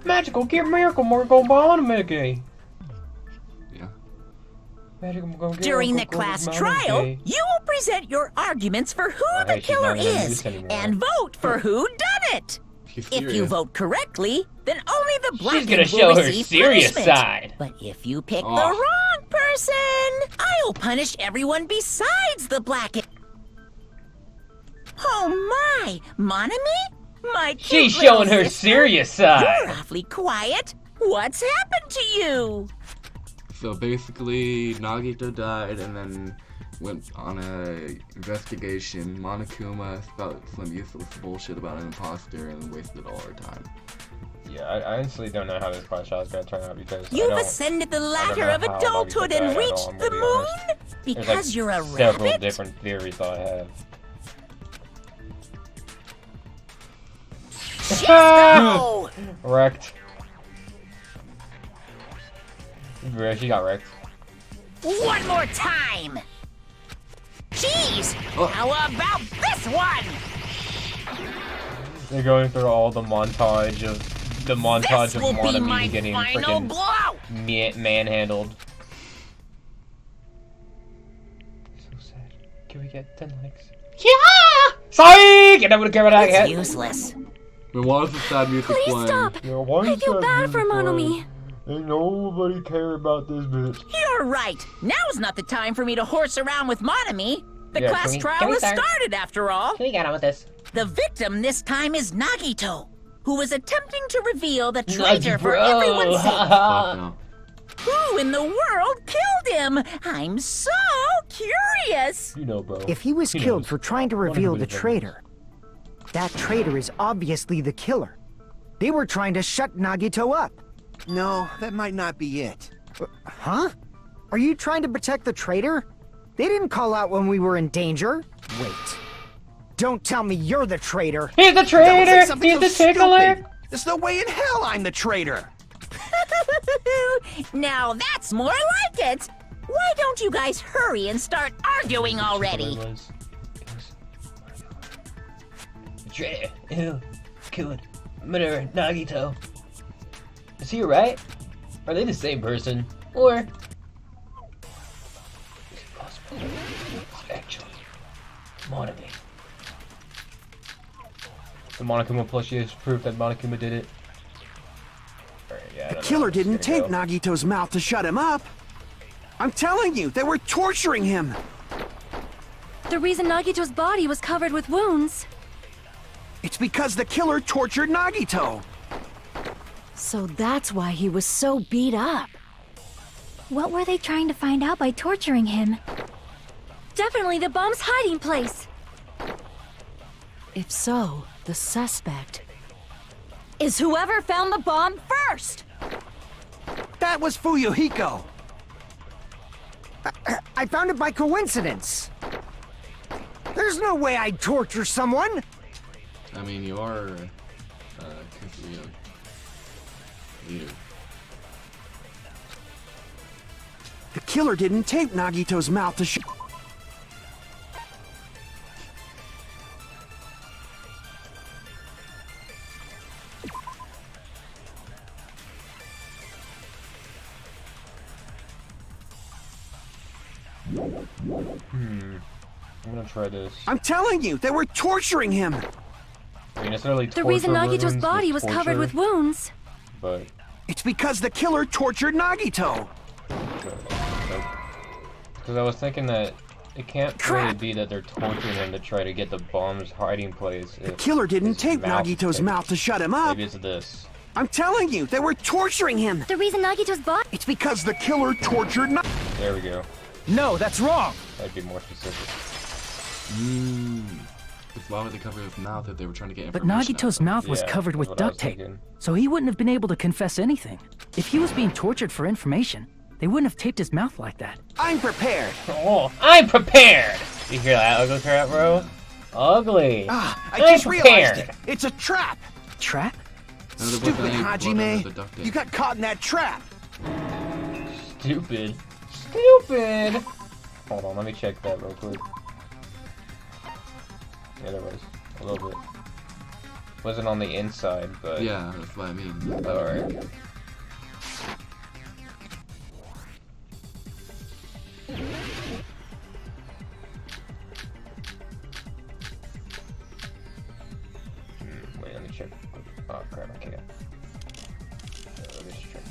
Magical gear miracle Marco Bonamiki. Yeah. During the class trial, you will present your arguments for who the killer is and vote for who done it. If you vote correctly, then only the blackened She's gonna show will her receive serious punishment. side. But if you pick the wrong person, I'll punish everyone besides the blackened. Oh my, Monami? My cute She's showing little her sister? serious side. You're awfully quiet. What's happened to you? So basically, Nagito died and then went on a investigation. Monokuma spouted some useless bullshit about an imposter and wasted all our time. Yeah, I honestly don't know how this class shot is gonna turn out because You've ascended the ladder of adulthood and reached the moon because you're a several rabbit? different theories I have. Chesto! Wrecked. She got wrecked. One more time! Jeez! How about this one? They're going through all the montage of This will be my Monami getting final freaking blow! manhandled. So sad. Can we get 10 likes? Yeah! Sorry! And I would care about that It's yet. useless. But why is the sad music Please playing? stop. I feel bad for Monomi. Ain't nobody care about this bitch. You're right. Now's not the time for me to horse around with Monami. The Yeah, class can trial we has start? started after all. Can we get on with this? The victim this time is Nagito, who was attempting to reveal the traitor for bro. everyone's sake. Fuck no. Who in the world killed him? I'm so curious. You know, bro. If he was He killed knows. for trying to reveal One the of his traitor, that traitor is obviously the killer. They were trying to shut Nagito up. No, that might not be it. Huh? Are you trying to protect the traitor? They didn't call out when we were in danger. Wait. Don't tell me you're the traitor. He's the Don't say traitor! something He's so the tickler! stupid. There's no way in hell I'm the traitor. Now that's more like it. Why don't you guys hurry and start arguing already? The traitor. Ew. Killed. Murderer Nagito. Is he right? Are they the same person? Or is it possible? It's actually Monami. The Monokuma plushie is proof that Monokuma did it. Alright, yeah, I The don't know. killer I'm just didn't gonna tape go. Nagito's mouth to shut him up. I'm telling you, they were torturing him. The reason Nagito's body was covered with wounds. It's because the killer tortured Nagito. So that's why he was so beat up. What were they trying to find out by torturing him? Definitely the bomb's hiding place. If so, the suspect is whoever found the bomb first. That was Fuyuhiko. I found it by coincidence. There's no way I'd torture someone. I mean, you are Kusuya leader. The killer didn't tape Nagito's mouth to shut. I'm gonna try this. I'm telling you, they were torturing him. I mean, it's not really The reason torture Nagito's wounds, body it's was covered torture, with wounds. But It's because the killer tortured Nagito. because I was thinking that it can't really be that they're torturing him to try to get the bomb's hiding place. The killer didn't tape Nagito's mouth to shut him up. Maybe it's this. I'm telling you, they were torturing him. The reason Nagito's body. It's because the killer tortured Nagito. There we go. No, that's wrong. That'd be more specific. Why would they cover his mouth if they were trying to get But information out Nagito's of him? mouth was Yeah, covered that's with what I was duct tape, thinking. so he wouldn't have been able to confess anything. If he was being tortured for information, they wouldn't have taped his mouth like that. I'm prepared. Oh, I'm prepared! You hear that ugly crap, bro? Ugly! Ah, I I'm just realized prepared. it. It's a trap. Trap? No, there wasn't Stupid any blood under the Hajime. duct tape. You got caught in that trap. Stupid. Stupid! Hold on, let me check that real quick. Yeah, there was. A little bit. wasn't on the inside, but... Yeah, that's what I mean. Alright. Wait, let me check. Oh crap, I can't.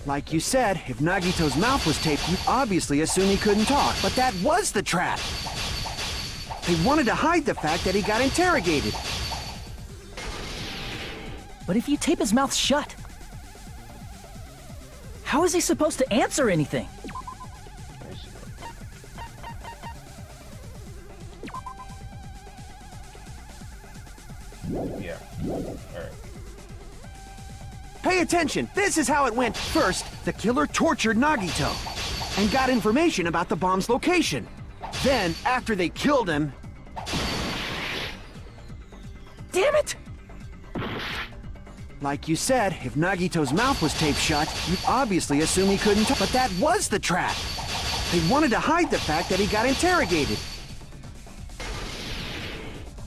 Like you said, if Nagito's mouth was taped, you'd obviously assume he couldn't talk. But that was the trap. They wanted to hide the fact that he got interrogated. But if you tape his mouth shut, how is he supposed to answer anything? Yeah. Alright. Pay attention, this is how it went. First, the killer tortured Nagito and got information about the bomb's location. Then, after they killed him... Damn it! Like you said, if Nagito's mouth was taped shut, you'd obviously assume he couldn't talk. But that was the trap. They wanted to hide the fact that he got interrogated.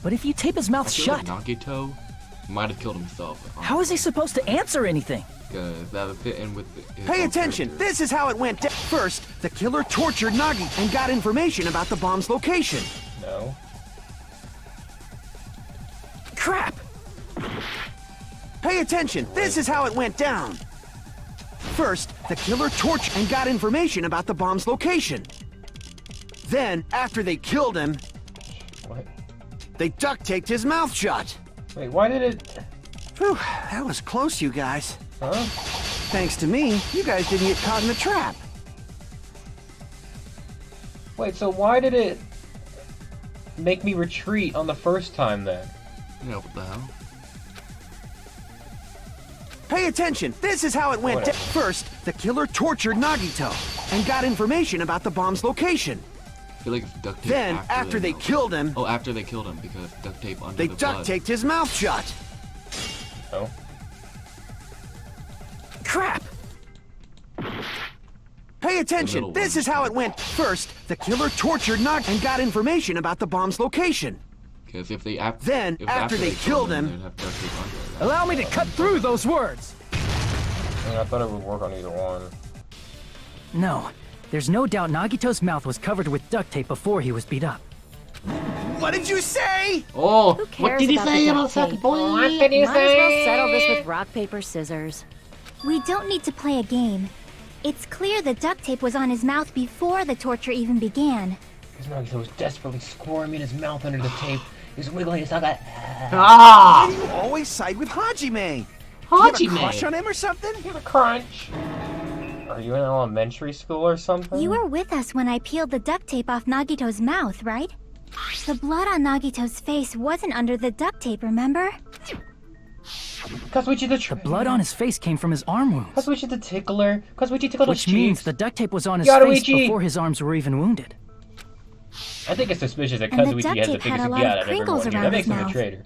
But if you tape his mouth shut, like Nagito might have killed himself. how is he supposed to answer anything? Because that would fit in with his Pay own attention, character. this is how it went. First, the killer tortured Nagi and got information about the bomb's location. No. Crap! Pay attention, this is how it went down. First, the killer tortured and got information about the bomb's location. Then, after they killed him, What? they duct taped his mouth shut. Wait, why did it... Whew, that was close, you guys. Huh? Thanks to me, you guys didn't get caught in the trap. Wait, so why did it make me retreat on the first time then? Yeah, what the hell? Pay attention, this is how it went. Whatever. First, the killer tortured Nagito and got information about the bomb's location. I feel like it's duct tape. Then, after they killed him, Oh, after they killed him, because duct tape under they the duct blood. taped his mouth shut. No. Crap! Pay attention, middle this one. is how it went. First, the killer tortured Nag and got information about the bomb's location. Because if they Then, if after they killed him- they'd have duct tape under it. Allow me to cut through those words! I thought it would work on either one. No, there's no doubt Nagito's mouth was covered with duct tape before he was beat up. What did you say? Oh, Who cares what did he about say the about duct that tape? boy? What did he Might as well say? settle this with rock, paper, scissors. We don't need to play a game. It's clear the duct tape was on his mouth before the torture even began. Because Nagito was desperately squirming his mouth under the tape. He was wiggling his tongue. Why Ah! do you always side with Hajime? Do you have a crush on him or something? Give a crunch. Are you in elementary school or something? You were with us when I peeled the duct tape off Nagito's mouth, right? The blood on Nagito's face wasn't under the duct tape, remember? Kazuichi the Blood on his face came from his arm wounds, Kazuichi the tickler. Kazuichi tickled his which means cheeks. the duct tape was on his face Yaruichi! before his arms were even wounded. I think it's suspicious that And the Kazuichi duct has the tape had biggest a lot gat of out of crinkles everyone here. That around makes his him a mouth. traitor.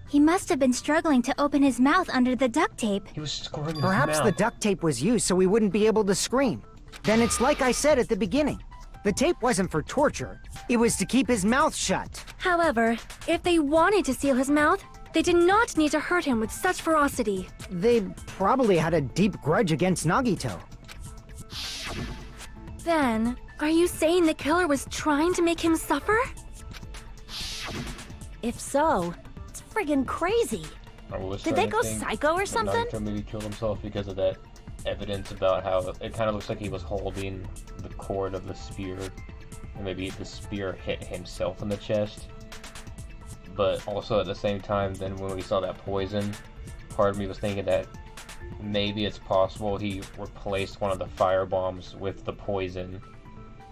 He must have been struggling to open his mouth under the duct tape. He was squirming his Perhaps mouth. the duct tape was used so we wouldn't be able to scream. Then it's like I said at the beginning. The tape wasn't for torture. It was to keep his mouth shut. However, if they wanted to seal his mouth, they did not need to hurt him with such ferocity. They probably had a deep grudge against Nagito. Then, are you saying the killer was trying to make him suffer? If so, it's friggin' crazy. Did they go psycho or something? Nagito maybe killed himself because of that evidence about how it kind of looks like he was holding the cord of the spear, and maybe the spear hit himself in the chest. But also at the same time, then when we saw that poison, part of me was thinking that maybe it's possible he replaced one of the fire bombs with the poison.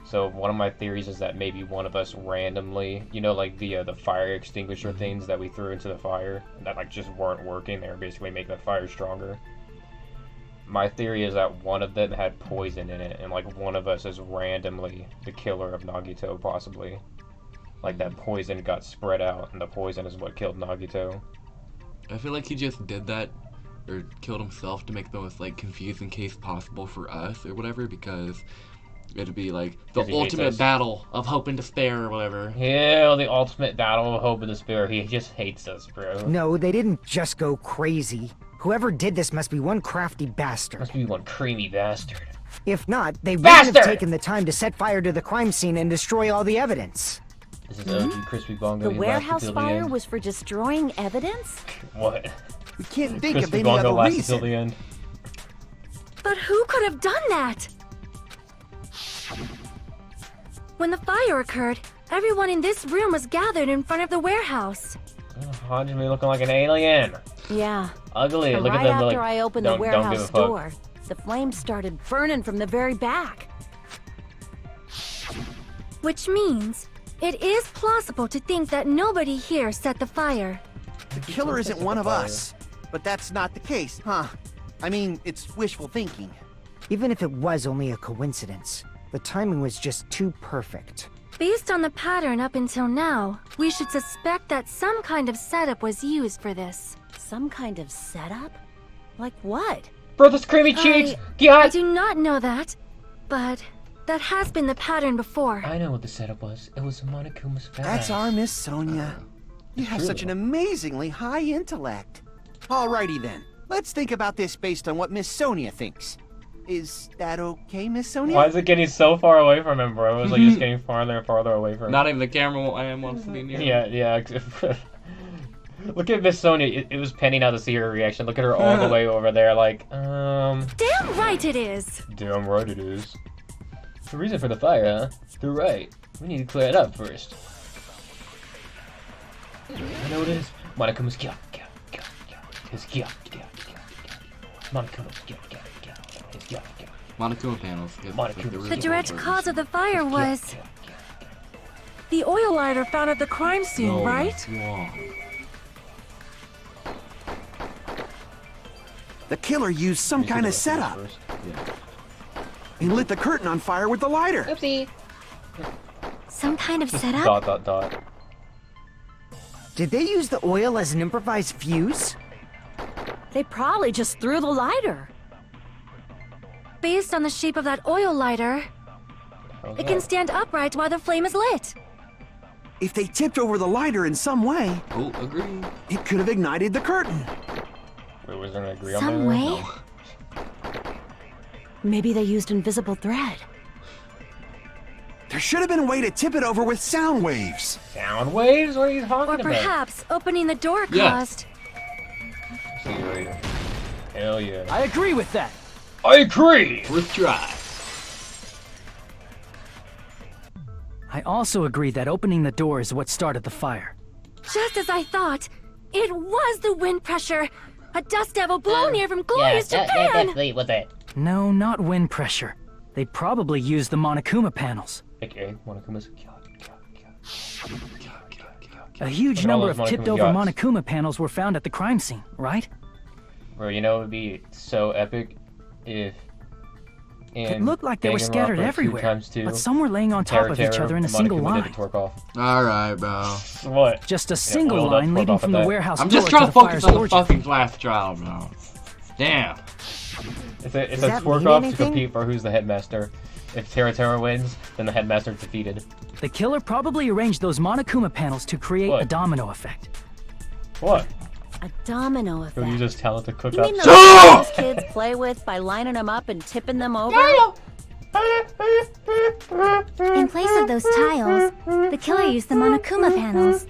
So one of my theories is that maybe one of us randomly, you know, like the fire extinguisher things that we threw into the fire that like just weren't working. They were basically making the fire stronger. My theory is that one of them had poison in it, and like one of us is randomly the killer of Nagito, possibly. Like that poison got spread out, and the poison is what killed Nagito. I feel like he just did that, or killed himself to make the most like confusing case possible for us or whatever, because It'd be like the ultimate battle of hope and despair or whatever. Yeah, the ultimate battle of hope and despair. He just hates us, bro. No, they didn't just go crazy. Whoever did this must be one crafty bastard. Must be one creamy bastard. If not, they wouldn't have taken the time to set fire to the crime scene and destroy all the evidence. This is OG Crispy Bongo. The warehouse fire was for destroying evidence? What? We can't think Crispy of any Bongo other lasted till the reason. end. But who could have done that? When the fire occurred, everyone in this room was gathered in front of the warehouse. Hajime looking like an alien. Yeah. Ugly. And Look right at them. after Like, I opened the don't give warehouse a fuck. door, the flames started burning from the very back. Which means it is plausible to think that nobody here set the fire. The killer isn't one of us. But that's not the case, huh? I mean, it's wishful thinking. Even if it was only a coincidence, the timing was just too perfect. Based on the pattern up until now, we should suspect that some kind of setup was used for this. Some kind of setup? Like what? Bro, this creamy cheeks! I do not know that, but that has been the pattern before. I know what the setup was. It was Monokuma's fat That's ass. our Miss Sonia. You have such an amazingly high intellect. Alrighty then. Let's think about this based on what Miss Sonia thinks. Is that okay, Miss Sonia? Why is it getting so far away from him, bro? It was like just getting farther and farther away from him. Not even the camera wants to be near. Yeah. Look at Miss Sonia. It was penning out to see her reaction. Look at her all the way over there, like, Damn right it is! Damn right it is. The reason for the fire, huh? You're right. We need to clear it up first. I know what it is. Monokuma's his Monokuma panels. The direct cause of the fire was the oil lighter found at the crime scene, right? The killer used some kind of setup. He lit the curtain on fire with the lighter. Oopsie. Some kind of setup? ... Did they use the oil as an improvised fuse? They probably just threw the lighter. Based on the shape of that oil lighter, it can stand upright while the flame is lit. If they tipped over the lighter in some way, agree. It could have ignited the curtain. Wait, was there an agree on Some that? way? No. Maybe they used invisible thread. There should have been a way to tip it over with sound waves. Sound waves? What are you talking about? Or perhaps opening the door caused... See you later. Hell yeah. I agree with that. I agree! Worth try. I also agree that opening the door is what started the fire. Just as I thought, it was the wind pressure. A dust devil blown here from glorious Japan. That definitely was it. No, not wind pressure. They probably used the Monokuma panels. Okay, Monokuma's... A huge number of tipped-over Monokuma panels were found at the crime scene, right? Bro, you know it would be so epic if... It looked like they were scattered everywhere, 2x2, but some were laying on top of each other in a single line. Alright, bro. What? Just a single line leading from the warehouse I'm door just trying to the focus on the origin. fucking last trial, bro. Damn. It's a twerk-off to compete for who's the headmaster. If Terra wins, then the headmaster is defeated. The killer probably arranged those Monokuma panels to create a domino effect. What? A domino effect. He'll use his talent to cook You up... mean those kids play with by lining them up and tipping them over? In place of those tiles, the killer used the Monokuma panels.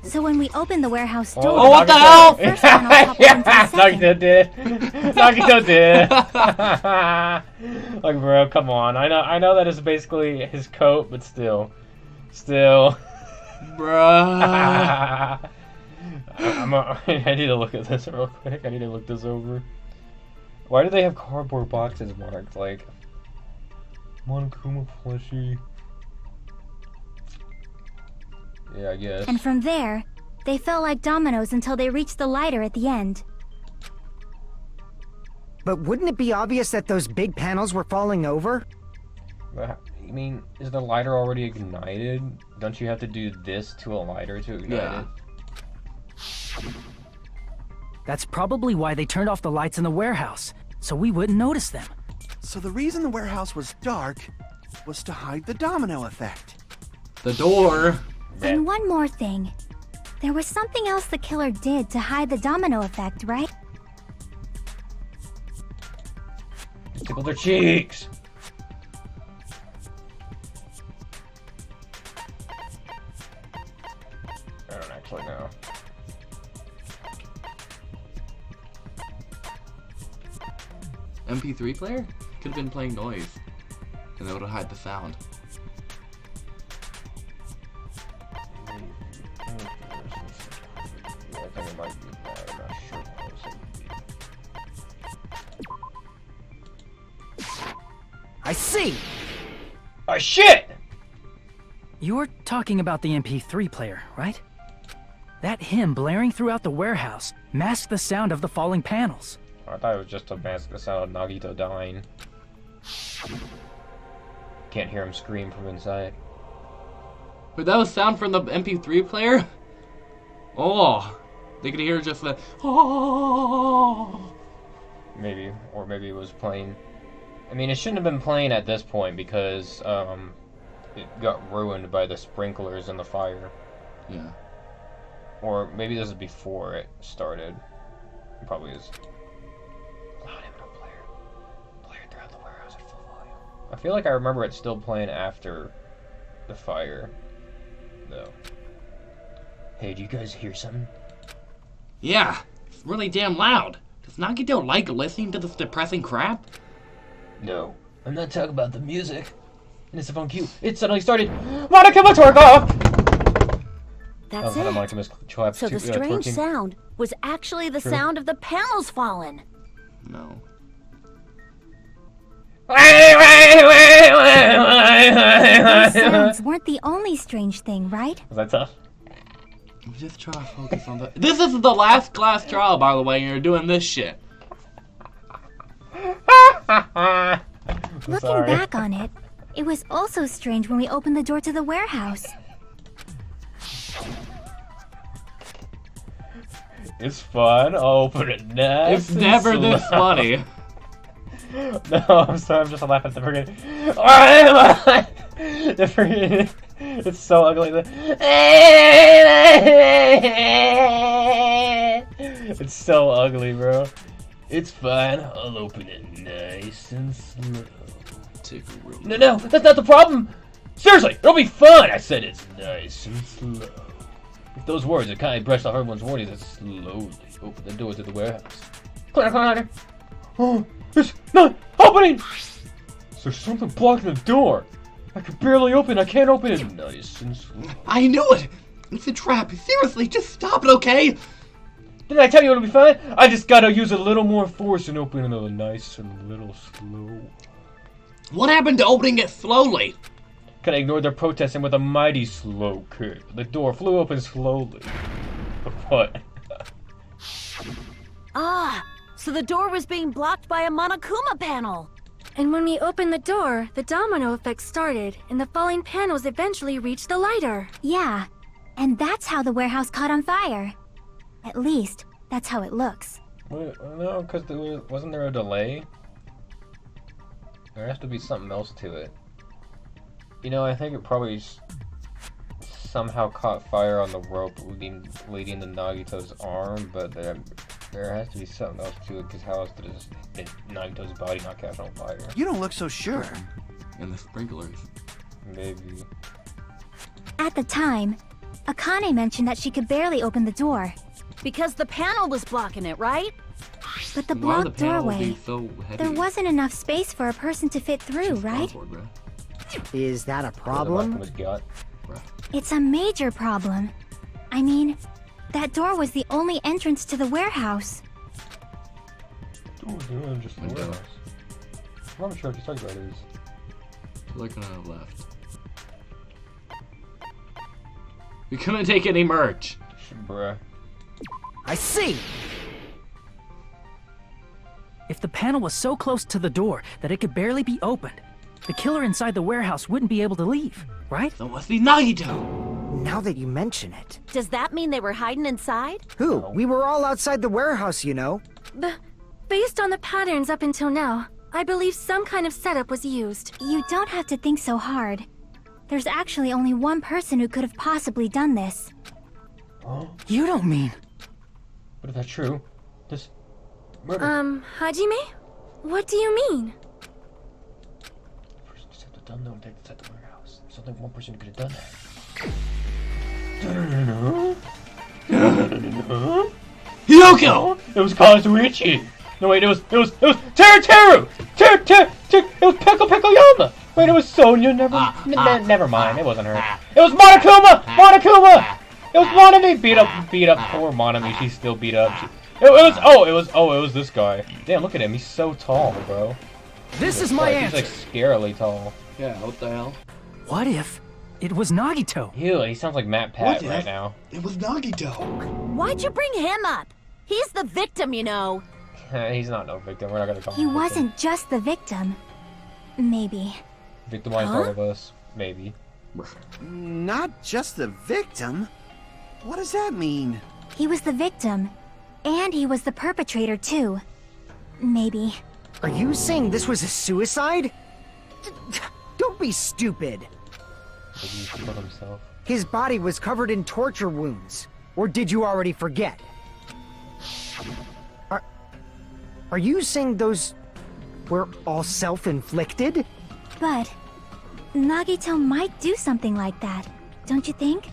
So when we opened the warehouse door... Oh, what the hell? The first panel popped into the second. Nagito did. Like, bro, come on. I know that is basically his coat, but still. Bruh. I need to look at this real quick. I need to look this over. Why do they have cardboard boxes marked? Like, Monokuma plushie. Yeah, I guess. And from there, they fell like dominoes until they reached the lighter at the end. But wouldn't it be obvious that those big panels were falling over? I mean, is the lighter already ignited? Don't you have to do this to a lighter to ignite it? That's probably why they turned off the lights in the warehouse, so we wouldn't notice them. So the reason the warehouse was dark was to hide the domino effect. The door. And one more thing. There was something else the killer did to hide the domino effect, right? Tickle their cheeks! I don't actually know. MP3 player? Could have been playing noise. And that would have hide the sound. I see! Oh shit! You're talking about the MP3 player, right? That hymn blaring throughout the warehouse masked the sound of the falling panels. I thought it was just to mask the sound of Nagito dying. Can't hear him scream from inside. Wait, that was sound from the MP3 player? Oh, they could hear just the oh. Maybe, or maybe it was playing. I mean, it shouldn't have been playing at this point because it got ruined by the sprinklers and the fire. Yeah. Or maybe this is before it started. It probably is. Loud hymnal player. Player throughout the warehouse at full volume. I feel like I remember it still playing after the fire, though. Hey, do you guys hear something? Yeah, it's really damn loud. Does Nagito like listening to this depressing crap? No, I'm not talking about the music. And it's on cue. It suddenly started. Monica, let's work off! That's it. So the strange sound was actually the sound of the panels falling. No. Those sounds weren't the only strange thing, right? Was that tough? I'm just trying to focus on the. This is the last class trial, by the way, and you're doing this shit. Looking back on it, it was also strange when we opened the door to the warehouse. It's fun. I'll open it next. It's never this funny. No, I'm sorry. I'm just laughing at the freaking. The freaking. It's so ugly. It's so ugly, bro. It's fine. I'll open it nice and slow. No, that's not the problem. Seriously, it'll be fun. I said it's nice and slow. With those words, it kind of brushed off everyone's warnings and slowly opened the door to the warehouse. Clear, clear. Oh, it's not opening! There's something blocking the door. I can barely open. I can't open it. Nice and slow. I knew it. It's a trap. Seriously, just stop it, okay? Didn't I tell you it'll be fine? I just gotta use a little more force and open it nice and a little slow. What happened to opening it slowly? Kinda ignored their protesting with a mighty slow kick. The door flew open slowly. What? Ah, so the door was being blocked by a Monokuma panel. And when we opened the door, the domino effect started, and the falling panels eventually reached the lighter. Yeah, and that's how the warehouse caught on fire. At least, that's how it looks. Wait, no, because wasn't there a delay? There has to be something else to it. You know, I think it probably somehow caught fire on the rope leading to Nagito's arm, but there has to be something else to it, because how else did Nagito's body not catch on fire? You don't look so sure. And the sprinklers. Maybe. At the time, Akane mentioned that she could barely open the door. Because the panel was blocking it, right? But the blocked doorway, there wasn't enough space for a person to fit through, right? Is that a problem? It's a major problem. I mean, that door was the only entrance to the warehouse. Just the warehouse. I'm not sure what you're talking about is. Look on the left. We couldn't take any merch. Bruh. I see! If the panel was so close to the door that it could barely be opened, the killer inside the warehouse wouldn't be able to leave, right? So must be Nagito! Now that you mention it. Does that mean they were hiding inside? Who? We were all outside the warehouse, you know. Based on the patterns up until now, I believe some kind of setup was used. You don't have to think so hard. There's actually only one person who could have possibly done this. Huh? You don't mean... But if that's true, this murder... Hajime? What do you mean? The person just had to done them take this at the warehouse. There's only one person who could have done that. Hyoko! It was Kazuichi! No wait, it was Teru! It was Pickle Yama! Wait, it was Sonya, never mind, it wasn't her. It was Monokuma! It was Monami! Beat up poor Monami, she's still beat up. It was this guy. Damn, look at him, he's so tall, bro. This is my answer! He's like scarily tall. Yeah, what the hell? What if it was Nagito? Ew, he sounds like Matt Pat right now. It was Nagito. Why'd you bring him up? He's the victim, you know. He's not no victim, we're not gonna call him He victim. wasn't just the victim. Maybe. Victimized all of us, maybe. Not just the victim? What does that mean? He was the victim. And he was the perpetrator, too. Maybe. Are you saying this was a suicide? Don't be stupid. Maybe he killed himself. His body was covered in torture wounds. Or did you already forget? Are you saying those were all self-inflicted? But Nagito might do something like that, don't you think?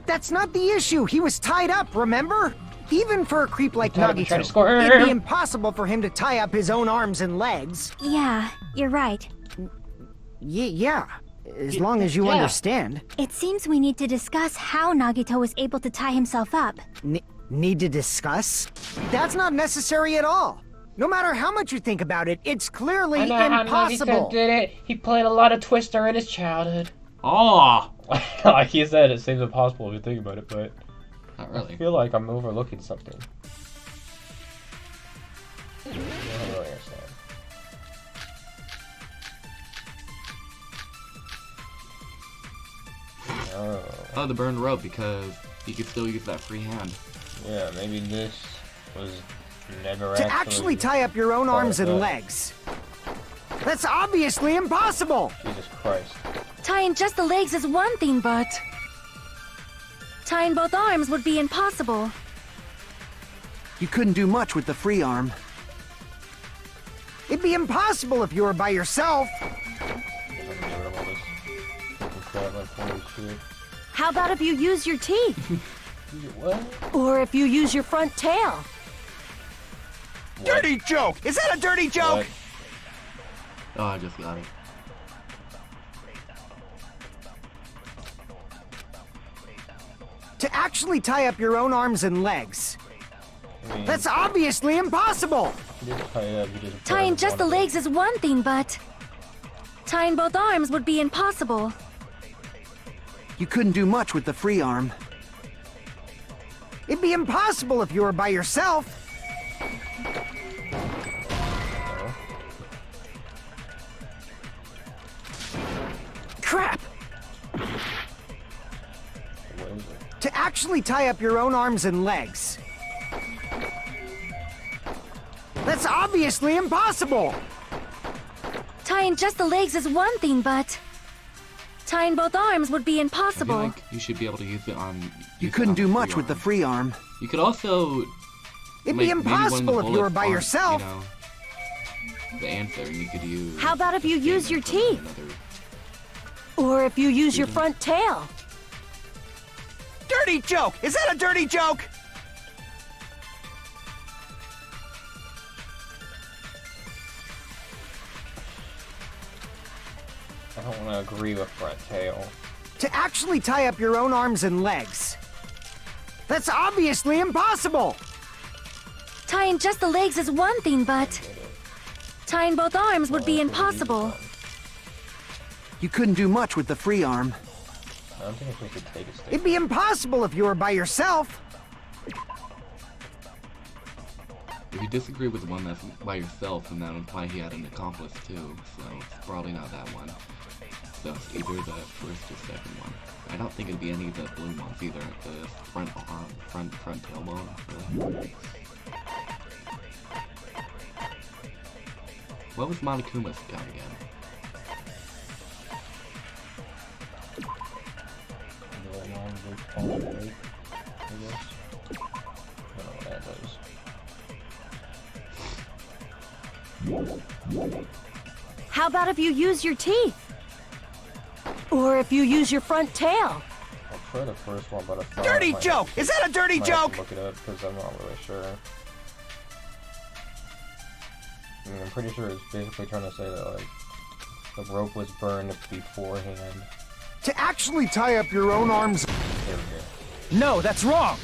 That's not the issue. He was tied up, remember? Even for a creep like Nagito, it'd be impossible for him to tie up his own arms and legs. Yeah, you're right. Yeah, as long as you understand. It seems we need to discuss how Nagito was able to tie himself up. Need to discuss? That's not necessary at all. No matter how much you think about it, it's clearly impossible. How Nagito did it. He played a lot of Twister in his childhood. Oh! Like he said, it seems impossible if you think about it, but not really. I feel like I'm overlooking something. I don't really understand. Oh, the burned rope because he could still use that free hand. Yeah, maybe this was never to actually tie up your own arms and legs. That's obviously impossible! Jesus Christ. Tying just the legs is one thing, but tying both arms would be impossible. You couldn't do much with the free arm. It'd be impossible if you were by yourself. How about if you use your teeth? What? Or if you use your front tail? What? Dirty joke! Is that a dirty joke? What? Oh, I just got it. To actually tie up your own arms and legs. That's obviously impossible! Tying just the legs is one thing, but tying both arms would be impossible. You couldn't do much with the free arm. It'd be impossible if you were by yourself. Crap! To actually tie up your own arms and legs. That's obviously impossible! Tying just the legs is one thing, but tying both arms would be impossible. I feel like you should be able to use it on... You couldn't do much with the free arm. You could also... It'd be impossible if you were by yourself. You know, the answer, and you could use... How about if you use your teeth? Or if you use your front tail? Dirty joke! Is that a dirty joke? I don't want to agree with front tail. To actually tie up your own arms and legs. That's obviously impossible! Tying just the legs is one thing, but tying both arms would be impossible. You couldn't do much with the free arm. I don't think I'm supposed to take a stick. It'd be impossible if you were by yourself. If you disagree with the one that's by yourself, then that would imply he had an accomplice too, so it's probably not that one. So it's either the first or second one. I don't think it'd be any of the blue ones either. The front arm, front tail bone. Really. What was Monokuma's gun again? How about if you use your teeth? Or if you use your front tail? I'll try the first one, but I thought Dirty joke! Is that a dirty joke? Look it up because I'm not really sure. I mean, I'm pretty sure it's basically trying to say that like the rope was burned beforehand. To actually tie up your own arms. There we go. No, that's wrong.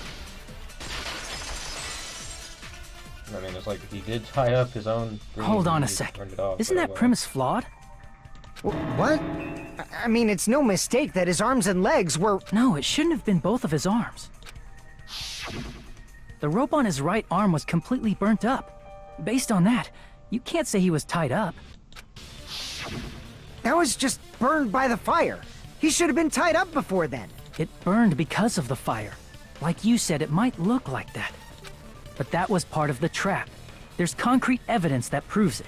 I mean, it's like he did tie up his own. Hold on a sec. Isn't that premise flawed? What? I mean, it's no mistake that his arms and legs were... No, it shouldn't have been both of his arms. The rope on his right arm was completely burnt up. Based on that, you can't say he was tied up. That was just burned by the fire. He should have been tied up before then. It burned because of the fire. Like you said, it might look like that. But that was part of the trap. There's concrete evidence that proves it.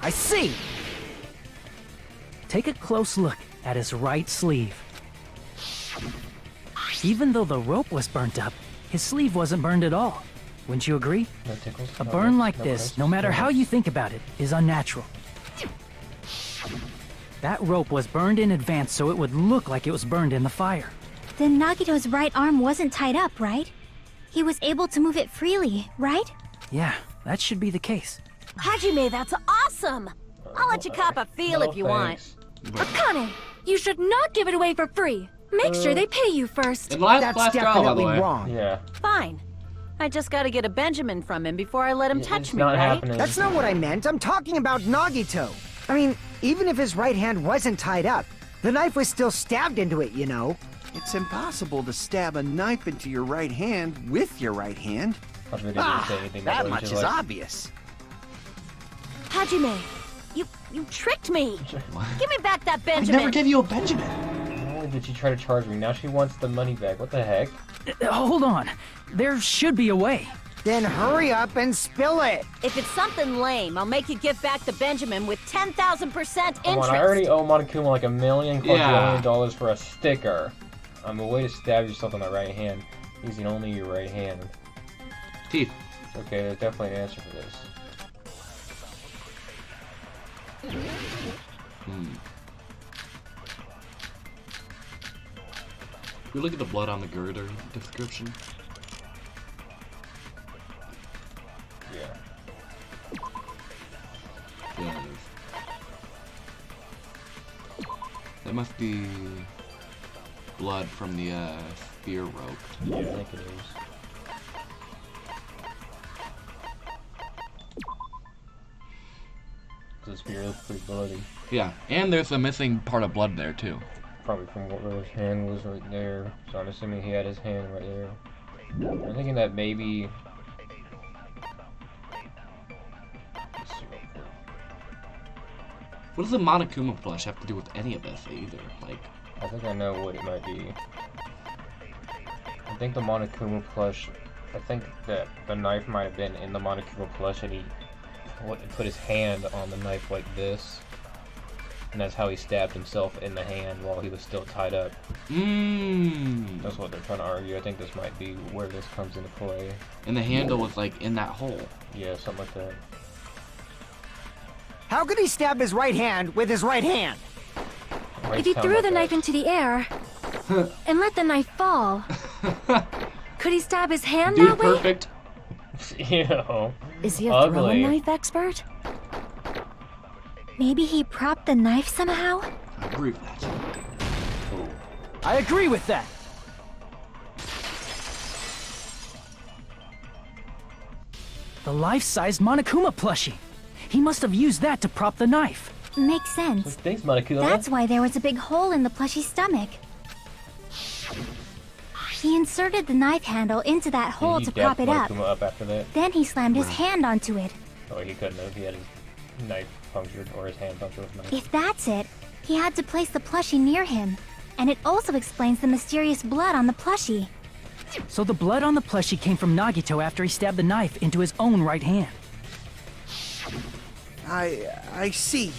I see! Take a close look at his right sleeve. Even though the rope was burnt up, his sleeve wasn't burned at all. Wouldn't you agree? No tickles, A burn like this, no matter how you think about it, is unnatural. That rope was burned in advance so it would look like it was burned in the fire. Then Nagito's right arm wasn't tied up, right? He was able to move it freely, right? Yeah, that should be the case. Hajime, that's awesome! I'll let you cop a feel if you want. Akane, you should not give it away for free. Make sure they pay you first. And last That's blaster out, by the definitely way. wrong. Yeah. Fine. I just gotta get a Benjamin from him before I let him touch It's me, not right? happening. That's not what I meant. I'm talking about Nagito. I mean, even if his right hand wasn't tied up, the knife was still stabbed into it, you know? It's impossible to stab a knife into your right hand with your right hand. That much is obvious. Hajime, you tricked me. Give me back that I Benjamin. never gave you a Benjamin. Not only did she try to charge me, now she wants the money back. What the heck? Hold on. There should be a way. Then hurry up and spill it. If it's something lame, I'll make you give back the Benjamin with 10,000% interest. Come on, I already owe Monokuma like $1 million Yeah. $1 for a sticker. I'm a way to stab yourself on the right hand, using only your right hand. Teeth. Okay, there's definitely an answer for this. We look at the blood on the girder description. Yeah. Yeah, it is. That must be blood from the spear rope. Yeah, I think it is. The spear is pretty bloody. Yeah, and there's a missing part of blood there too. Probably from where his hand was right there. So I'm assuming he had his hand right there. I'm thinking that maybe... Let's see real quick. What does the Monokuma flesh have to do with any of this either? Like, I think I know what it might be. I think the Monokuma plush, I think that the knife might have been in the Monokuma plush and he put his hand on the knife like this. And that's how he stabbed himself in the hand while he was still tied up. That's what they're trying to argue. I think this might be where this comes into play. and the handle was like in that hole. Yeah, something like that. How could he stab his right hand with his right hand? If he threw the knife into the air and let the knife fall, could he stab his hand Dude, that way? perfect. Ew. Is he a Ugly. throwing knife expert? Maybe he propped the knife somehow? I agree with that. I agree with that. The life-sized Monokuma plushie. He must have used that to prop the knife. Makes sense. Thanks, Monokuma. That's why there was a big hole in the plushie's stomach. He inserted the knife handle into that hole to prop it up. up after that. Then he slammed his hand onto it. Oh, he couldn't have. He had his knife punctured or his hand punctured with a knife. If that's it, he had to place the plushie near him. And it also explains the mysterious blood on the plushie. So the blood on the plushie came from Nagito after he stabbed the knife into his own right hand. I see.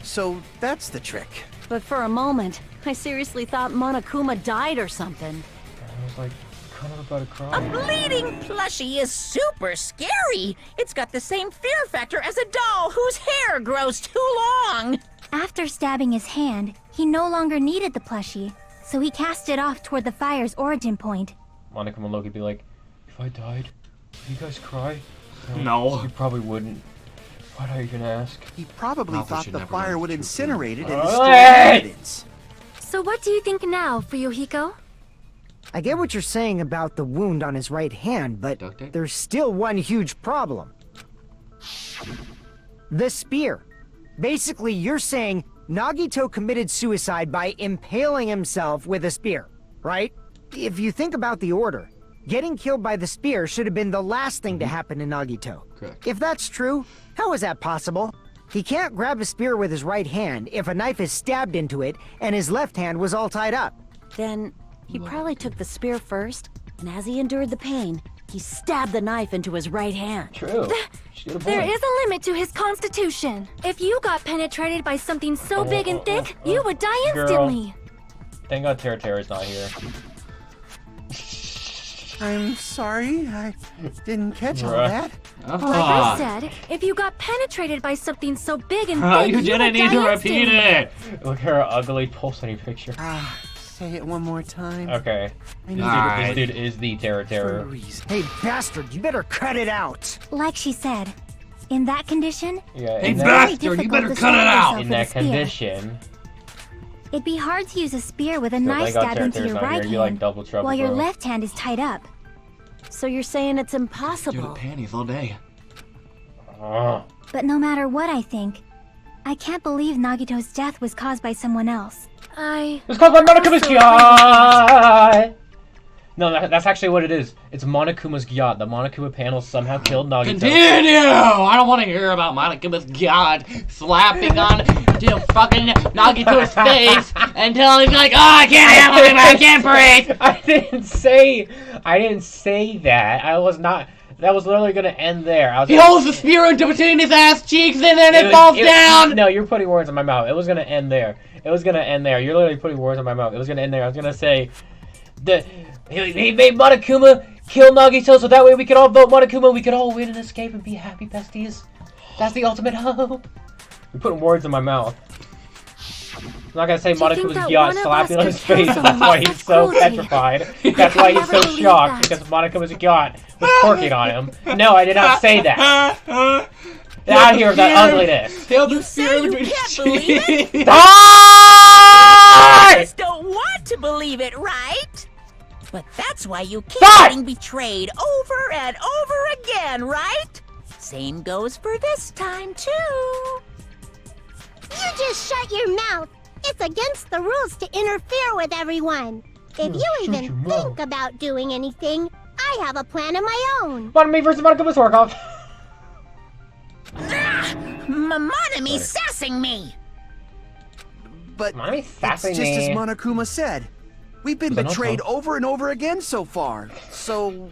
So that's the trick. But for a moment, I seriously thought Monokuma died or something. I was like, kind of about to cry. A bleeding plushie is super scary. It's got the same fear factor as a doll whose hair grows too long. After stabbing his hand, he no longer needed the plushie, so he cast it off toward the fire's origin point. Monokuma and Loki be like, if I died, would you guys cry? No. You probably wouldn't. Why'd I even ask? He probably thought the fire would incinerate it and destroy destroy evidence. So what do you think now, Fuyuhiko? I get what you're saying about the wound on his right hand, but there's still one huge problem. The spear. Basically, you're saying Nagito committed suicide by impaling himself with a spear, right? If you think about the order, getting killed by the spear should have been the last thing to happen to Nagito. Correct. If that's true, how is that possible? He can't grab a spear with his right hand if a knife is stabbed into it and his left hand was all tied up. Then he probably took the spear first, and as he endured the pain, he stabbed the knife into his right hand. True. There is a limit to his constitution. If you got penetrated by something so big and thick, you would die instantly. Thank God Tera is not here. I'm sorry, I didn't catch all that. Like I said, if you got penetrated by something so big and thick, you didn't need to repeat it! Look at her ugly pulsating picture. Say it one more time. Okay. This dude is the Terror. Hey, bastard, you better cut it out! Like she said, in that condition, Yeah, hey, bastard, you better cut it out! In that condition. It'd be hard to use a spear with a knife stabbed into your right hand like double trouble, while your left hand is tied up. So you're saying it's impossible? Dude, panties all day. But no matter what I think, I can't believe Nagito's death was caused by someone else. It's caused by Monokuma's Gyat! No, that's actually what it is. It's Monokuma's Gyat. The Monokuma panel somehow killed Nagito. Continue! I don't want to hear about Monokuma's Gyat slapping on fucking Nagito's face until he's like, oh, I can't handle it, I can't breathe! I didn't say that. I was not. That was literally gonna end there. He holds the spear into between his ass cheeks and then it falls down! No, you're putting words in my mouth. It was gonna end there. You're literally putting words in my mouth. It was gonna end there. I was gonna say that he made Monokuma kill Nagito so that way we could all vote Monokuma, we could all win and escape and be happy, besties. That's the ultimate hope. You're putting words in my mouth. I'm not gonna say Monokuma's Gyat slapping on his face and that's why he's so petrified. That's why he's so shocked, because Monokuma's Gyat was twerking on him. No, I did not say that. Get out of here with that ugliness. You say you can't believe it? Die! You just don't want to believe it, right? But that's why you keep getting betrayed over and over again, right? Same goes for this time, too. You just shut your mouth. It's against the rules to interfere with everyone. If you even think about doing anything, I have a plan of my own. Monami versus Monokuma's work-off. Monami sassing me. But it's just as Monokuma said. We've been betrayed over and over again so far. So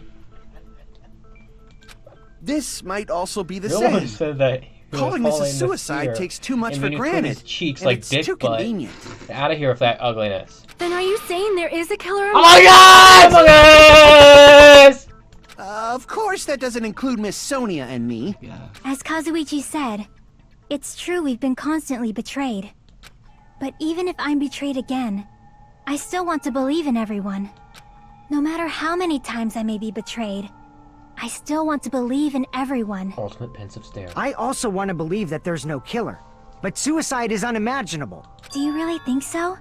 this might also be the same. Said that calling this a suicide takes too much for granted. Cheeks and like it's dick too butt. convenient. Out of here with that ugliness. Then are you saying there is a killer? Oh my god! Oh my god! Of course, that doesn't include Miss Sonia and me. Yeah. As Kazuichi said, it's true we've been constantly betrayed. But even if I'm betrayed again, I still want to believe in everyone. No matter how many times I may be betrayed, I still want to believe in everyone. Ultimate pensive stare. I also want to believe that there's no killer. But suicide is unimaginable. Do you really think so?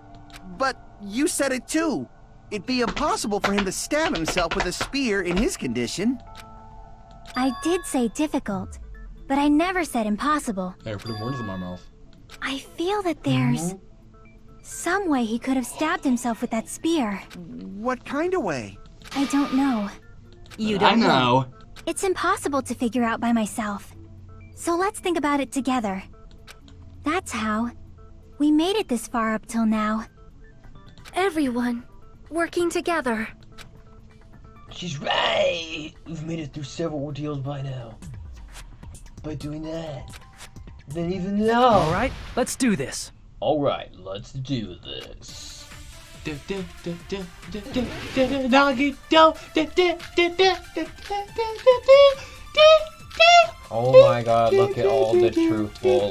But you said it too. It'd be impossible for him to stab himself with a spear in his condition. I did say difficult, but I never said impossible. Hey, you're putting words in my mouth. I feel that there's some way he could have stabbed himself with that spear. What kind of way? I don't know. You don't know. It's impossible to figure out by myself. So let's think about it together. That's how we made it this far up till now. Everyone working together. She's right! We've made it through several ordeals by now. By doing that, then even now. Alright, let's do this. Alright, let's do this. Oh my god, look at all the truthful.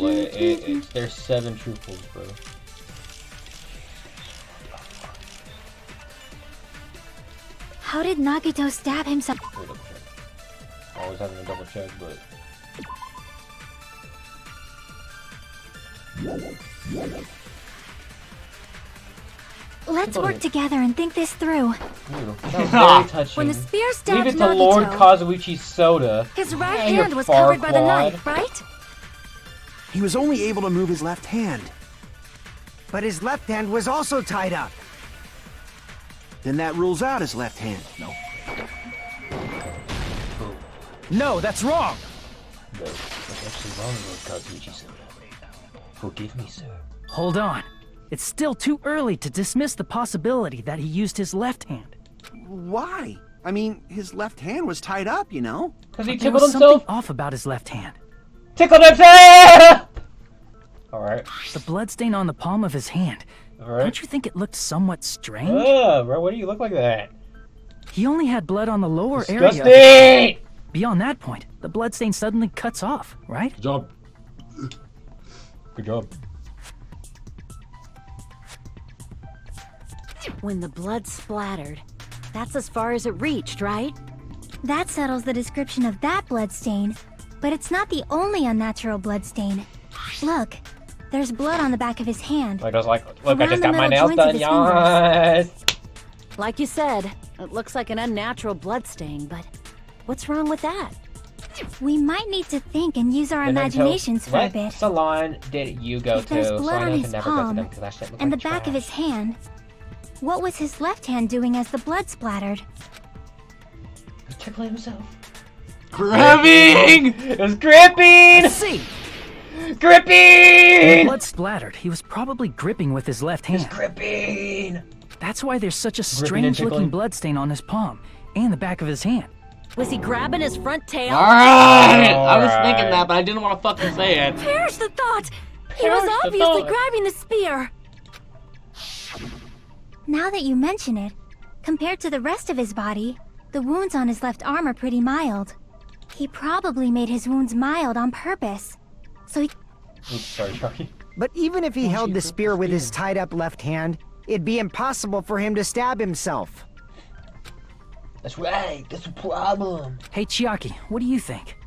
There's 7 truthfuls, bro. How did Nagito stab himself? Always having a double check, but... Let's work together and think this through. Ooh, that was very touching. When the spear stabbed Leave it to Lord Kazuichi Soda. His right hand was covered by the knife, right? He was only able to move his left hand. But his left hand was also tied up. Then that rules out his left hand. No. No, that's wrong. No, that's actually wrong, Lord Kazuichi Soda. Forgive me, sir. Hold on. It's still too early to dismiss the possibility that he used his left hand. Why? I mean, his left hand was tied up, you know? Because he There tickled was himself? something off about his left hand. Tickled himself! Alright. The bloodstain on the palm of his hand. Alright. Don't you think it looked somewhat strange? Bro, why do you look like that? He only had blood on the lower Disgusting! area. Beyond that point, the bloodstain suddenly cuts off, right? Good job. Good job. When the blood splattered, that's as far as it reached, right? That settles the description of that bloodstain, but it's not the only unnatural bloodstain. Look, there's blood on the back of his hand. Like, I was like, look, I Around just the got my middle nails joints of done, his yes! Like you said, it looks like an unnatural bloodstain, but what's wrong with that? We might need to think and use our imaginations for a bit. What salon did you go If to? there's So blood I on know to his never go to palm them, 'cause that shit looks and the like back of trash. his hand, what was his left hand doing as the blood splattered? He's tickling himself. Grabbing! It was gripping! See! When Gripping! blood splattered, he was probably gripping with his left hand. It's gripping! That's why there's such a Gripping and strange-looking tickling. bloodstain on his palm and the back of his hand. Was he grabbing his front tail? Alright! I was Alright. thinking that, but I didn't want to fucking say it. Perish the thought! He Perish was the obviously thought. grabbing the spear! Now that you mention it, compared to the rest of his body, the wounds on his left arm are pretty mild. He probably made his wounds mild on purpose. So he... Oops, sorry, Sharky. But even if he held the spear with his tied up left hand, it'd be impossible for him to stab himself. That's right, that's a problem. Hey, Chiaki, what do you think?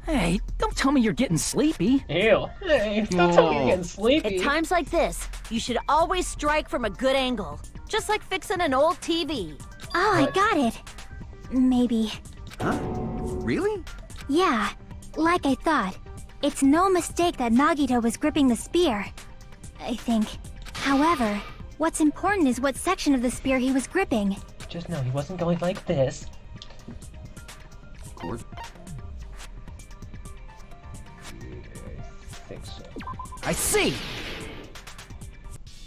Hey, don't tell me you're getting sleepy. Ew. Hey, don't tell me you're getting sleepy. At times like this, you should always strike from a good angle. Just like fixing an old TV. Oh, I got it. Maybe. Huh? Really? Yeah, like I thought. It's no mistake that Nagito was gripping the spear. I think. However, what's important is what section of the spear he was gripping. Just know he wasn't going like this. Cord. I think so. I see!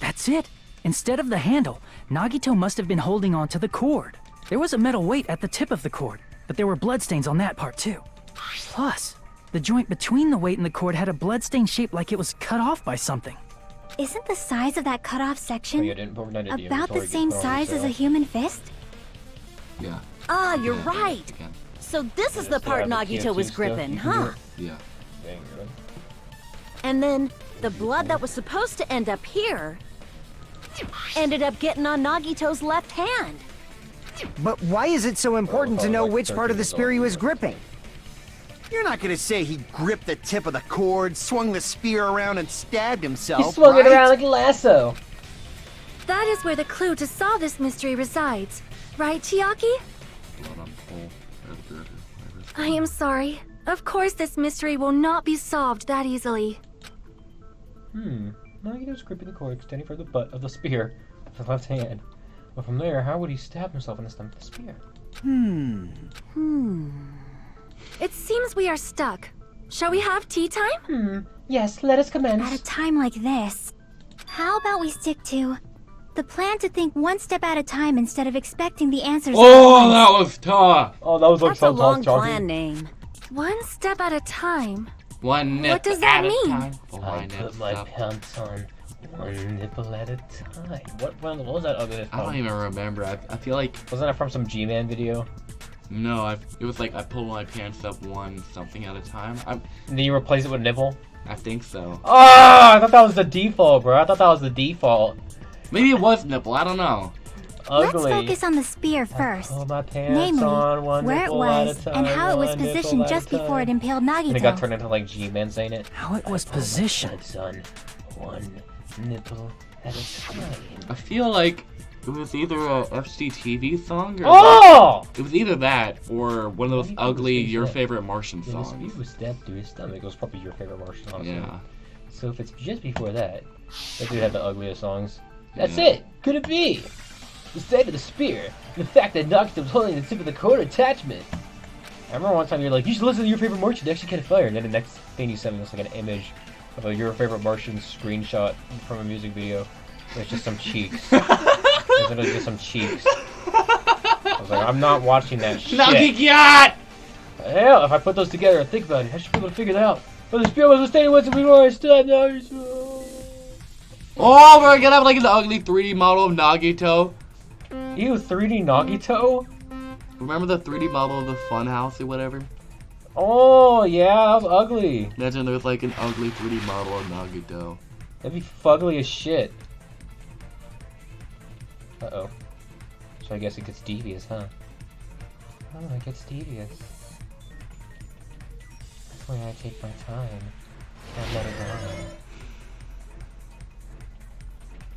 That's it. Instead of the handle, Nagito must have been holding on to the cord. There was a metal weight at the tip of the cord, but there were bloodstains on that part too. Plus, the joint between the weight and the cord had a bloodstain shaped like it was cut off by something. Isn't the size of that cut-off section Oh, yeah, didn't put it in the about the inventory, same just size as a so. human fist? Yeah. Ah, you're Yeah, right. again. So this is the Still part have the Nagito was TNT gripping, stuff. huh? Yeah. Dang, good. And then the blood that was supposed to end up here ended up getting on Nagito's left hand. But why is it so important to know like which part of the 13 spear he was years old. gripping? You're not gonna say he gripped the tip of the cord, swung the spear around, and stabbed himself, He swung right? it around like a lasso. That is where the clue to solve this mystery resides. Right, Chiaki? Blood on pole. That's good. I am sorry. Of course this mystery will not be solved that easily. Nagito's gripping the cord extending from the butt of the spear with the left hand. But from there, how would he stab himself in the stomach with the spear? It seems we are stuck. Shall we have tea time? Yes, let us At commence. a time like this, how about we stick to The plan to think one step at a time instead of expecting the answers. Oh, that was tough. Oh, that was like That's a so long tough. plan name. One step at a time. One nip What does that at a mean? time. I put my pants on one nipple at a time. What was that ugly? I don't even remember. I feel like Wasn't that from some G-Man video? no. It was like I pulled my pants up one something at a time. And then you replace it with nipple? I think so. Oh, I thought that was the default, bro. I thought that was the default. Maybe it was nipple. I don't know. Ugly. Let's focus on the spear first. Pull my pants Namely, on one where it nipple at a was time, and how it was one nipple positioned at a just before it time. impaled And it got Nagito. turned into like G-Man saying it. How it was positioned. Pants on one nipple at a time. I feel like it was either a FCTV song or Oh! it was either that or one of those Maybe it ugly was Your that. Favorite Martian When his songs. spear was stabbed through his stomach, it was probably Your Favorite Martian song. Yeah. So if it's just before that, that dude had the ugliest songs. That's Yeah. it! Could it be? The state of the spear, the fact that Nagito was holding the tip of the cord attachment. I remember one time you're like, you should listen to Your Favorite Martian, they actually kind of fire. And then the next thing you sent me was like an image of a Your Favorite Martian screenshot from a music video. It's just some cheeks. It's literally just some cheeks. I was like, I'm not watching that shit. Nagito! Hell, if I put those together and think about it, I should be able to figure that out. But the spear was mistaken once before I stood Nagito. Oh, we're gonna have like an ugly 3D model of Nagito. Ew, 3D Nagito? Remember the 3D model of the Funhouse or whatever? Oh, yeah, that was ugly. Imagine there was like an ugly 3D model of Nagito. That'd be fugly as shit. Uh-oh. So I guess it gets devious, huh? Oh, it gets devious. That's why I take my time. Can't let it go.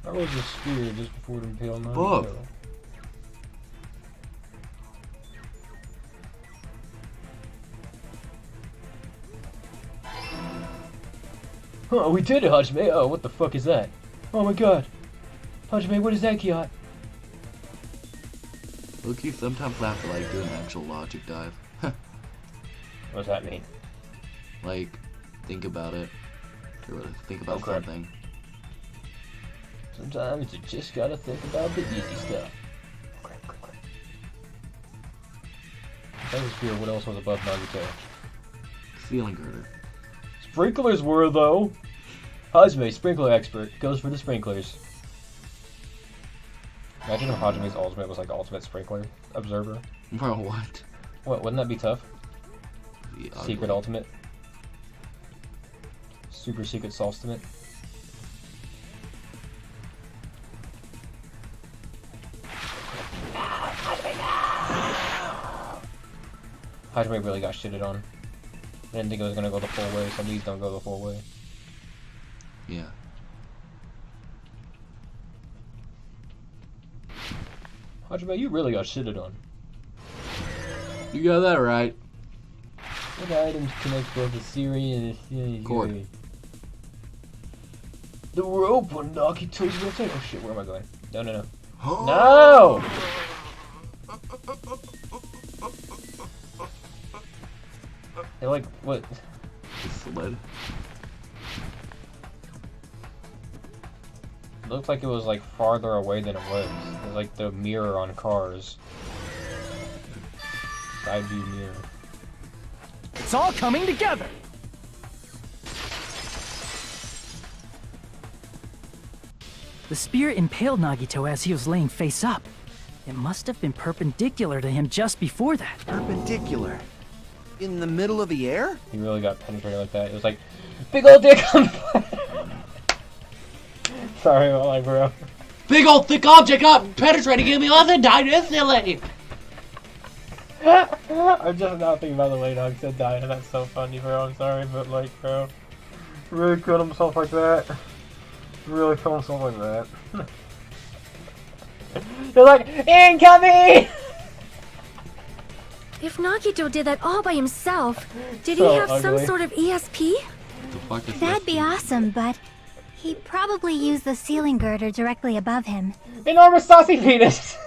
That was a spear just before it impaled Nagito. Both. Huh, we did it, Hajime. Oh, what the fuck is that? Oh my god. Hajime, what is that, Kiat? Loki sometimes I have to like do an actual logic dive. What does that mean? Like, think about it. Or think about Okay. something. Sometimes you just gotta think about the easy stuff. That was fear. What else was above Nagito? Ceiling girder. Sprinklers were, though. Hajime, sprinkler expert, goes for the sprinklers. Imagine if Hajime's ultimate was like ultimate sprinkler observer. Bro, what? What, wouldn't that be tough? The Secret ugly. ultimate. Super secret ultimate. Hajime really got shitted on. I didn't think it was gonna go the full way, so these don't go the full way. Yeah. Hajime, you really got shitted on. You got that right. What items connect both the Siri and the Cord. The rope on Nagito's website. Oh shit, where am I going? No, no, no. No! They're like, what? Sled. It looked like it was like farther away than it was. It was like the mirror on cars. Side view mirror. It's all coming together! The spear impaled Nagito as he was laying face up. It must have been perpendicular to him just before that. Perpendicular? In the middle of the air? He really got penetrated like that. It was like, big old dick on Sorry about my bro. Big old thick object up penetrating me and died instantly! I'm just not thinking about the way Dog said die, and that's so funny, bro. I'm sorry, but like, bro, really killed himself like that. Really killed himself like that. You're like, incoming! If Nagito did that all by himself, did So he have some ugly. sort of ESP? The fuck is That'd this? be awesome, but he probably used the ceiling girder directly above him. Enormous saucy penis!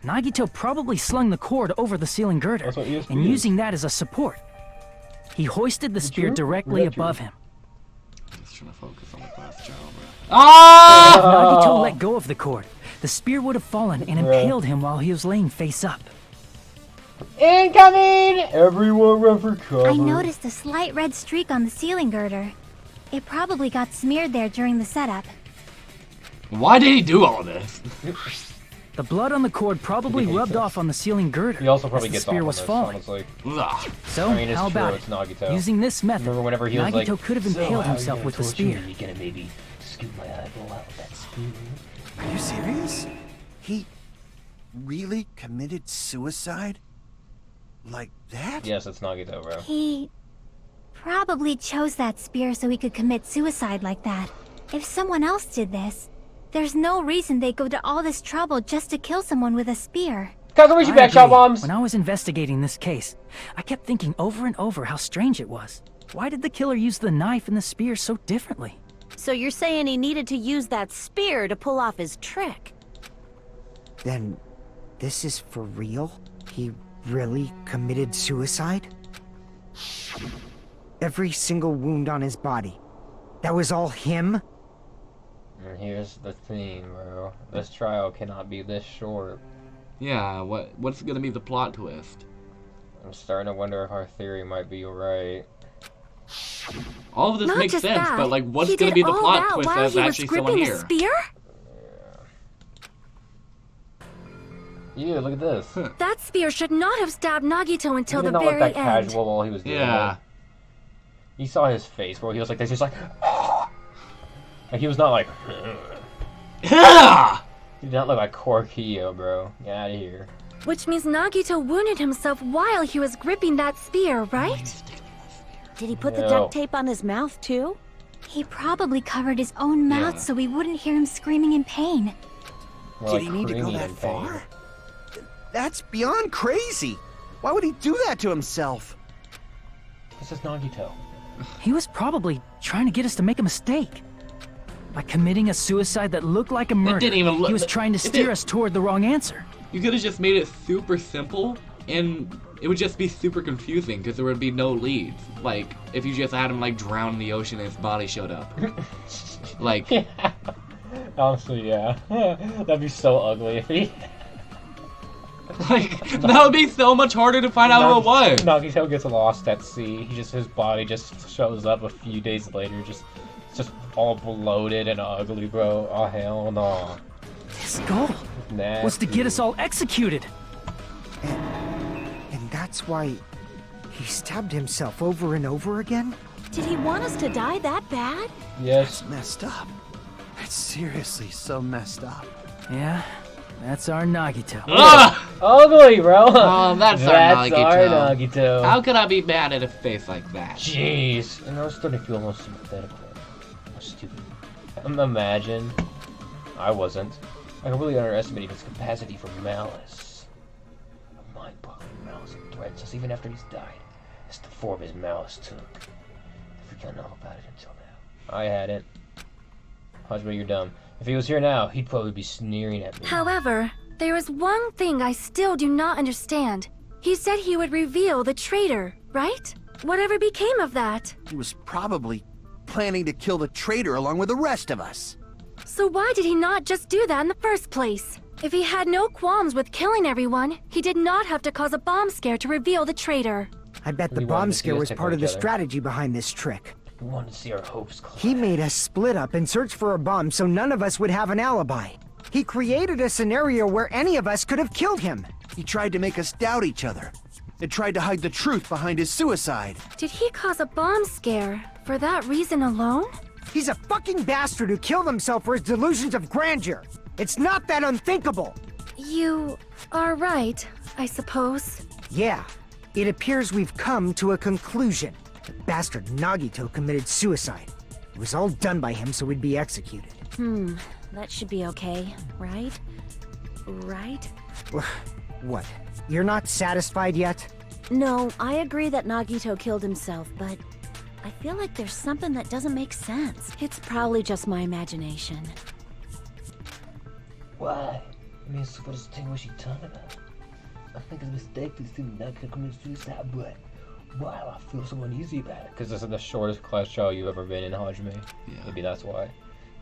Nagito probably slung the cord over the ceiling girder, That's what ESP and is. using that as a support. He hoisted the spear true? directly Is that true? above him. I'm just trying to focus on the glass jar, bro. Ah! If Nagito let go of the cord, the spear would have fallen and impaled him while he was laying face up. Incoming! Everyone run for cover. I noticed a slight red streak on the ceiling girder. It probably got smeared there during the setup. Why did he do all this? The blood on the cord probably rubbed off on the ceiling girder. He also probably as gets the spear off was on falling. this, honestly. So, I mean, it's how true, about it's it? Nagito. Using this method, Remember whenever he was Nagito like, could have "So, impaled how are you himself gonna with the torture spear. me? You gonna maybe scoop my eyeball out with that spear?" Are you serious? He really committed suicide? Like that? Yes, it's Nagito, bro. He probably chose that spear so he could commit suicide like that. If someone else did this, there's no reason they'd go to all this trouble just to kill someone with a spear. Kakaroshi I backshot agree. bombs! When I was investigating this case, I kept thinking over and over how strange it was. Why did the killer use the knife and the spear so differently? So you're saying he needed to use that spear to pull off his trick? Then, this is for real? He really committed suicide? Every single wound on his body. That was all him? And here's the thing, bro. This trial cannot be this short. Yeah, what's gonna be the plot twist? I'm starting to wonder if our theory might be right. All of this Not makes just sense, that, but like, what's he gonna did be the all plot that twist while as he was actually someone gripping a here? spear? Yeah, look at this. That spear should not have stabbed Nagito until He the did not look very that end. casual while he was doing Yeah. it. You saw his face, bro. He was like this. He's like, like he was not like. Yeah! He did not look like Korkio, bro. Get out of here. Which means Nagito wounded himself while he was gripping that spear, right? Did he put the No. duct tape on his mouth too? He probably covered his own mouth Yeah. so we wouldn't hear him screaming in pain. More Did like he need to go creamy that in pain. far? That's beyond crazy. Why would he do that to himself? This is Nagito. He was probably trying to get us to make a mistake. By committing a suicide that looked like a murder, didn't even look- he was trying to it steer did- us toward the wrong answer. You could have just made it super simple, and it would just be super confusing because there would be no leads. Like, if you just had him like drown in the ocean and his body showed up. Like, Yeah. Honestly, yeah. That'd be so ugly if he. like that would be so much harder to find out who it was. Nagito gets lost at sea. His body just shows up a few days later, just all bloated and ugly, bro. Oh hell no. His goal was to get us all executed. And that's why he stabbed himself over and over again? Did he want us to die that bad? Yes. That's messed up. That's seriously so messed up. Yeah, that's our Nagito. Ah! Ugly, bro. Oh, that's our Nagito. Nagito. How could I be mad at a face like that? Jeez. And I was starting to feel almost sympathetic. How stupid. Imagine. I wasn't. I really underestimated his capacity for malice. A mind-boggling malice that threatens us even after he's died. It's the form his malice took. I forgot all about it until now. I hadn't. Hajime, you're dumb. If he was here now, he'd probably be sneering at me. However, there is one thing I still do not understand. He said he would reveal the traitor, right? Whatever became of that? He was probably planning to kill the traitor along with the rest of us. So why did he not just do that in the first place? If he had no qualms with killing everyone, he did not have to cause a bomb scare to reveal the traitor. I bet the We wanted bomb to see scare us was tickle part of each the other. strategy behind this trick. We wanted to see our hopes collide. He made us split up and search for a bomb so none of us would have an alibi. He created a scenario where any of us could have killed him. He tried to make us doubt each other. And tried to hide the truth behind his suicide. Did he cause a bomb scare for that reason alone? He's a fucking bastard who killed himself for his delusions of grandeur. It's not that unthinkable. You are right, I suppose. Yeah, it appears we've come to a conclusion. The bastard Nagito committed suicide. It was all done by him so we'd be executed. That should be okay, right? Right? What? You're not satisfied yet? No, I agree that Nagito killed himself, but I feel like there's something that doesn't make sense. It's probably just my imagination. Why? I mean, what is the thing was she talking about? I think it's a mistake to assume Nagito committed suicide, but why do I feel so uneasy about it? Because this is the shortest class trial you've ever been in, Hajime. Yeah. Maybe that's why.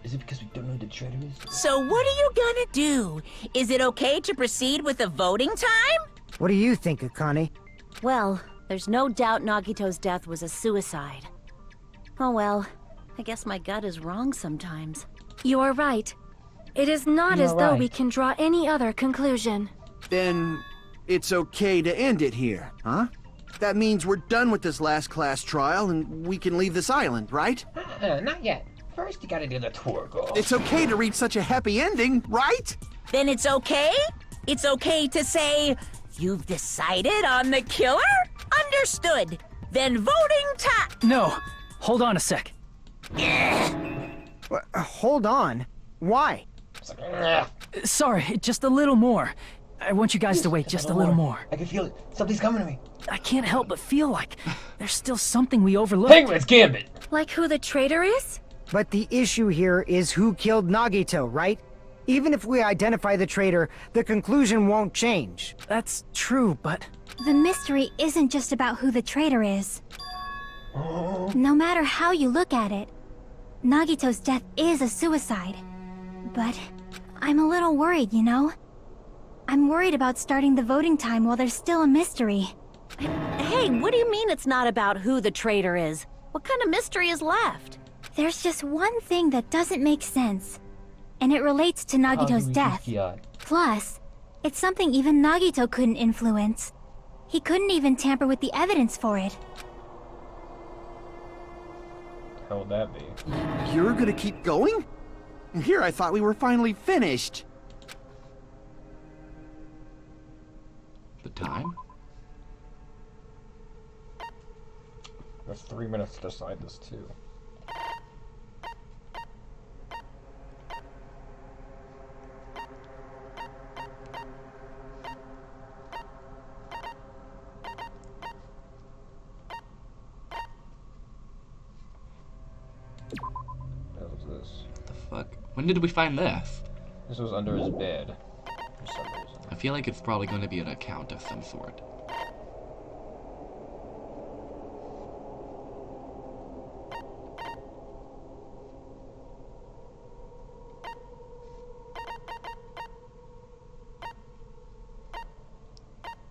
Is it because we don't know who the traitor is? So what are you gonna do? Is it okay to proceed with the voting time? What do you think, Akane? Well, there's no doubt Nagito's death was a suicide. Oh well, I guess my gut is wrong sometimes. You are right. It is not as though we can draw any other conclusion. Then it's okay to end it here, huh? That means we're done with this last class trial and we can leave this island, right? Not yet. First, you gotta do the twirl. It's okay to reach such a happy ending, right? Then it's okay? It's okay to say, you've decided on the killer? Understood. Then voting time. No, hold on a sec. Hold on. Why? Sorry, just a little more. I want you guys to wait just a little more. I can feel it. Something's coming to me. I can't help but feel like there's still something we overlooked. Penguin's Gambit! Like who the traitor is? But the issue here is who killed Nagito, right? Even if we identify the traitor, the conclusion won't change. That's true, but... The mystery isn't just about who the traitor is. No matter how you look at it, Nagito's death is a suicide. But I'm a little worried, you know? I'm worried about starting the voting time while there's still a mystery. Hey, what do you mean it's not about who the traitor is? What kind of mystery is left? There's just one thing that doesn't make sense, and it relates to Nagito's death. Plus, it's something even Nagito couldn't influence. He couldn't even tamper with the evidence for it. How would that be? You're gonna keep going? Here I thought we were finally finished. The time? There's 3 minutes to decide this, too. What was this? What the fuck? When did we find this? This was under his bed, for some reason. I feel like it's probably going to be an account of some sort.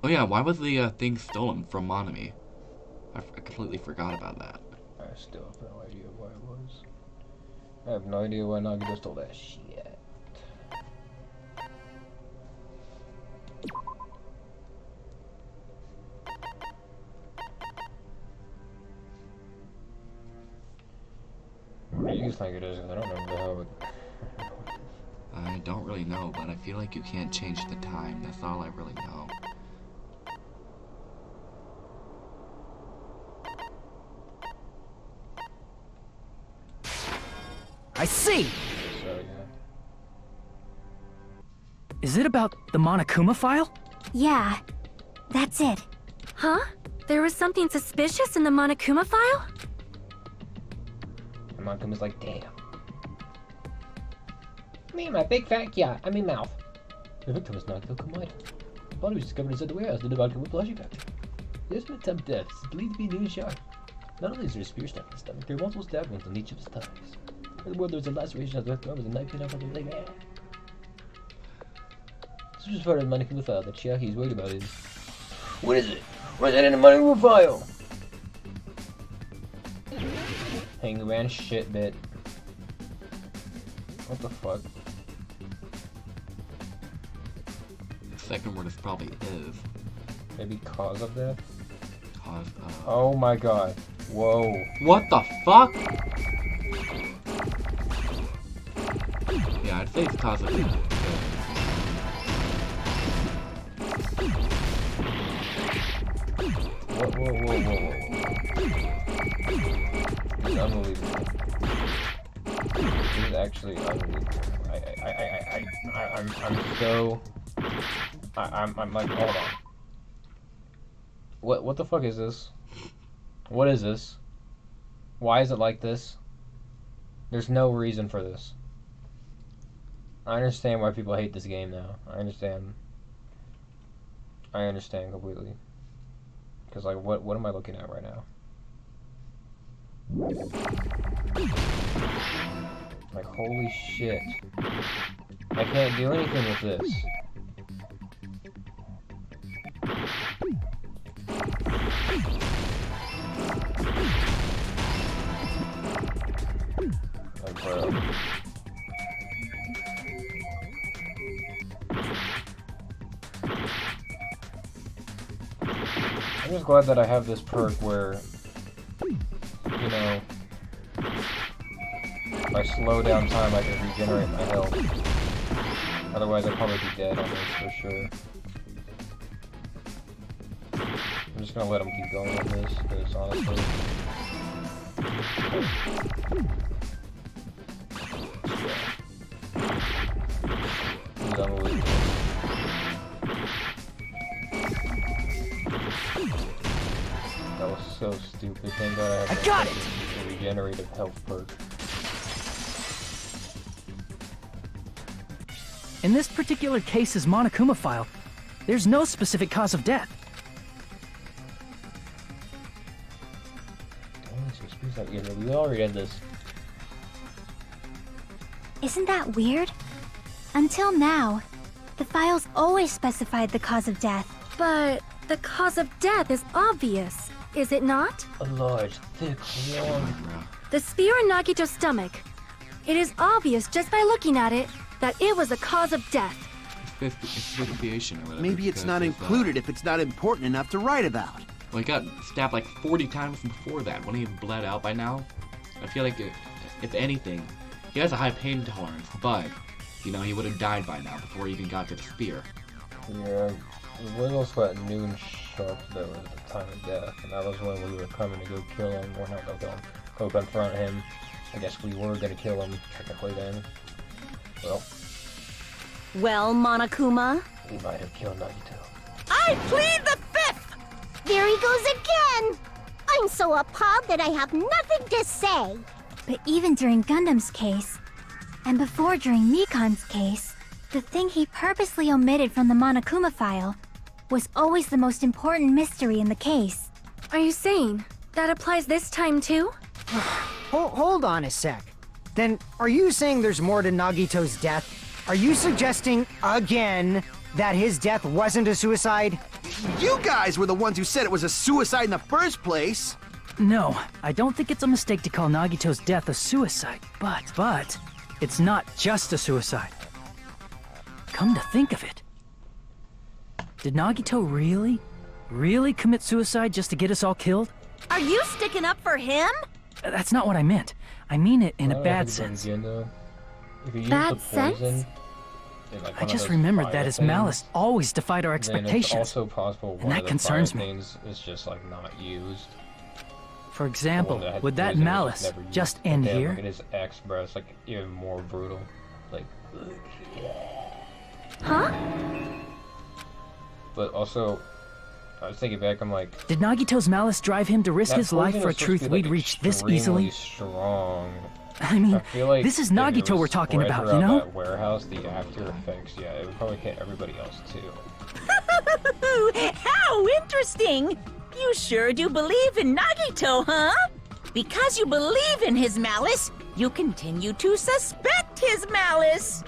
Oh yeah, why was the thing stolen from Monami? I completely forgot about that. I still have no idea why it was. I have no idea why Nagito stole that shit. What do you think it is? I don't remember how it... I don't really know, but I feel like you can't change the time. That's all I really know. I see! So, yeah. Is it about the Monokuma file? Yeah, that's it. Huh? There was something suspicious in the Monokuma file? And Monokuma's like, damn. Me and my big fat yacht, I mean mouth. The victim was Nagito Komaeda. The body was discovered inside the warehouse near the Monokuma plushie factory. There's been attempt death. It's believed to be a new shark. Not only is there a spear stuck in his stomach, there are multiple stab wounds on each of his thighs. Furthermore, there was a laceration of the left arm with a knife hit off on the leg. This was part of the Monokuma file that Chiaki is worried about is... What is it? Where's that in the Monokuma file? Hang around shit bit. What the fuck? The second word is probably is. Maybe cause of death? Cause of... Oh my god. Whoa. What the fuck? Yeah, I'd say it's cause of death. Whoa. This is unbelievable. This is actually unbelievable. I'm like, hold on. What the fuck is this? What is this? Why is it like this? There's no reason for this. I understand why people hate this game now. I understand completely. Because, like, what am I looking at right now? Like, holy shit. I can't do anything with this. Oh, bro. I'm just glad that I have this perk where, you know, if I slow down time, I can regenerate my health. Otherwise, I'd probably be dead on this for sure. I'm just gonna let him keep going with this, because honestly... He's unbelievable. That was so stupid. Thank God I have a regenerative health perk. In this particular case's Monokuma file, there's no specific cause of death. We already read this. Isn't that weird? Until now, the files always specified the cause of death. But the cause of death is obvious, is it not? A large, thick one. The spear in Nagito's stomach. It is obvious just by looking at it that it was a cause of death. Asphyxiation or whatever. Maybe it's not included if it's not important enough to write about. Well, he got stabbed like 40 times before that. Wouldn't he have bled out by now? I feel like, if anything, he has a high pain tolerance, but, you know, he would have died by now before he even got to the spear. Yeah, it was also at noon sharp that was the time of death, and that was when we were coming to go kill him, or not go kill him, go confront him. I guess we were gonna kill him, technically then. Well, Monokuma? We might have killed Nagito. I plead the fifth! There he goes again! I'm so appalled that I have nothing to say. But even during Gundam's case, and before during Mikan's case, the thing he purposely omitted from the Monokuma file was always the most important mystery in the case. Are you saying that applies this time too? Hold on a sec. Then, are you saying there's more to Nagito's death? Are you suggesting, again, that his death wasn't a suicide? You guys were the ones who said it was a suicide in the first place! No, I don't think it's a mistake to call Nagito's death a suicide, but it's not just a suicide. Come to think of it, did Nagito really commit suicide just to get us all killed? Are you sticking up for him? That's not what I meant. I mean it in a bad sense. Bad sense? I just remembered that his malice always defied our Then it's expectations. also possible And that concerns me. Is just like not used. For example, The one would had that used it was malice never used. just But end damn, here? Look at his ex, bro. It's like even more brutal. Like, Huh? but also, I was thinking back. I'm like, Did Nagito's malice drive him to risk that his life poison for a is supposed to truth be, we'd like, reach this extremely easily? Strong. I mean, I feel like this is if it Nagito was we're talking spread about, you throughout know? That warehouse, the after effects, yeah, it would probably hit everybody else too. How interesting! You sure do believe in Nagito, huh? Because you believe in his malice, you continue to suspect his malice.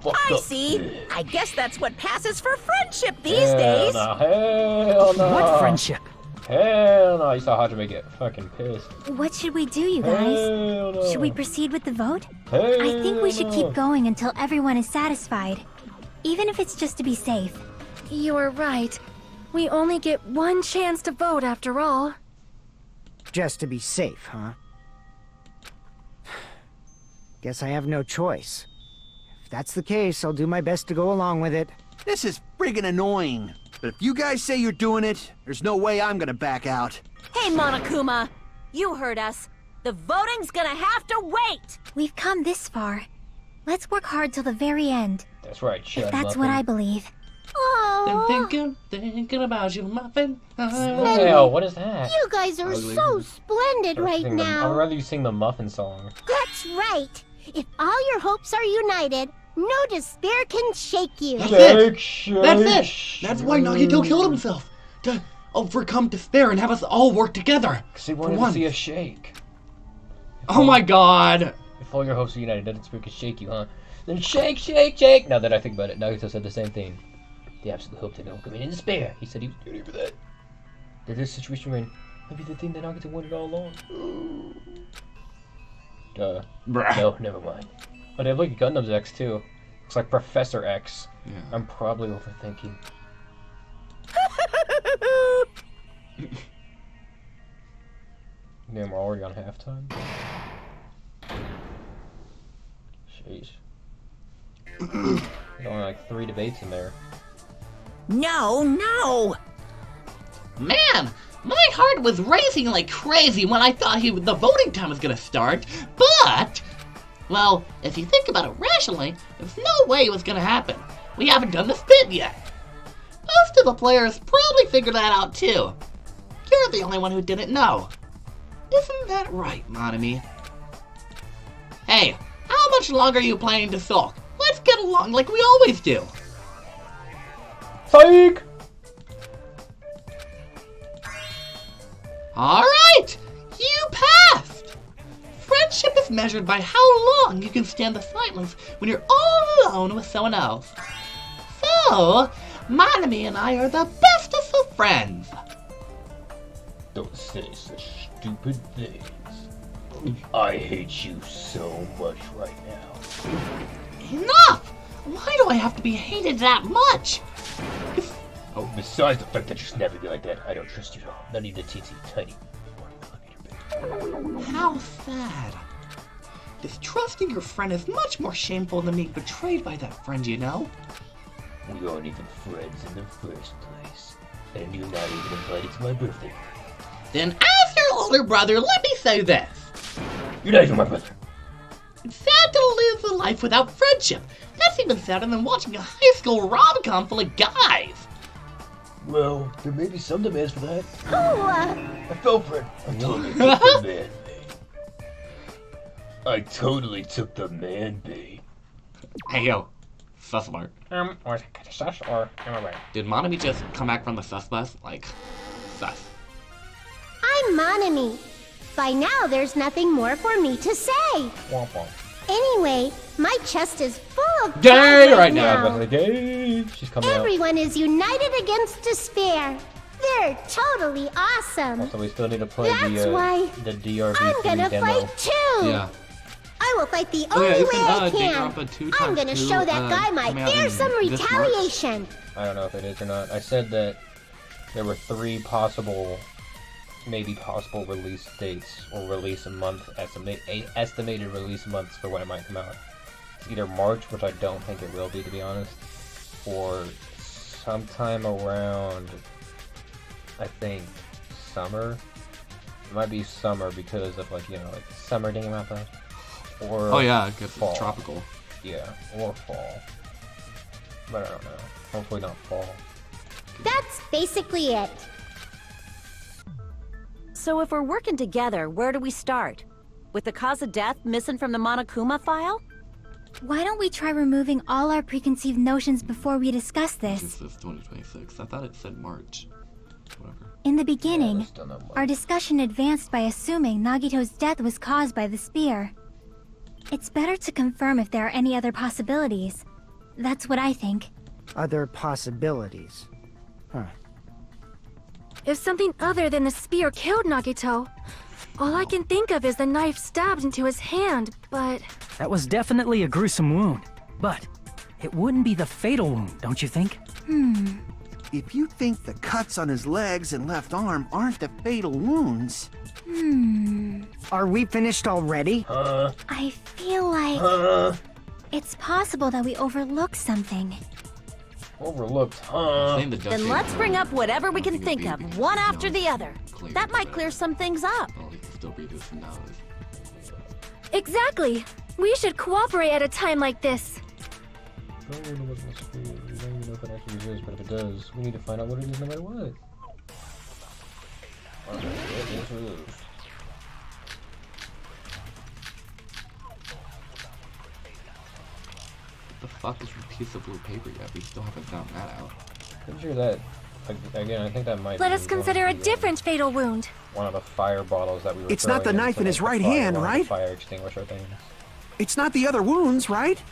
I see. I guess that's what passes for friendship these days. Hell no. What friendship? Hell no. You saw Hajime get fucking pissed. What should we do, you guys? Hell no. Should we proceed with the vote? Hell I think we should no. keep going until everyone is satisfied. Even if it's just to be safe. You are right. We only get one chance to vote after all. Just to be safe, huh? Guess I have no choice. If that's the case, I'll do my best to go along with it. This is friggin' annoying. But if you guys say you're doing it, there's no way I'm gonna back out. Hey, Monokuma! You heard us. The voting's gonna have to wait! We've come this far. Let's work hard till the very end. That's right, If that's what I believe. Oh, Thinking about you, muffin. Hell, what is that? you guys are so splendid right I'd now. rather you sing the Muffin song. That's right. If all your hopes are united, no despair can shake you. That's it! That's why Nagito killed himself! To overcome despair and have us all work together! Because he wanted to see us shake. Oh my god! If If all your hopes are united, that spirit can shake you, huh? Then shake, shake, shake! Now that I think about it, Nagito said the same thing. The absolute hope that no one could be in despair. He said he was ready for that. That this situation might be the thing that Nagito wanted all along. Duh. Bruh. No, never mind. But they have like Gundam's X too. Looks like Professor X. Yeah. I'm probably overthinking. Damn, we're already on halftime. Sheesh. There's only like 3 debates in there. No, no! Man, my heart was racing like crazy when I thought the voting time was gonna start, but... Well, if you think about it rationally, there's no way it was gonna happen. We haven't done the spin yet. Most of the players probably figured that out too. You're the only one who didn't know. Isn't that right, Monami? Hey, how much longer are you planning to sulk? Let's get along like we always do. Psych! Alright! You passed! Friendship is measured by how long you can stand the silence when you're all alone with someone else. So, Monami and I are the bestest of friends. Don't say such stupid things. I hate you so much right now. Enough! Why do I have to be hated that much? Oh, besides the fact that you'll never be like that, I don't trust you at all. Not even a teensy tiny. How sad. Distrusting your friend is much more shameful than being betrayed by that friend, you know? We aren't even friends in the first place. And you're not even invited to my birthday. Then as your older brother, let me say this. You're not even my brother. It's sad to live a life without friendship. That's even sadder than watching a high school rom-com full of guys. Well, there may be some demands for that. Oh, I fell for it. I totally took the man bait. I totally took the man bait. Hey yo, sus alert. Was it sus or am I right? Did Monami just come back from the sus bus? Like, sus. I'm Monami. By now, there's nothing more for me to say. Womp womp. Anyway, my chest is full of Gay pride right now. Gay. She's coming Everyone is united against despair. They're totally awesome. Also, we still need to play That's why the DRV I'm gonna demo. fight too. Yeah. I will fight the Oh, yeah, only isn't, way I Danganronpa can. 2 I'm gonna times 2, show that guy my coming out in fearsome this March? retaliation. I don't know if it is or not. I said that there were 3 possible release dates or release a month estimated release months for when it might come out. It's either March, which I don't think it will be, to be honest, or sometime around, I think, summer. It might be summer because of, like, you know, like summer Danganronpa, or Oh yeah, because fall. it's tropical. Yeah, or fall. But I don't know. Hopefully not fall. That's basically it. So if we're working together, where do we start? With the cause of death missing from the Monokuma file? Why don't we try removing all our preconceived notions before we discuss This this? says 2026. I thought it said March. Whatever. In the beginning, still not much. our discussion advanced by assuming Nagito's death was caused by the spear. It's better to confirm if there are any other possibilities. That's what I think. Other possibilities. Huh. If something other than the spear killed Nagito, all I can think of is the knife stabbed into his hand, but... That was definitely a gruesome wound, but it wouldn't be the fatal wound, don't you think? If you think the cuts on his legs and left arm aren't the fatal wounds... Are we finished already? I feel like... It's possible that we overlooked something. Overlooked, Saying the duct Then tape, let's bring up whatever we can think of, one you know, after the other. clear That might the- clear some things up. Oh, he can still breathe his nose. Exactly! We should cooperate at a time like this. We don't even know what this is. We don't even know if it actually exists, but if it does, we need to find out what it is no matter what. Alright, what is this? What the fuck is a piece of blue paper yet? We still haven't found that out. Pretty sure that, again, I think that might Let be us consider a different fatal wound. one of the fire bottles that we were It's not throwing the knife into, in his like, right the fire, hand, one of the right? fire extinguisher things. It's not the other wounds, right?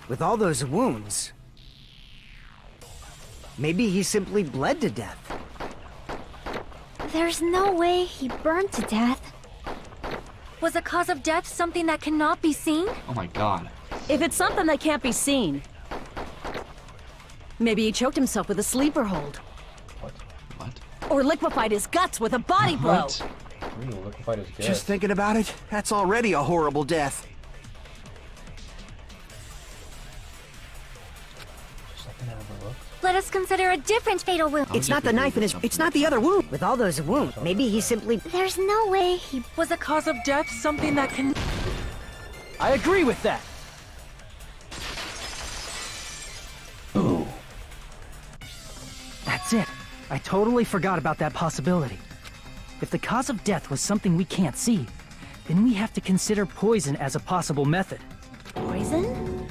With all those wounds, maybe he simply bled to death. There's no way he burned to death. Was the cause of death something that cannot be seen? Oh my god. If it's something that can't be seen, maybe he choked himself with a sleeper hold. What? Or liquefied his guts with a body blow. What? Ooh, liquefied his Just guts. thinking about it, that's already a horrible death. Something overlooked. Let us consider a different fatal wound. It's not the knife in his... It's not the other wound. With all those wounds, maybe he simply... There's no way he... Was the cause of death something that can... I agree with that. Ooh. That's it. I totally forgot about that possibility. If the cause of death was something we can't see, then we have to consider poison as a possible method. Poison?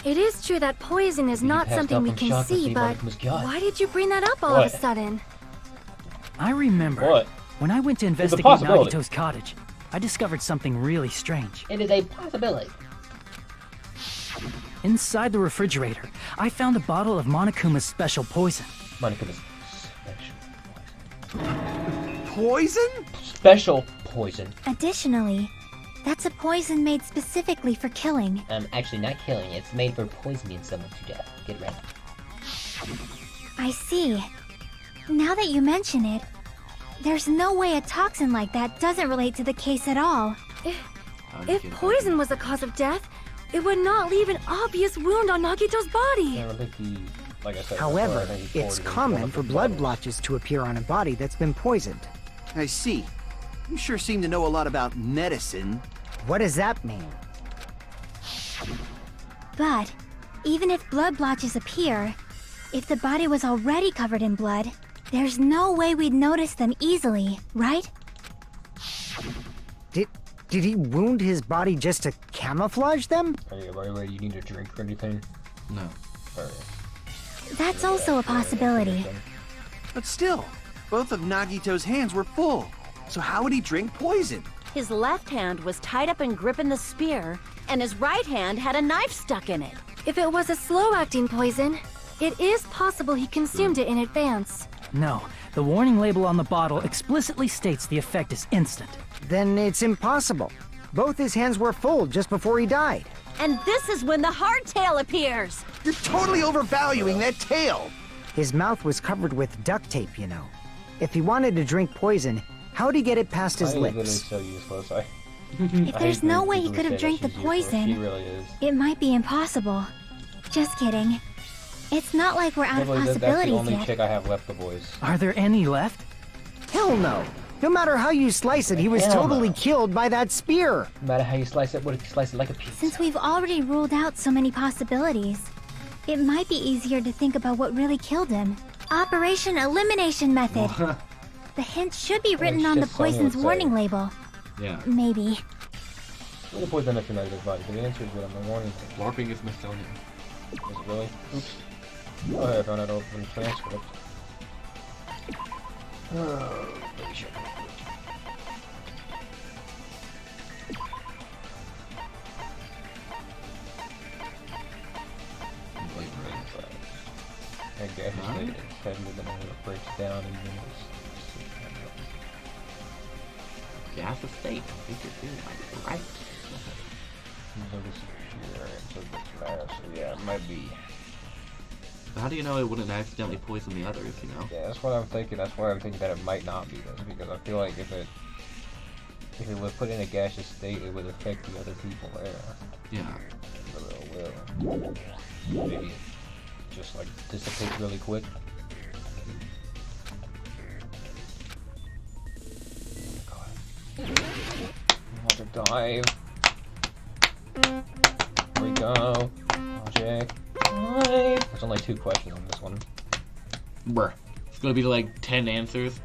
It is true that poison is not passed something out we from can shock to see, see but Malcolm's gut. why did you bring that up all What? of a sudden? I remember What? when I went to a investigate possibility. Nagito's cottage, I discovered something really strange. It is a possibility. Inside the refrigerator, I found a bottle of Monokuma's special poison. Monikuma's special poison. Poison? Special poison. Additionally, that's a poison made specifically for killing. Actually not killing, it's made for poisoning someone to death. Get ready. I see. Now that you mention it, there's no way a toxin like that doesn't relate to the case at all. If poison was the cause of death, it would not leave an obvious wound on Nagito's body. Yeah, I think he, like I said, However, before, I think he it's poured it in common one of for the blood bottles. blotches to appear on a body that's been poisoned. I see. You sure seem to know a lot about medicine. What does that mean? But, even if blood blotches appear, if the body was already covered in blood, there's no way we'd notice them easily, right? Did he wound his body just to camouflage them? By the way, you need a drink or anything? No. Or, That's also a possibility. But still, both of Nagito's hands were full. So how would he drink poison? His left hand was tied up and gripping the spear, and his right hand had a knife stuck in it. If it was a slow-acting poison, it is possible he consumed it in advance. No, the warning label on the bottle explicitly states the effect is instant. Then it's impossible. Both his hands were full just before he died. And this is when the hardtail appears. You're totally overvaluing that tail. His mouth was covered with duct tape, you know. If he wanted to drink poison, how'd he get it past his I think it is lips? so useless. If there's no way he people could who have say drank the that she's useless. She poison, really is. it might be impossible. Just kidding. It's not like we're out of That's the possibilities only yet. chick I have left, the boys. Are there any left? Hell no. No matter how you slice it, he was Hell totally no. killed by that spear. No matter how you slice it, what if you slice it like a pizza? Since we've already ruled out so many possibilities, it might be easier to think about what really killed him. Operation Elimination Method. The hint should be written on the shit, Sonya poison's would say. warning label. Yeah. Maybe. What the poison if you're not his body? The answer is what I'm warning. LARPing is Smithsonian. Is it really? Oops. Oh, I found out open transcript. Maybe check it. I guess they had me the moment it breaks down and then Gas estate. I think you're doing it right. yeah, it might be. How do you know it wouldn't accidentally poison the others, you know? Yeah, that's what I'm thinking. That's why I'm thinking that it might not be this, because I feel like if it was put in a gaseous state, it would affect the other people there. Yeah. Whether it will. Maybe it just like dissipates really quick. Another dive. Here we go. Logic. There's only 2 questions on this one. Bruh. It's gonna be like 10 answers.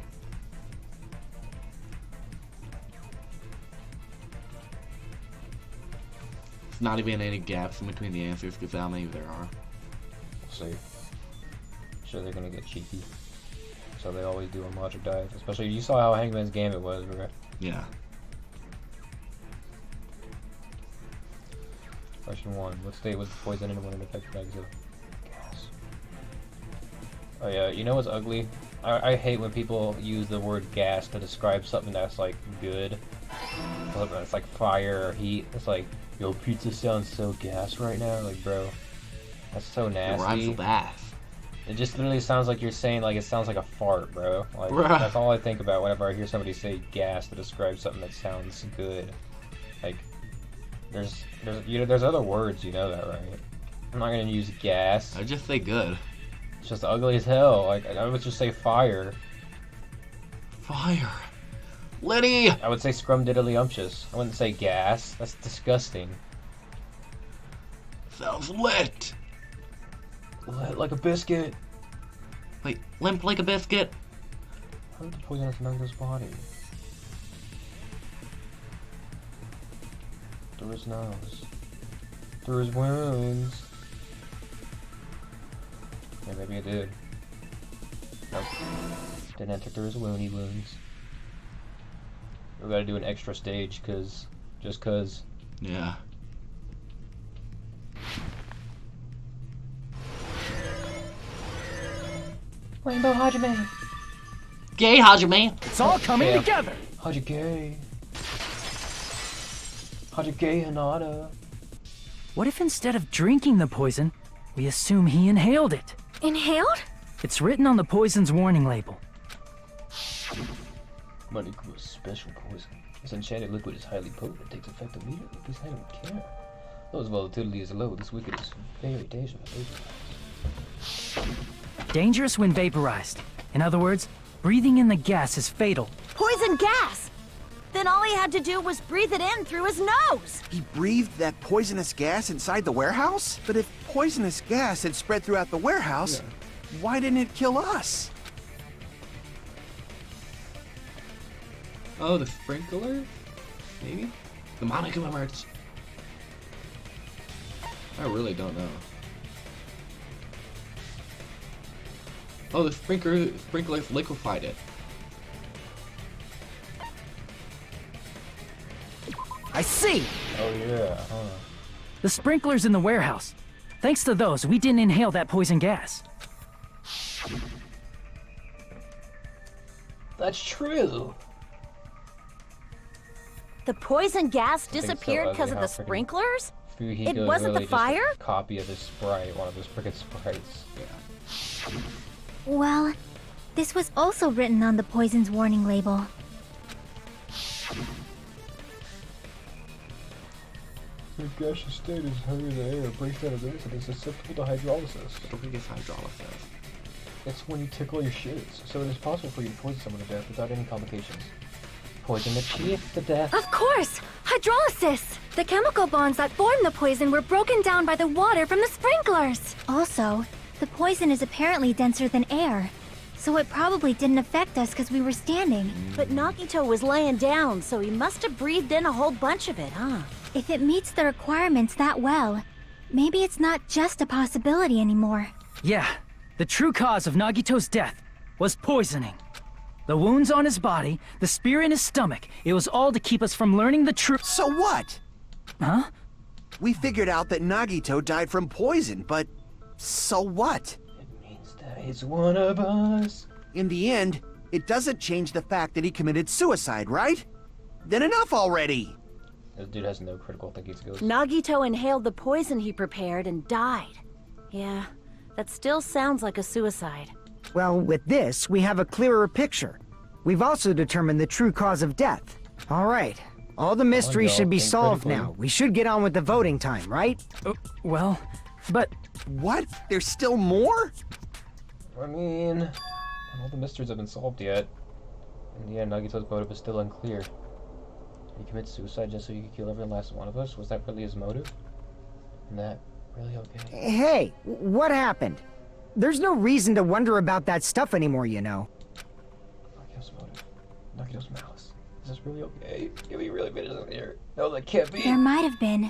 It's not even any gaps in between the answers because how many there are. We'll see. Sure, they're gonna get cheeky. So they always do on logic dives. Especially, you saw how Hangman's Gambit was, right? Yeah. Question 1. What state was the poison in when it affected Nagito? Gas. Oh yeah, you know what's ugly? I hate when people use the word gas to describe something that's like good. It's like fire or heat. It's like, yo, pizza sounds so gas right now. Like, bro, that's so nasty. It rhymes with ass. It just literally sounds like you're saying, like, it sounds like a fart, bro. Like, that's all I think about whenever I hear somebody say gas to describe something that sounds good. Like, there's other words, you know that, right? I'm not gonna use gas. I just say good. It's just ugly as hell. Like, I would just say fire. Fire. Liddy! I would say scrumdiddlyumptious. I wouldn't say gas. That's disgusting. Sounds lit. Lit like a biscuit. Wait, limp like a biscuit? How did the poison enter his body? Through his nose. Through his wounds. Yeah, maybe it did. Nope. Didn't enter through his wounds. We gotta do an extra stage, just cause. Yeah. Rainbow Hajime! Gay Hajime! It's all coming together! Hajime Hinata. What if instead of drinking the poison, we assume he inhaled it? Inhaled? It's written on the poison's warning label. Moniku's special poison. This enchanted liquid is highly potent. It takes effect immediately. Please handle with care. Though its volatility is low, this liquid is very dangerous. Dangerous when vaporized. In other words, breathing in the gas is fatal. Poison gas! Then all he had to do was breathe it in through his nose! He breathed that poisonous gas inside the warehouse? But if poisonous gas had spread throughout the warehouse, why didn't it kill us? Oh, the sprinkler? Maybe? The Monaco merch? I really don't know. Oh, the sprinklers liquefied it. I see! Oh yeah, huh. The sprinklers in the warehouse. Thanks to those, we didn't inhale that poison gas. That's true. The poison gas disappeared because of the sprinklers? It wasn't the fire? Just a copy of his Sprite, one of his frickin' Sprites. Yeah. Well, this was also written on the poison's warning label. The gaseous state is heavier than air, breaks down to this, and is susceptible to hydrolysis. I don't think it's hydrolysis. It's when you tickle your shits, so it is possible for you to poison someone to death without any complications. Poison the chief to death. Of course! Hydrolysis! The chemical bonds that formed the poison were broken down by the water from the sprinklers! Also, the poison is apparently denser than air, so it probably didn't affect us because we were standing. But Nagito was laying down, so he must have breathed in a whole bunch of it, huh? If it meets the requirements that well, maybe it's not just a possibility anymore. Yeah, the true cause of Nagito's death was poisoning. The wounds on his body, the spear in his stomach, it was all to keep us from learning the truth. So what? Huh? We figured out that Nagito died from poison, but so what? It means that he's one of us. In the end, it doesn't change the fact that he committed suicide, right? Then enough already! This dude has no critical thinking skills. Nagito inhaled the poison he prepared and died. Yeah, that still sounds like a suicide. Well, with this, we have a clearer picture. We've also determined the true cause of death. All right. All the mysteries should be solved now. We should get on with the voting time, right? Well, but... What? There's still more? I mean, not all the mysteries have been solved yet. In the end, Nagito's motive is still unclear. Did he commit suicide just so he could kill every last one of us? Was that really his motive? And that really okay? Hey, what happened? There's no reason to wonder about that stuff anymore, you know. Nagito's motive. Nagito's malice. Is this really okay? Can we really finish this here? No, that can't be. There might have been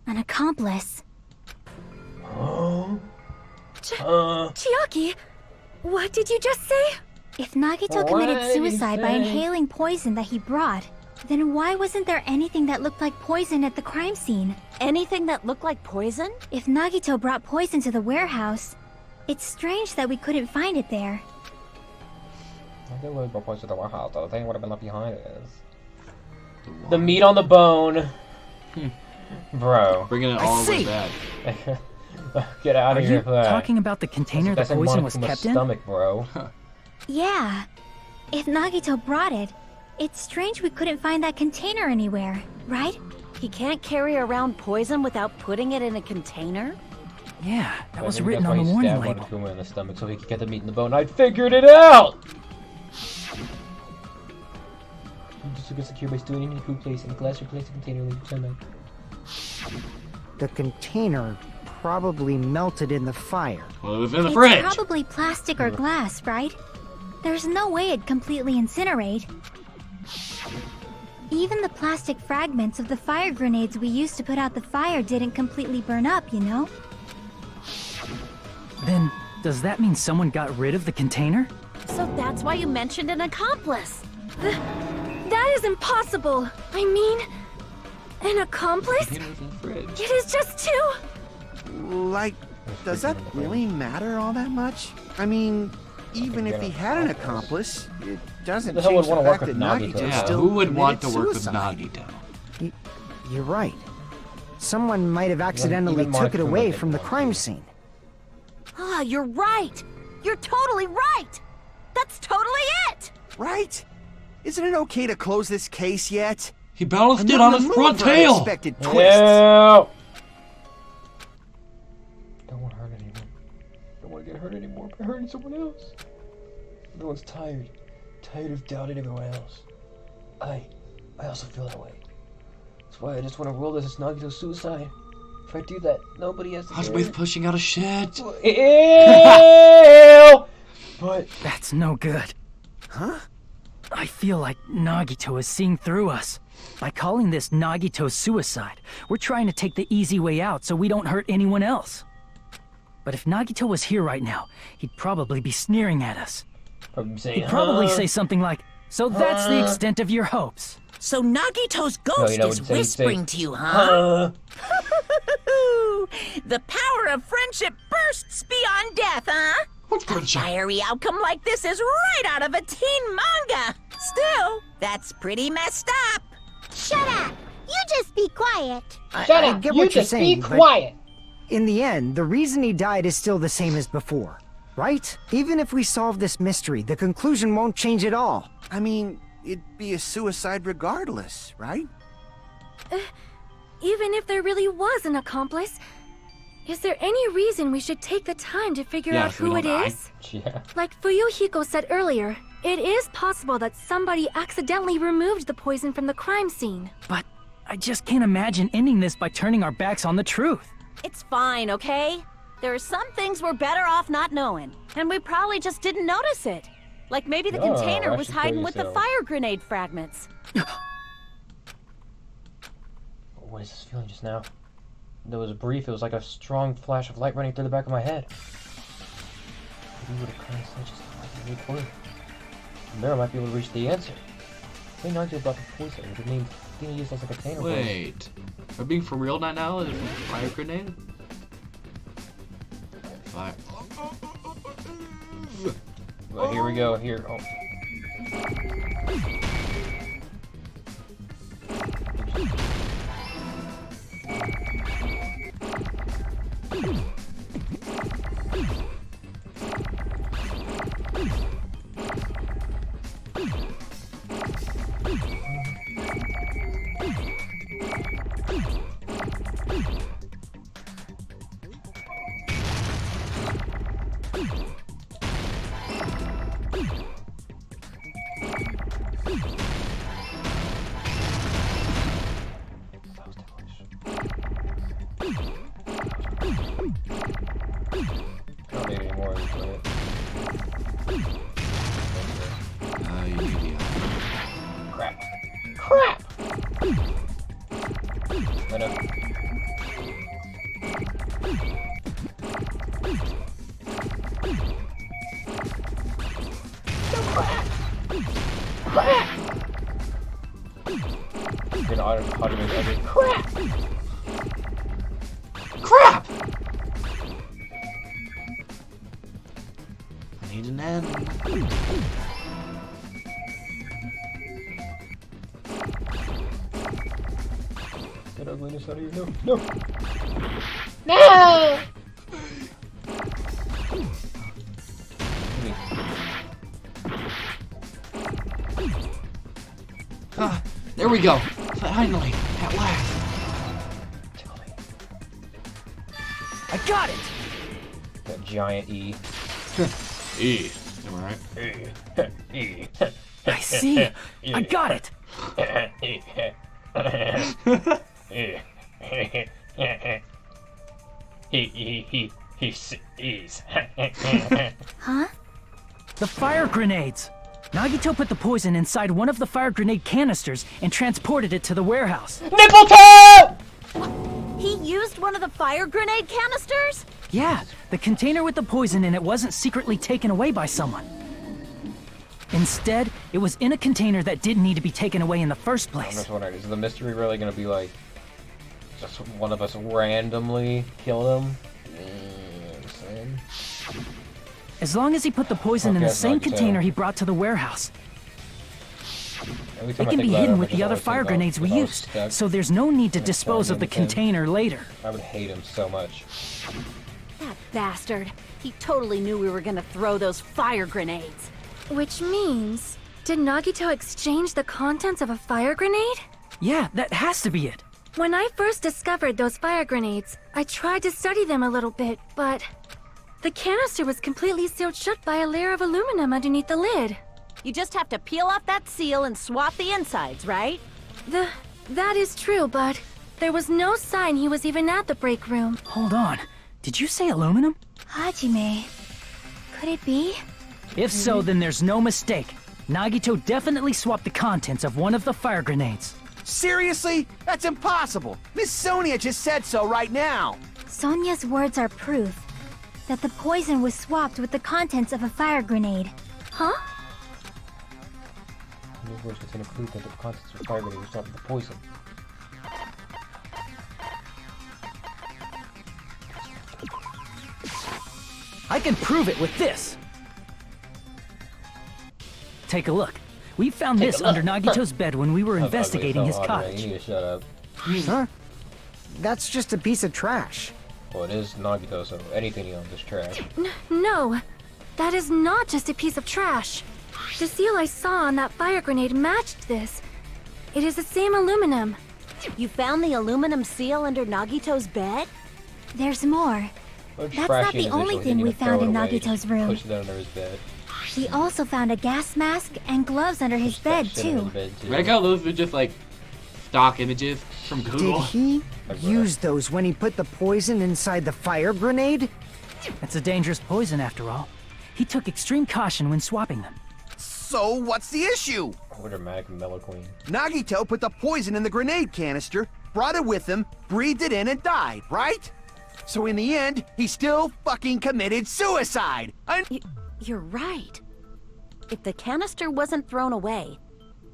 an accomplice. Chiaki, what did you just say? If Nagito committed suicide by inhaling poison that he brought, then why wasn't there anything that looked like poison at the crime scene? anything that looked like poison? If Nagito brought poison to the warehouse, it's strange that we couldn't find it there. I think we would go poison to the warehouse. The thing would have been left behind is the meat on the bone. Bro. Bringing it all the way back. Get out of here. Are you talking about the container the poison was kept in? Stomach, bro. Yeah. If Nagito brought it, it's strange we couldn't find that container anywhere, right? He can't carry around poison without putting it in a container? Yeah, that was written on the warning label. In the stomach so he could get the meat in the bone. I figured it out! Just secure by stewing in food place in a glass or place a container leave sunlight. The container probably melted in the fire. Well, it was in the fridge. It's probably plastic or glass, right? There's no way it'd completely incinerate. Even the plastic fragments of the fire grenades we used to put out the fire didn't completely burn up, you know? Then, does that mean someone got rid of the container? So that's why you mentioned an accomplice. That is impossible. I mean, an accomplice? It is just too... Like, does that really matter all that much? I mean, even if he had an accomplice, it doesn't change the fact that Nagito still who would want to work suicide. with Nagito? You're right. Someone might have accidentally took it away from the crime scene. Ah, you're right. You're totally right. That's totally it. Right? Isn't it okay to close this case yet? He balanced it on his front tail. Unexpected twist. Yeah. Don't want to hurt anyone. Don't want to get hurt anymore by hurting someone else. Everyone's tired. Tired of doubting everyone else. I also feel that way. That's why I just want to rule this as Nagito's suicide. If I do that, nobody has to Hajime pushing out a shit. Ew! But that's no good. Huh? I feel like Nagito is seeing through us. By calling this Nagito's suicide, we're trying to take the easy way out so we don't hurt anyone else. But if Nagito was here right now, he'd probably be sneering at us. He'd probably say something like, "So that's the extent of your hopes." So Nagito's ghost is whispering to you, huh? The power of friendship bursts beyond death, huh? A fiery outcome like this is right out of a teen manga. Still, that's pretty messed up. Shut up! You just be quiet. I get what you're saying, be quiet. In the end, the reason he died is still the same as before, right? Even if we solve this mystery, the conclusion won't change at all. I mean, it'd be a suicide regardless, right? Even if there really was an accomplice, is there any reason we should take the time to figure out who it is? Yeah. Like Fuyuhiko said earlier, it is possible that somebody accidentally removed the poison from the crime scene. But I just can't imagine ending this by turning our backs on the truth. It's fine, okay? There are some things we're better off not knowing, and we probably just didn't notice it. Like maybe the container was hiding with the fire grenade fragments. What is this feeling just now? There was brief, it was like a strong flash of light running through the back of my head. Maybe would have kind of said just like a clue. Mira might be able to reach the answer. They knocked you about the poison. It means being used as a container. Wait, are we being for real now? Is it a fire grenade? Fire. Well, here we go. Here. Oh. Don't need any more of this, right? You idiot. Crap. Crap! Right up. Crap! You're gonna automate every crap! need an end. Get ugliness out of you. No! No! There we go. Finally, at last. I got it! That giant E. E. Am I right? E. I see. I got it. He sees. Huh? The fire grenades! Nagito put the poison inside one of the fire grenade canisters and transported it to the warehouse. Nipple tap! He used one of the fire grenade canisters? Yeah, the container with the poison in it wasn't secretly taken away by someone. Instead, it was in a container that didn't need to be taken away in the first I'm place. just wondering, is the mystery really gonna be like, just one of us randomly killed him? You know what I'm saying? As long as he put the poison in the Okay, same Nagito. container he brought to the warehouse. Every It time I can think be about it, hidden I with just the other always think fire about grenades we if I was used, stuck so there's no need to and dispose of the turned into him. container later. I would hate him so much. That bastard. He totally knew we were gonna throw those fire grenades. Which means, did Nagito exchange the contents of a fire grenade? Yeah, that has to be it. When I first discovered those fire grenades, I tried to study them a little bit, but the canister was completely sealed shut by a layer of aluminum underneath the lid. You just have to peel off that seal and swap the insides, right? That is true, but there was no sign he was even at the break room. Hold on. Did you say aluminum? Hajime. Could it be? If so, then there's no mistake. Nagito definitely swapped the contents of one of the fire grenades. Seriously? That's impossible. Miss Sonia just said so right now. Sonia's words are proof that the poison was swapped with the contents of a fire grenade. Huh? These words contain a clue that the contents of fire grenade was not the poison. I can prove it with this. Take a look. We found this under Nagito's bed when we were investigating his cottage. You need to shut up. Huh? That's just a piece of trash. Well, it is Nagito, so anything he owns is trash. No, that is not just a piece of trash. The seal I saw on that fire grenade matched this. It is the same aluminum. You found the aluminum seal under Nagito's bed? There's more. What a That's trashy not the individual. only He thing didn't we even found throw it in away, he Nagito's just room. pushed it under his bed. He also found a gas mask and gloves under his Pushed that bed, shit under too. the bed, too. Like how those are just like stock images from Did Google. he use those when he put the poison inside the fire grenade? It's a dangerous poison after all. He took extreme caution when swapping them. So what's the issue? What dramatic Mellow Queen. Nagito put the poison in the grenade canister, brought it with him, breathed it in, and died, right? So in the end, he still fucking committed suicide. You're right. If the canister wasn't thrown away,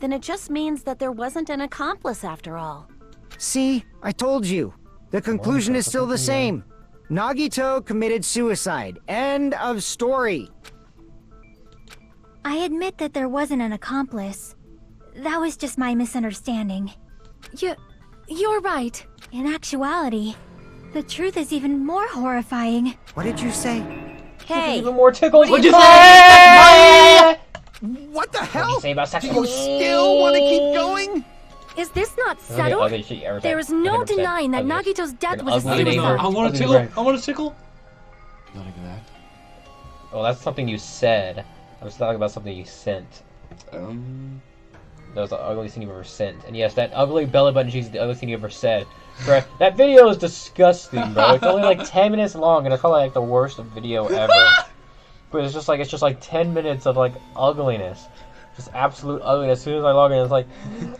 then it just means that there wasn't an accomplice after all. See, I told you. The conclusion is still the same. Nagito committed suicide. End of story. I admit that there wasn't an accomplice. That was just my misunderstanding. You're right. In actuality, the truth is even more horrifying. What did you say? Hey, Even more tickles. What'd you say? What the hell? What'd you say about Do sexual? you still want to keep going? Is this not Okay, settled? ugly shit you ever said. There is no 100% denying that ugliest. Nagito's death An was a ugly suicide. neighbor. I want a Ugly tickle. neighbor. I want a tickle. Not even that. Oh, that's something you said. I was talking about something you sent. That was the ugliest thing you've ever sent. And yes, that ugly belly button cheese is the ugliest thing you ever said. Bro, that video is disgusting, bro. It's only like 10 minutes long, and it's probably like the worst video ever. But it's just like 10 minutes of like ugliness. Just absolute ugliness. As soon as I log in, it's like,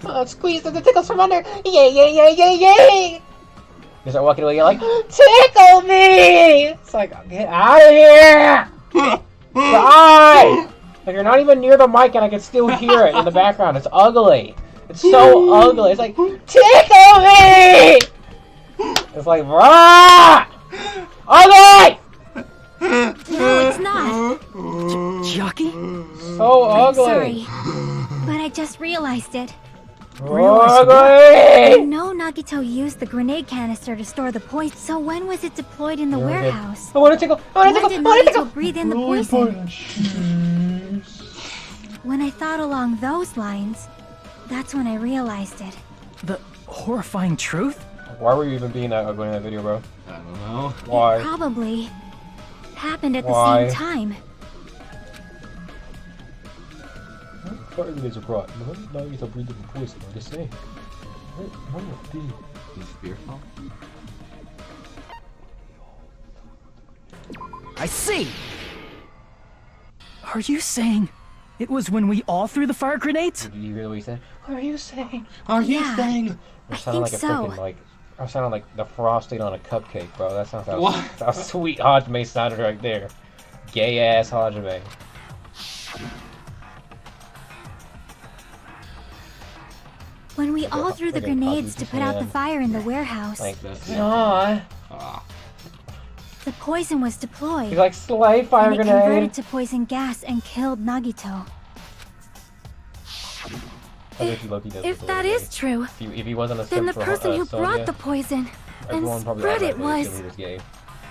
oh, squeeze the tickles from under. Yay, yay, yay, yay, yay. You start walking away, you're like, tickle me! It's like, get out of here! Die! Like, you're not even near the mic and I can still hear it in the background. It's ugly. It's so ugly. It's like, tickle me! It's like, rah! Ugly! No, it's not. realized it. Ugly! I know Nagito used the grenade canister to store the poison, so when was it deployed in the warehouse? I want to tickle! I want to tickle! When did Nagito breathe in the poison? When I thought along those lines, that's when I realized it. The horrifying truth? Why were you even being that ugly in that video, bro? I don't know. Why? It probably happened at the Why? same time. Fire grenades are brought. Now you to breathe the poison. I'm just saying. The spear fall? I see! Are you saying it was when we all threw the fire grenades? Did you hear what he said? What are you saying? Are you Yeah. saying? That I sounded like think a so. freaking like. That sounded like the frosting on a cupcake, bro. That sounds What? how sweet Hajime sounded right there. Gay ass Hajime. When we all threw the Friggin' grenades to put out the Japan. fire in the warehouse, Like That's this. it. Aw. Ah. the poison was deployed. He's like slay fire and it converted grenade. to poison gas and killed Nagito. I bet you Loki does If this that already. is true, If he wasn't a then the simp for, person who Sonya, brought the poison and everyone probably spread it automatically was... assumed he was gay.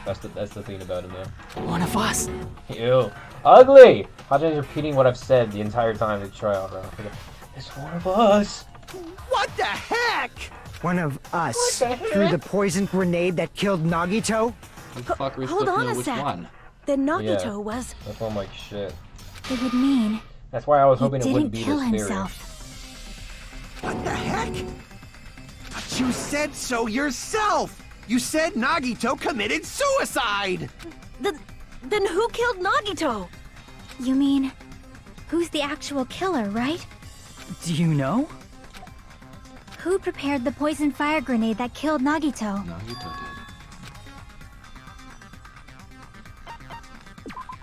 That's the thing about him, though. One of us. Ew. Ugly! Hajime's repeating what I've said the entire time to try out, bro. It's one of us. What the heck? One of us What the threw the heck? poison grenade that killed Nagito? How the fuck are we Hold supposed to on know a which sec. one? Then Nagito Yeah. was... That's why I'm like, shit. It would mean That's why I was he hoping it didn't wouldn't be kill this theory. himself. What the heck? But you said so yourself! You said Nagito committed suicide! Then who killed Nagito? You mean, who's the actual killer, right? Do you know? Who prepared the poison fire grenade that killed Nagito? Nagito did.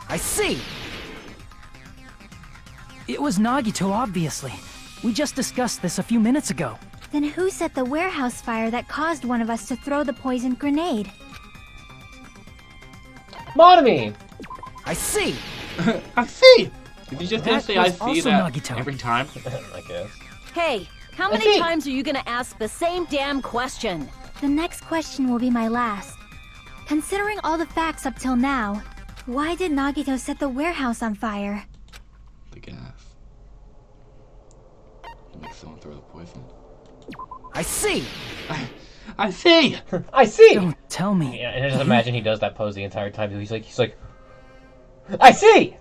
I see! It was Nagito, obviously. We just discussed this a few minutes ago. Then who set the warehouse fire that caused one of us to throw the poison grenade? Monomi! I see! I see! Did you just That say I was see also that Nagito. every time? I guess. Hey, how I many see. times are you gonna ask the same damn question? The next question will be my last. Considering all the facts up till now, why did Nagito set the warehouse on fire? The gas. You make someone throw the poison. I see! I see! I see! Don't tell me. Yeah, and just imagine he does that pose the entire time. He's like, I see!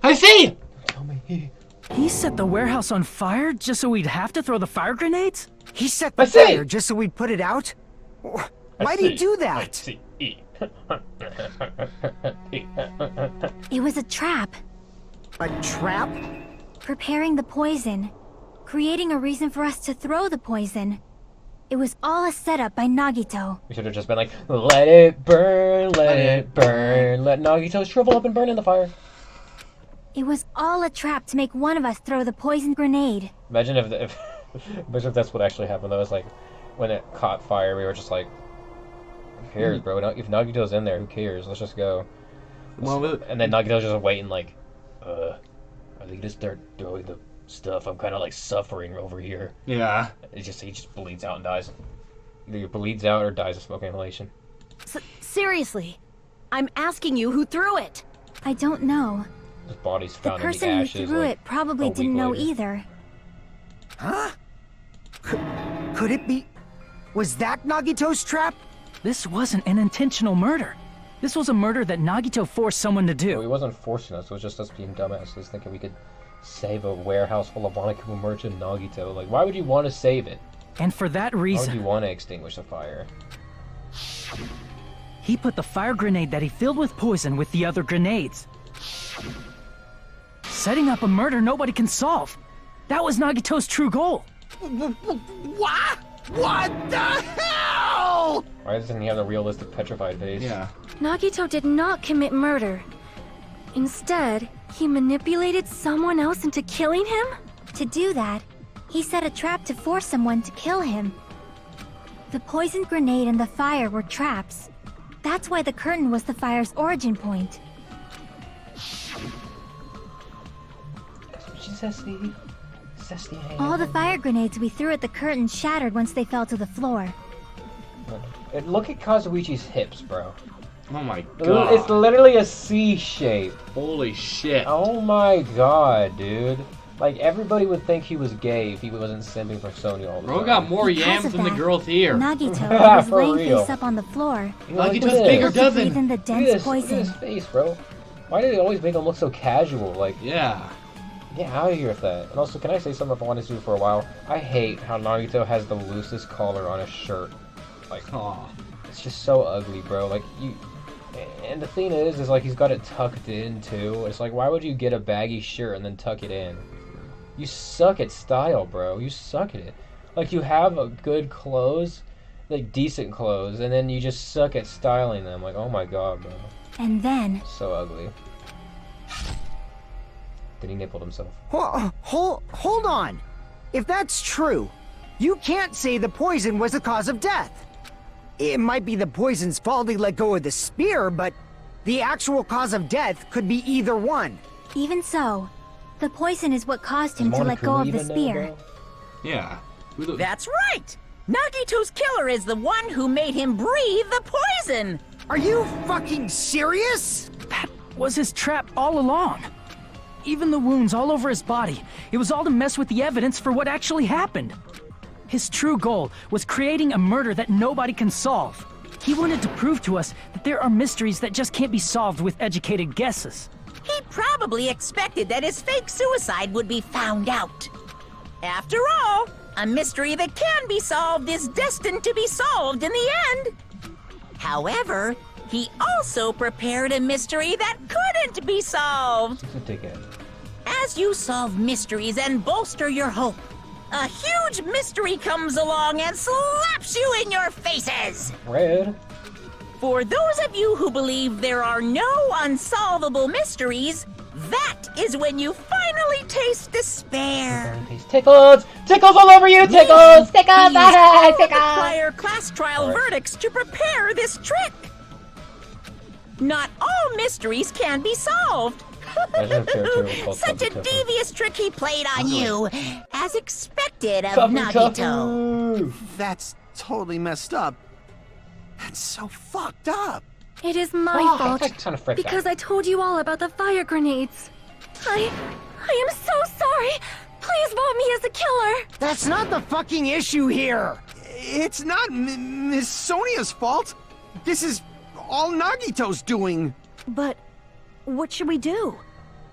I see! Tell me. He set the warehouse on fire just so we'd have to throw the fire grenades? He set the I see! fire just so we'd put it out? Why'd he do that? See. It was a trap, A trap? preparing the poison, creating a reason for us to throw the poison. It was all a setup by Nagito. We should have just been like, let it burn, let it burn. Let Nagito shrivel up and burn in the fire. It was all a trap to make one of us throw the poison grenade. Imagine if imagine if that's what actually happened. Though, it's like when it caught fire, we were just like, who cares, bro? If Nagito's in there, who cares? Let's just go. Well, And then Nagito's just waiting, like, are they gonna start throwing the stuff? I'm kind of like suffering over here. yeah. He just bleeds out and dies. Either he bleeds out or dies of smoke inhalation. Seriously, I'm asking you who threw it. I don't know. His body's The found in the person who ashes. threw like, it probably a week didn't know later. either. Huh? Could it be... Was that Nagito's trap? This wasn't an intentional murder. This was a murder that Nagito forced someone to Well, do. he wasn't forcing us. It was just us being dumbasses, thinking we could save a warehouse full of Wanakumo merchant Nagito. Like, why would you want to save it? And for that Why would you reason, want to extinguish the fire? he put the fire grenade that he filled with poison with the other grenades. Setting up a murder nobody can solve. That was Nagito's true goal. What? What the hell? Why doesn't he have a realistic petrified face? Yeah. Nagito did not commit murder. Instead, he manipulated someone else into killing him? To do that, he set a trap to force someone to kill him. The poison grenade and the fire were traps. That's why the curtain was the fire's origin point. That's what she says, see? All the fire grenades we threw at the curtain shattered once they fell to the floor. And look at Kazuichi's hips, bro. Oh my god. It's literally a C shape. Holy shit. Oh my god, dude. Like, everybody would think he was gay if he wasn't simping for Sonya all the time. Bro got more yams than the girl's here. Nagito was laying face up on the floor. Nagito's bigger dozen. Breathe in the dense poison. Look at his face, bro. Why do they always make him look so casual? Like, yeah. Get out of here with that. And also, can I say something I've wanted to do for a while? I hate how Nagito has the loosest collar on his shirt. Like, it's just so ugly, bro. Like, and the thing is like, he's got it tucked in, too. It's like, why would you get a baggy shirt and then tuck it in? You suck at style, bro. You suck at it. Like, you have a good clothes, like, decent clothes, and then you just suck at styling them. Like, oh my god, bro. And then... So ugly. Then he nippled himself. Hold on. If that's true, you can't say the poison was the cause of death. It might be the poison's fault he let go of the spear, but the actual cause of death could be either one. Even so, the poison is what caused him to let go of the spear. Yeah. That's right! Nagito's killer is the one who made him breathe the poison! Are you fucking serious? That was his trap all along. Even the wounds all over his body, it was all to mess with the evidence for what actually happened. His true goal was creating a murder that nobody can solve. He wanted to prove to us that there are mysteries that just can't be solved with educated guesses. He probably expected that his fake suicide would be found out. After all, a mystery that can be solved is destined to be solved in the end. However, he also prepared a mystery that couldn't be solved. As you solve mysteries and bolster your hope, a huge mystery comes along and slaps you in your faces. Red. For those of you who believe there are no unsolvable mysteries, that is when you finally taste despair. Tickles! Tickles all over you! Tickles! Tickles! Use the prior class trial verdicts to prepare this trick. Not all mysteries can be solved. Such a devious trick he played on you, as expected of Nagito. That's totally messed up. That's so fucked up. It is my fault, because I told you all about the fire grenades. I am so sorry. Please vote me as the killer. That's not the fucking issue here. It's not Miss Sonia's fault. This is all Nagito's doing. But what should we do?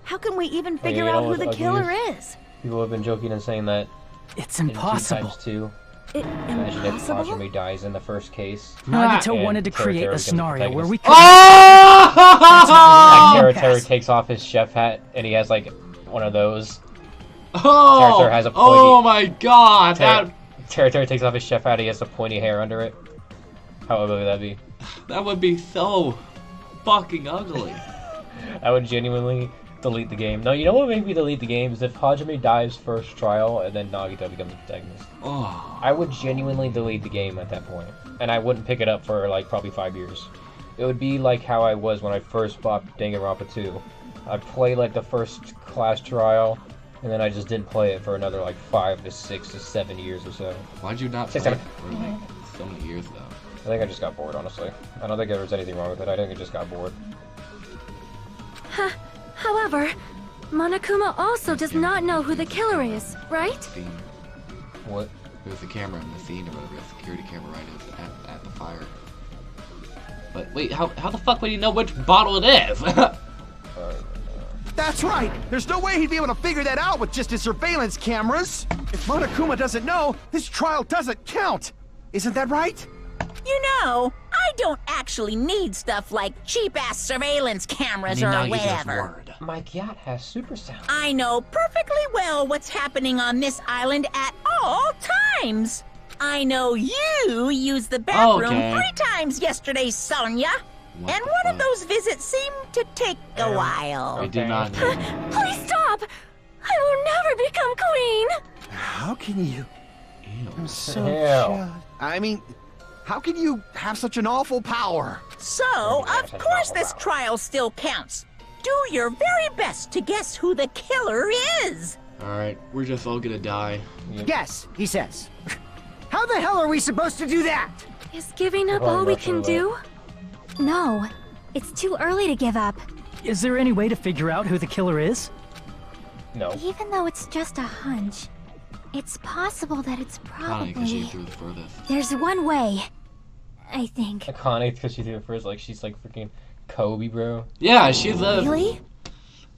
How can we even figure out who the killer is? People have been joking and saying that it's impossible. Imagine if Hajime dies in the first case. Nagito wanted to create a scenario where we could... Like, Terra takes off his chef hat, and he has, like, one of those. Oh! Has a pointy... Oh my god! Terra takes off his chef hat, he has a pointy hair under it. How ugly would that be? That would be so fucking ugly. I would genuinely delete the game. No, you know what made me delete the game is if Hajime dies first trial and then Nagito becomes the protagonist. Oh. I would genuinely delete the game at that point, and I wouldn't pick it up for like probably 5 years. It would be like how I was when I first bought Danganronpa 2. I'd play like the first class trial, and then I just didn't play it for another like 5 to 6 to 7 years or so. Why'd you not play it for like so many years though? I think I just got bored, honestly. I don't think there was anything wrong with it. I think I just got bored. However, Monokuma also does not know who the killer is, right? What? There's a camera in the scene, or whatever, a security camera right at the fire. But wait, how the fuck would he know which bottle it is? That's right! There's no way he'd be able to figure that out with just his surveillance cameras! If Monokuma doesn't know, this trial doesn't count! Isn't that right? You know, I don't actually need stuff like cheap-ass surveillance cameras or whatever. My yacht has super sound. I know perfectly well what's happening on this island at all times. I know you used the bathroom 3 times yesterday, Sonya. And one of those visits seemed to take a while. I did not know. Please stop! I will never become queen! How can you? I'm so Hell. shocked. I mean, how can you have such an awful power? So, of course this trial still counts. Do your very best to guess who the killer is. Alright, we're just all gonna die. Yep. Yes, he says. How the hell are we supposed to do that? Is giving up all we can do? No, it's too early to give up. Is there any way to figure out who the killer is? No. Even though it's just a hunch, it's possible that it's Connie, because she probably... threw the furthest. There's one way, I think. Connie, because she threw it first, like she's like freaking Kobe, bro. Yeah, she's Really?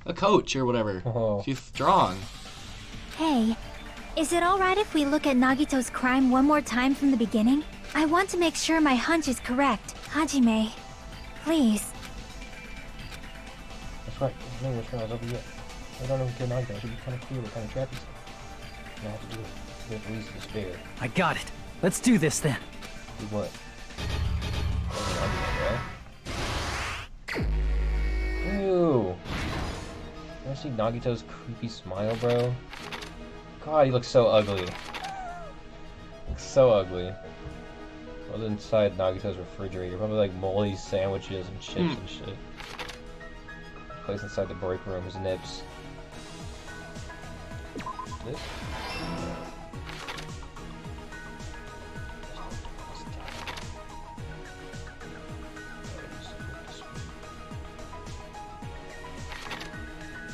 a coach or whatever. Oh. She's strong. Hey, is it alright if we look at Nagito's crime one more time from the beginning? I want to make sure my hunch is correct. Hajime, please. That's right. His name was Charles over yet. I don't know who killed Nagito. It should be kind of clear what kind of trap he's in. You have to do it. You have to release the spare. I got it. Let's do this then. Do what? Ew. You ever see Nagito's creepy smile, bro? God, he looks so ugly. Looks so ugly. What's inside Nagito's refrigerator? Probably like moldy sandwiches and chips and shit. Place inside the break room is nips. This?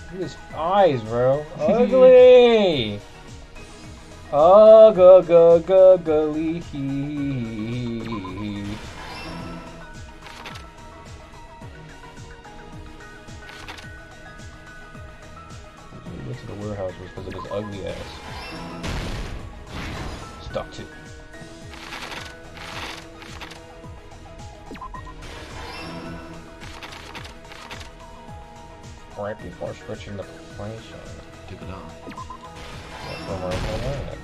Look at his eyes, bro. Ugly! Ugly. He went to the warehouse was because of his ugly ass. Stuck to. Right before switching the location. Keep it on. That's from right ahead.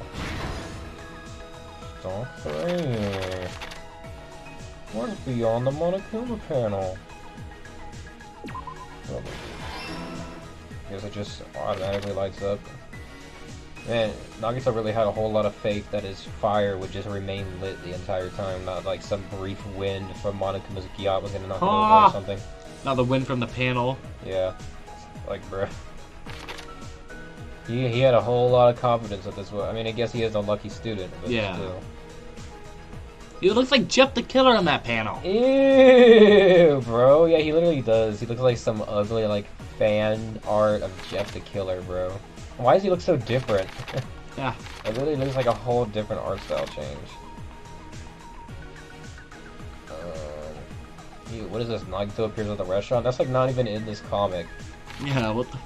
Stop 3. What's beyond the Monokuma panel? I guess it just automatically lights up. Man, Nagito really had a whole lot of faith that his fire would just remain lit the entire time, not like some brief wind from Monokuma's Gyat was gonna knock it over or something. Not the wind from the panel. Yeah. Like, bruh. He had a whole lot of confidence that this was. I mean, I guess he is a lucky student, but still. He looks like Jeff the Killer on that panel. Ew, bro. Yeah, he literally does. He looks like some ugly, like, fan art of Jeff the Killer, bro. Why does he look so different? Yeah. It literally looks like a whole different art style change. What is this? Nagito appears at the restaurant? That's like not even in this comic. Yeah, what the...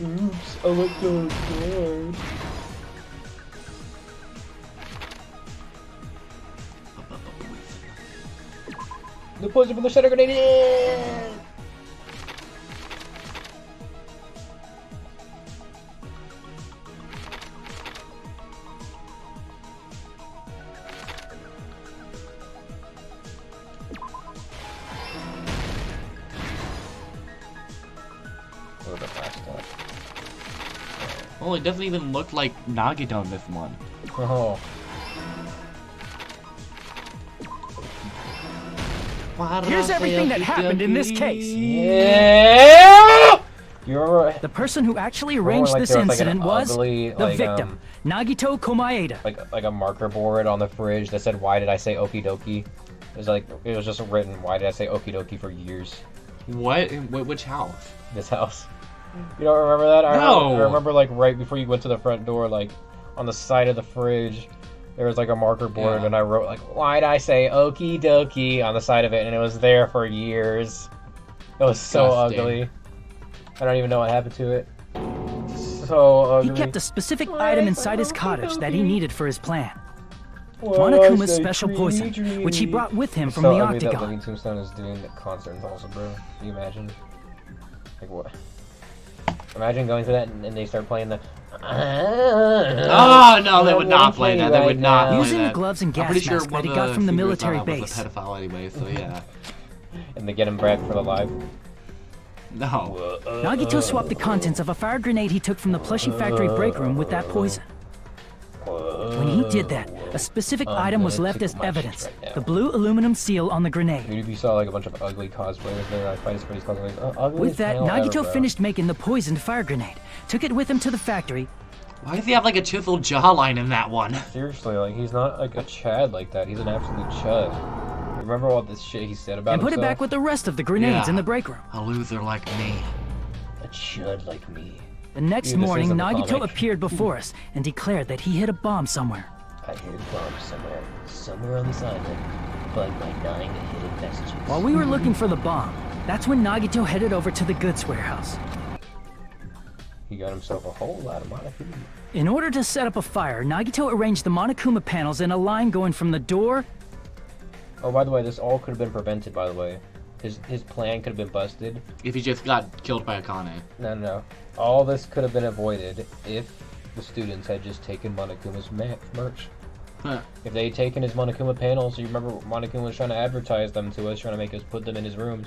Oops, I like those cards. The poison from the shatter grenade! Yeah! Oh, it doesn't even look like Nagito in this one. Oh. Here's everything that happened in this case. Yeah! You're the person who actually arranged this incident was the victim, Nagito Komaeda. Like a marker board on the fridge that said, "Why did I say okie dokie?" It was just written, "Why did I say okie dokie?" for years. What? Which house? This house. You don't remember that? No. I remember like right before you went to the front door, like on the side of the fridge, there was like a marker board, and I wrote like, "Why'd I say okie dokie?" on the side of it, and it was there for years. It was so ugly. I don't even know what happened to it. So ugly. He kept a specific item inside his cottage that he needed for his plan. Monokuma's special poison, which he brought with him from the Octagon. That Living Tombstone is doing concerts also, bro. Can you imagine? Like what? Imagine going to that and they start playing the. Oh no, they would not play that. They would not play Using that. the gloves and gas I'm pretty sure mask that he got from the military base. Was a pedophile anyway, so yeah. And they get him back for the live. No. Nagito swapped the contents of a fire grenade he took from the plushie factory break room with that poison. When he did that, A specific item was left as evidence. The blue aluminum seal on the grenade. Maybe if you saw like a bunch of ugly cosplayers there, like Fight Freddy's cosplayers. With that, Nagito finished making the poisoned fire grenade, took it with him to the factory. Why does he have like a chiseled jawline in that one? Seriously, like he's not like a Chad like that. He's an absolute chud. Remember all this shit he said about himself? And put it back with the rest of the grenades in the break room. A loser like me. A chud like me. The next morning, Nagito appeared before us and declared that he hid a bomb somewhere. I hid a bomb somewhere on this island, but by 9 hidden messages. While we were looking for the bomb, that's when Nagito headed over to the goods warehouse. He got himself a whole lot of Monokuma. In order to set up a fire, Nagito arranged the Monokuma panels in a line going from the door... Oh, by the way, this all could have been prevented, by the way. His plan could have been busted. If he just got killed by Akane. No. All this could have been avoided if the students had just taken Monokuma's merch. Huh. If they had taken his Monokuma panels, you remember Monokuma was trying to advertise them to us, trying to make us put them in his rooms.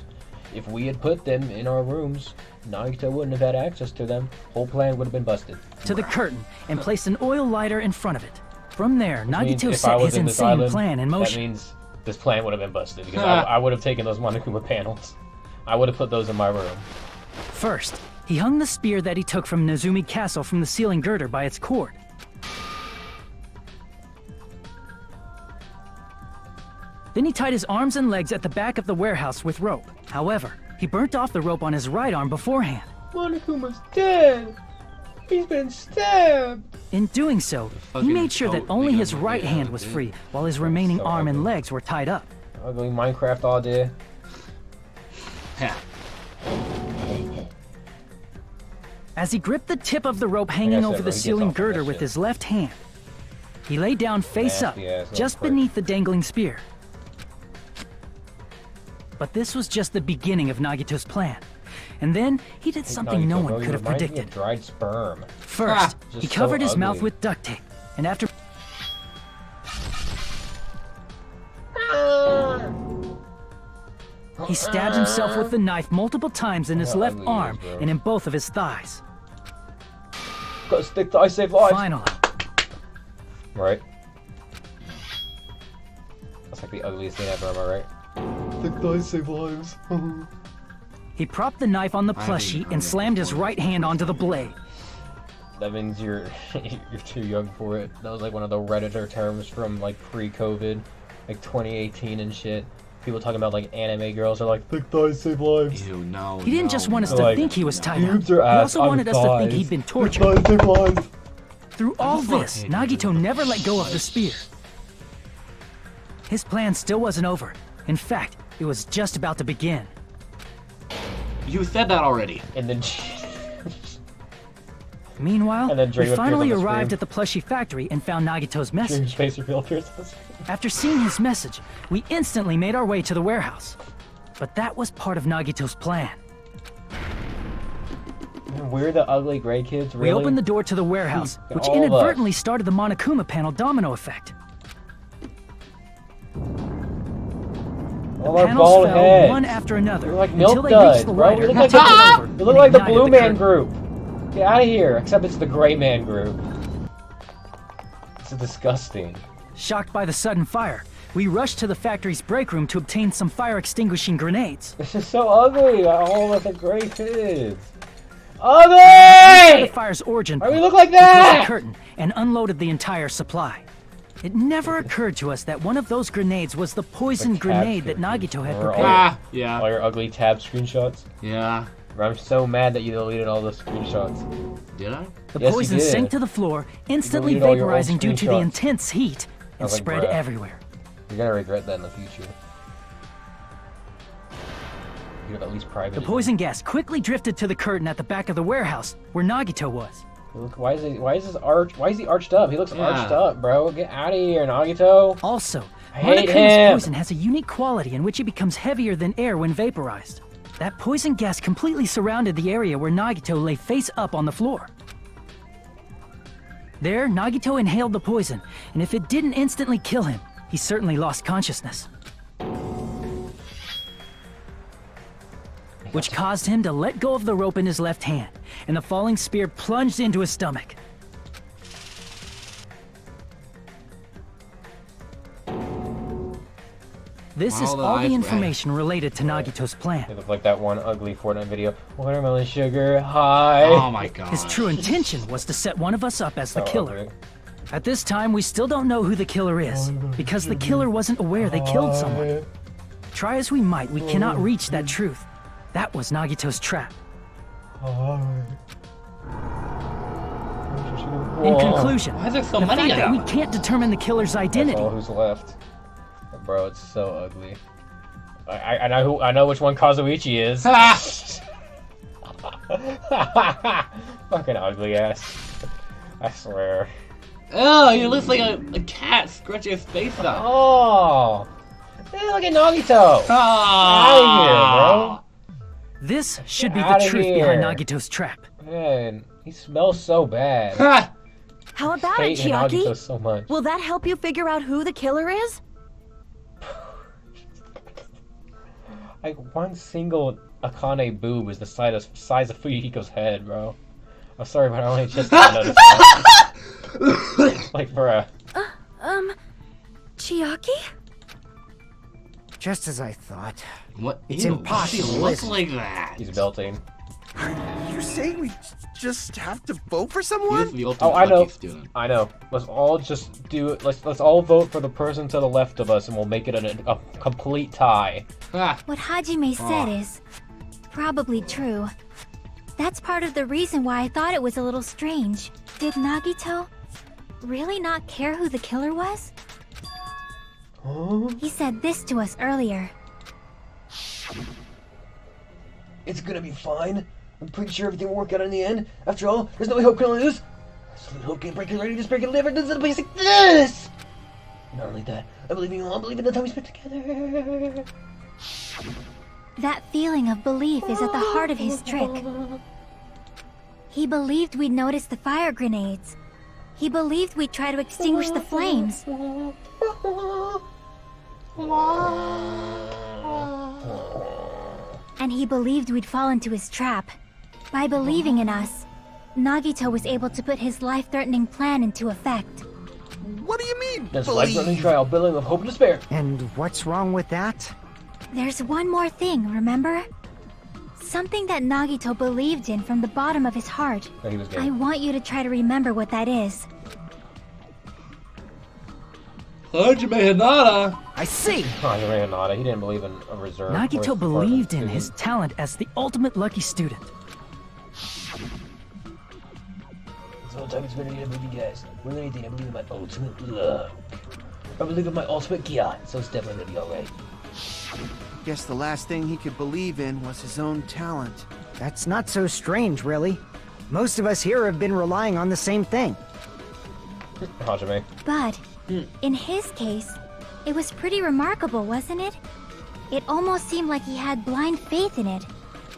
If we had put them in our rooms, Nagito wouldn't have had access to them. Whole plan would have been busted. To the curtain and placed an oil lighter in front of it. From there, Nagito set his insane plan in motion. That means this plan would have been busted because I would have taken those Monokuma panels. I would have put those in my room. First, he hung the spear that he took from Nezumi Castle from the ceiling girder by its cord. Then he tied his arms and legs at the back of the warehouse with rope. However, he burnt off the rope on his right arm beforehand. Monokuma's dead! He's been stabbed! In doing so, he made sure that only his right hand was free, while his remaining arm and legs were tied up. Ugly Minecraft all day. As he gripped the tip of the rope hanging over the ceiling girder with his left hand, he lay down face up, just beneath the dangling spear. But this was just the beginning of Nagito's plan. And then, he did something no one could have predicted. Dried sperm. First, he covered his mouth with duct tape, and after... He stabbed himself with the knife multiple times in his left arm and in both of his thighs. Gotta stick to I save lives. Finally. Right. That's like the ugliest thing ever, am I right? Stick to I save lives. He propped the knife on the plushie and slammed his right hand onto the blade. That means you're too young for it. That was like one of the Redditor terms from like pre-COVID, like 2018 and shit. People talking about like anime girls are like, thick thighs save lives. Ew, no. He didn't just want us to think he was tied up. He also wanted us to think he'd been tortured. Thick thighs save lives. Through all this, Nagito never let go of the spear. His plan still wasn't over. In fact, it was just about to begin. You said that already. And then... Meanwhile, we finally arrived at the plushie factory and found Nagito's message. After seeing his message, we instantly made our way to the warehouse. But that was part of Nagito's plan. We're the ugly gray kids, really? We opened the door to the warehouse, which inadvertently started the Monokuma panel domino effect. All the panels fell one after another until they reached the lighter. You look like the Blue Man group. Get out of here, except it's the Gray Man group. This is disgusting. Shocked by the sudden fire, we rushed to the factory's break room to obtain some fire-extinguishing grenades. This is so ugly, all of the gray kids. Ugly! The fire's origin Why do we look like that? We closed the curtain and unloaded the entire supply. It never occurred to us that one of those grenades was the poisoned grenade that Nagito had prepared. Yeah. All your ugly tab screenshots? Yeah. I'm so mad that you deleted all those screenshots. Did I? The poison sank to the floor, instantly vaporizing due to the intense heat, and spread everywhere. You're gonna regret that in the future. You have at least private. The poison gas quickly drifted to the curtain at the back of the warehouse, where Nagito was. Look, why is he arched up? He looks arched up, bro. Get out of here, Nagito. Also, Monokuma's poison has a unique quality in which it becomes heavier than air when vaporized. That poison gas completely surrounded the area where Nagito lay face up on the floor. There, Nagito inhaled the poison, and if it didn't instantly kill him, he certainly lost consciousness. Which caused him to let go of the rope in his left hand, and the falling spear plunged into his stomach. This is all the information related to Nagito's plan. It looked like that one ugly Fortnite video. Watermelon sugar, hi. Oh my god. His true intention was to set one of us up as the killer. Ugly. At this time, we still don't know who the killer is, because the killer wasn't aware they killed someone. Try as we might, we cannot reach that truth. That was Nagito's trap. In conclusion, Why are there so the many fact of that them? we can't determine the killer's identity. That's all who's left. Bro, it's so ugly. I know which one Kazuichi is. Fucking ugly ass. I swear. Oh, he looks like a cat scratching his face out. Oh! Hey, look at Nagito! Oh. Out of here, bro! This should be the Outta truth here. behind Nagito's trap. Man, he smells so bad. How about I it, hate Nagito Chiaki? so much. Will that help you figure out who the killer is? Like, one single Akane boob is the size of Fuyuhiko's head, bro. I'm sorry, but I only just noticed that. Like, for a... Chiaki? Just as I thought. What? It's Ew, impossible, She looks isn't like that. He's belting. You're saying we just have to vote for He is someone? the ultimate Oh, I know. lucky student. I know. Let's all just do it. Let's all vote for the person to the left of us, and we'll make it a complete tie. What Hajime said is probably true. That's part of the reason why I thought it was a little strange. Did Nagito really not care who the killer was? He said this to us earlier. It's gonna be fine. I'm pretty sure everything will work out in the end. After all, there's no way Hope can lose. Absolute Hope can't break it, ready to break it, never does it a place like this! Not only that, I believe in you all, I believe in the time we spent together. That feeling of belief is at the heart of his trick. He believed we'd notice the fire grenades. He believed we'd try to extinguish the flames. And he believed we'd fall into his trap. By believing in us, Nagito was able to put his life-threatening plan into effect. What do you mean, That's believe? life-threatening trial, billing of hope and despair. And what's wrong with that? There's one more thing, remember? Something that Nagito believed in from the bottom of his heart. Oh, he was gay. I want you to try to remember what that is. Hajime Hinata. I see! Hajime Hinata, he didn't believe in a reserve. Nagito believed in his talent as the ultimate lucky student. It's all time it's been to believe you guys. More than anything, I believe in my ultimate luck. I believe in my ultimate gear, so it's definitely gonna be alright. Guess the last thing he could believe in was his own talent. That's not so strange, really. Most of us here have been relying on the same thing. Hajime. But, in his case, it was pretty remarkable, wasn't it? It almost seemed like he had blind faith in it.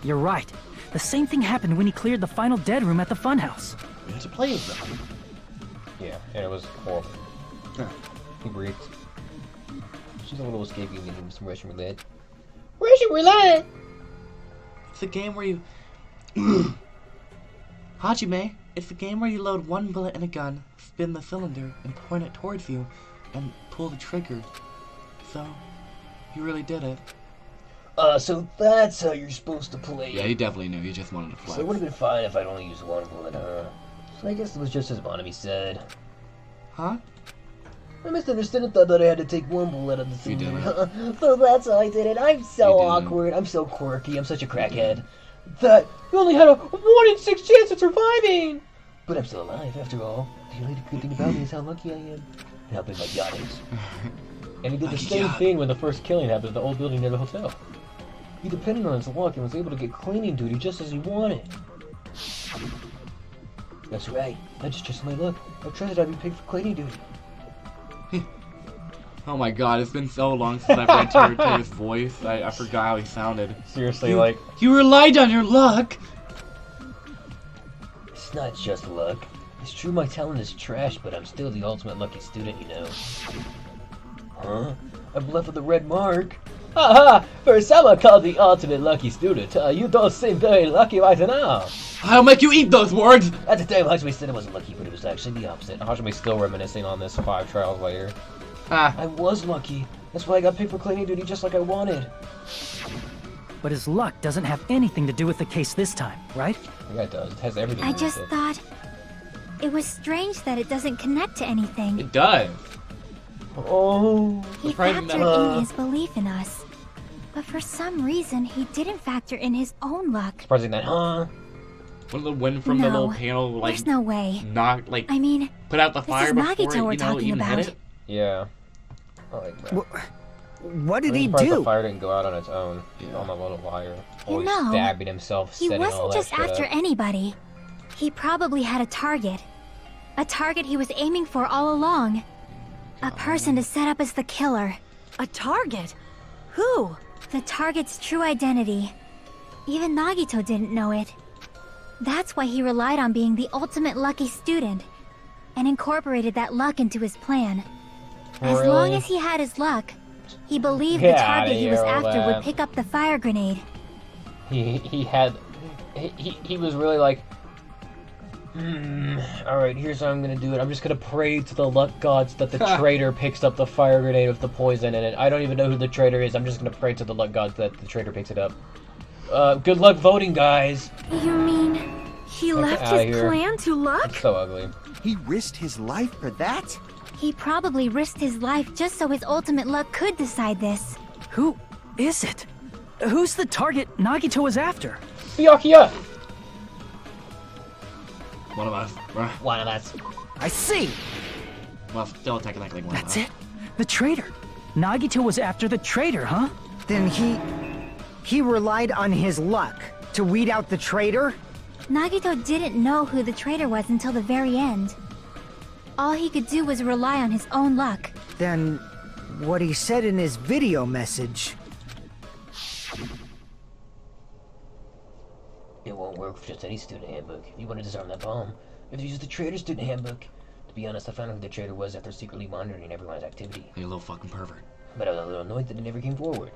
You're right. The same thing happened when he cleared the final dead room at the funhouse. We had to play with them. Yeah, and it was horrible. He breathed. She's a little escaping me from some Russian roulette. Russian roulette! It's a game where you... Hajime, it's a game where you load one bullet in a gun, spin the cylinder, and point it towards you, and pull the trigger. So, you really did it. So that's how you're supposed to play. Yeah, he definitely knew. He just wanted to flex. So it would have been fine if I'd only used one bullet, huh? So I guess it was just as Bonami said. Huh? I misunderstood and thought that I had to take one bullet of the You cylinder. didn't. So that's how I did it. I'm so You didn't. awkward. I'm so quirky. I'm such a crackhead. That you only had a 1 in 6 chance of surviving! But I'm still alive, after all. The only good thing about me is how lucky I am. And how big my yacht is. And he did the same thing when the first killing happened at the old building near the hotel. He depended on his luck and was able to get cleaning duty just as he wanted. That's right. I just trusted my luck. I trusted I'd be picked for cleaning duty. Oh my god, it's been so long since I've read Terry's voice. I forgot how he sounded. Seriously, like... You relied on your luck! It's not just luck. It's true my talent is trash, but I'm still the ultimate lucky student, you know. Huh? I'm left with a red mark. Haha! For someone called the ultimate lucky student, you don't seem very lucky right now. I'll make you eat those words! At the time, Hajime said I wasn't lucky, but it was actually the opposite. Hajime's still reminiscing on this 5 trials later. Ah, I was lucky, That's why I got picked for cleaning duty just like I wanted. But his luck doesn't have anything to do with the case this time, right? Yeah, it does. It has everything I to do with just it. thought it was strange that it doesn't connect to anything. It does. Oh. He factored in his belief in us. But for some reason, he didn't factor in his own luck. Surprising that, huh? One of the wind from the little panel, like, there's no way. Knock, like, I mean, put out the this fire is before Nagito we're it, talking even about. hit it. Yeah. I like that. What did he surprised do? The fire didn't go out on its own on the little wire. Always No, stabbing himself, He setting all wasn't that just shit after up. anybody. He probably had a target. A target he was aiming for all along. A person to set up as the killer. A target? Who? The target's true identity. Even Nagito didn't know it. That's why he relied on being the ultimate lucky student, and incorporated that luck into his plan. As long as he had his luck, he believed the target he was after would pick up the fire grenade. He was really like, alright, here's how I'm gonna do it. I'm just gonna pray to the luck gods that the traitor picks up the fire grenade with the poison in it. I don't even know who the traitor is. I'm just gonna pray to the luck gods that the traitor picks it up. Good luck voting, guys! You mean he left his plan to luck? It's so ugly. He risked his life for that? He probably risked his life just so his ultimate luck could decide this. Who is it? Who's the target Nagito was after? Byakuya! One of us. One of us. I see. Well, still technically one of us. That's it. The traitor. Nagito was after the traitor, huh? Then he relied on his luck to weed out the traitor? Nagito didn't know who the traitor was until the very end. All he could do was rely on his own luck. Then what he said in his video message. It won't work for just any student handbook. If you want to disarm that bomb, you have to use the traitor student handbook. To be honest, I found out who the traitor was after secretly monitoring everyone's activity. You little fucking pervert. But I was a little annoyed that it never came forward.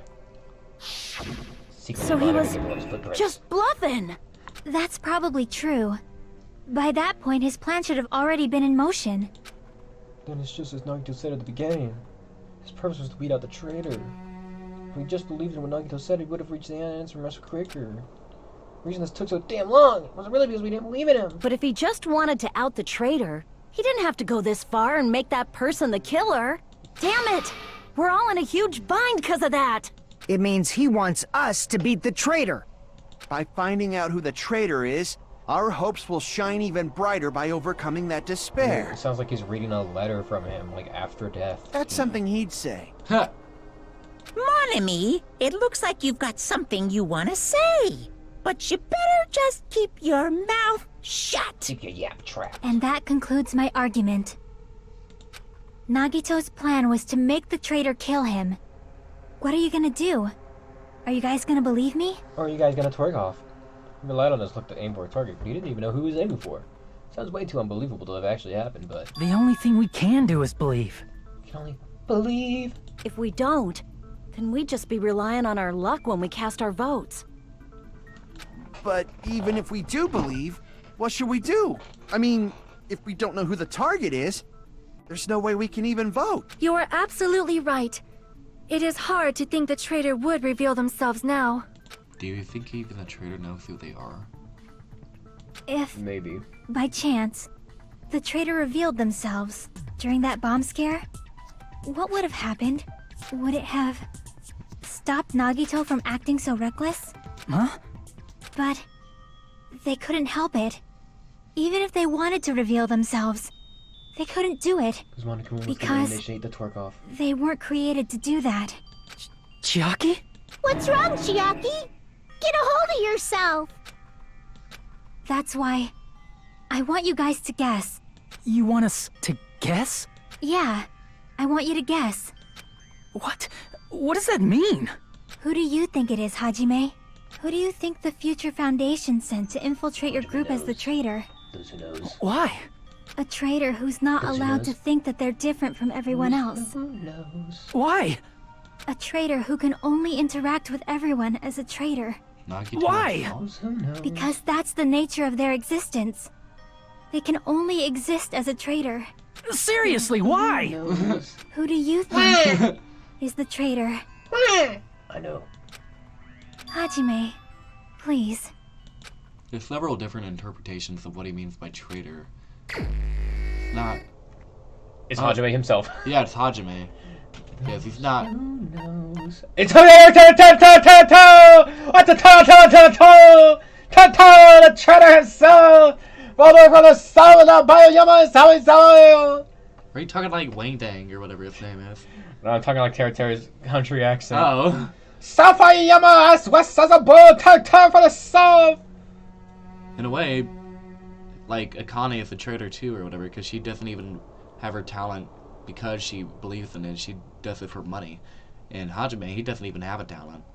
So he was just bluffing! That's probably true. By that point, his plan should have already been in motion. Then it's just as Nagito said at the beginning. His purpose was to weed out the traitor. If we just believed in what Nagito said, he would have reached the answer much quicker. The reason this took so damn long was really because we didn't believe in him. But if he just wanted to out the traitor, he didn't have to go this far and make that person the killer. Damn it! We're all in a huge bind because of that! It means he wants us to beat the traitor. By finding out who the traitor is, our hopes will shine even brighter by overcoming that despair. It sounds like he's reading a letter from him, like after death. That's something he'd say. Huh. Mon ami, it looks like you've got something you want to say. But you better just keep your mouth shut. Keep your yap trapped. And that concludes my argument. Nagito's plan was to make the traitor kill him. What are you gonna do? Are you guys gonna believe me? Or are you guys gonna twerk off? He relied on his luck to aim for a target, but he didn't even know who he was aiming for. Sounds way too unbelievable to have actually happened, but... The only thing we can do is believe. We can only believe. If we don't, then we'd just be relying on our luck when we cast our votes. But even if we do believe, what should we do? I mean, if we don't know who the target is, there's no way we can even vote. You are absolutely right. It is hard to think the traitor would reveal themselves now. Do you think even the traitor knows who they are? If, Maybe. by chance, the traitor revealed themselves during that bomb scare, what would have happened? Would it have stopped Nagito from acting so reckless? Huh? But they couldn't help it. Even if they wanted to reveal themselves, they couldn't do it. Because initiate the twerk off. They weren't created to do that. Chiaki? What's wrong, Chiaki? Get a hold of yourself! That's why I want you guys to guess. You want us to guess? Yeah, I want you to guess. What? What does that mean? Who do you think it is, Hajime? Who do you think the Future Foundation sent to infiltrate your group as the traitor? Those who knows. Why? A traitor who's not Those who allowed to knows. think that they're different from everyone else. Who knows? Why? A traitor who can only interact with everyone as a traitor. Nagito Why? Those who knows. Because that's the nature of their existence. They can only exist as a traitor. Seriously, why? Who do you think? is the traitor. I know. Hajime, please. There's several different interpretations of what he means by traitor. Not... It's Hajime himself. Yeah, it's Hajime. Because he's not... Who knows? It's the traitor himself! Father from the soul of Bayama Sawi. Are you talking like Wang Dang or whatever his name is? No, I'm talking like Terry's country accent. Oh. Safayama as west as a bull, Tartar for the soul! In a way, like, Akane is a traitor too or whatever, because she doesn't even have her talent because she believes in it. She does it for money. And Hajime, he doesn't even have a talent.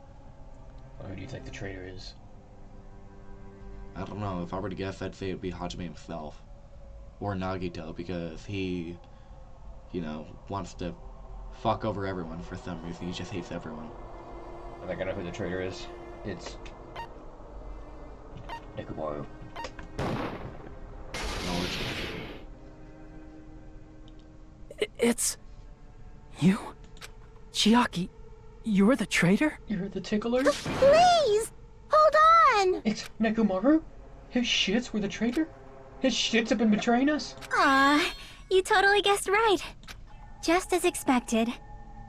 Well, who do you think the traitor is? I don't know. If I were to guess, I'd say it would be Hajime himself. Or Nagito, because he, you know, wants to fuck over everyone for some reason. He just hates everyone. I think I know who the traitor is. It's... Nekomaru. Knowledge. It's... you? Chiaki, you're the traitor? You're the tickler? Please! Hold on! It's Nekomaru? His shits were the traitor? His shits have been betraying us? Aw, you totally guessed right. Just as expected.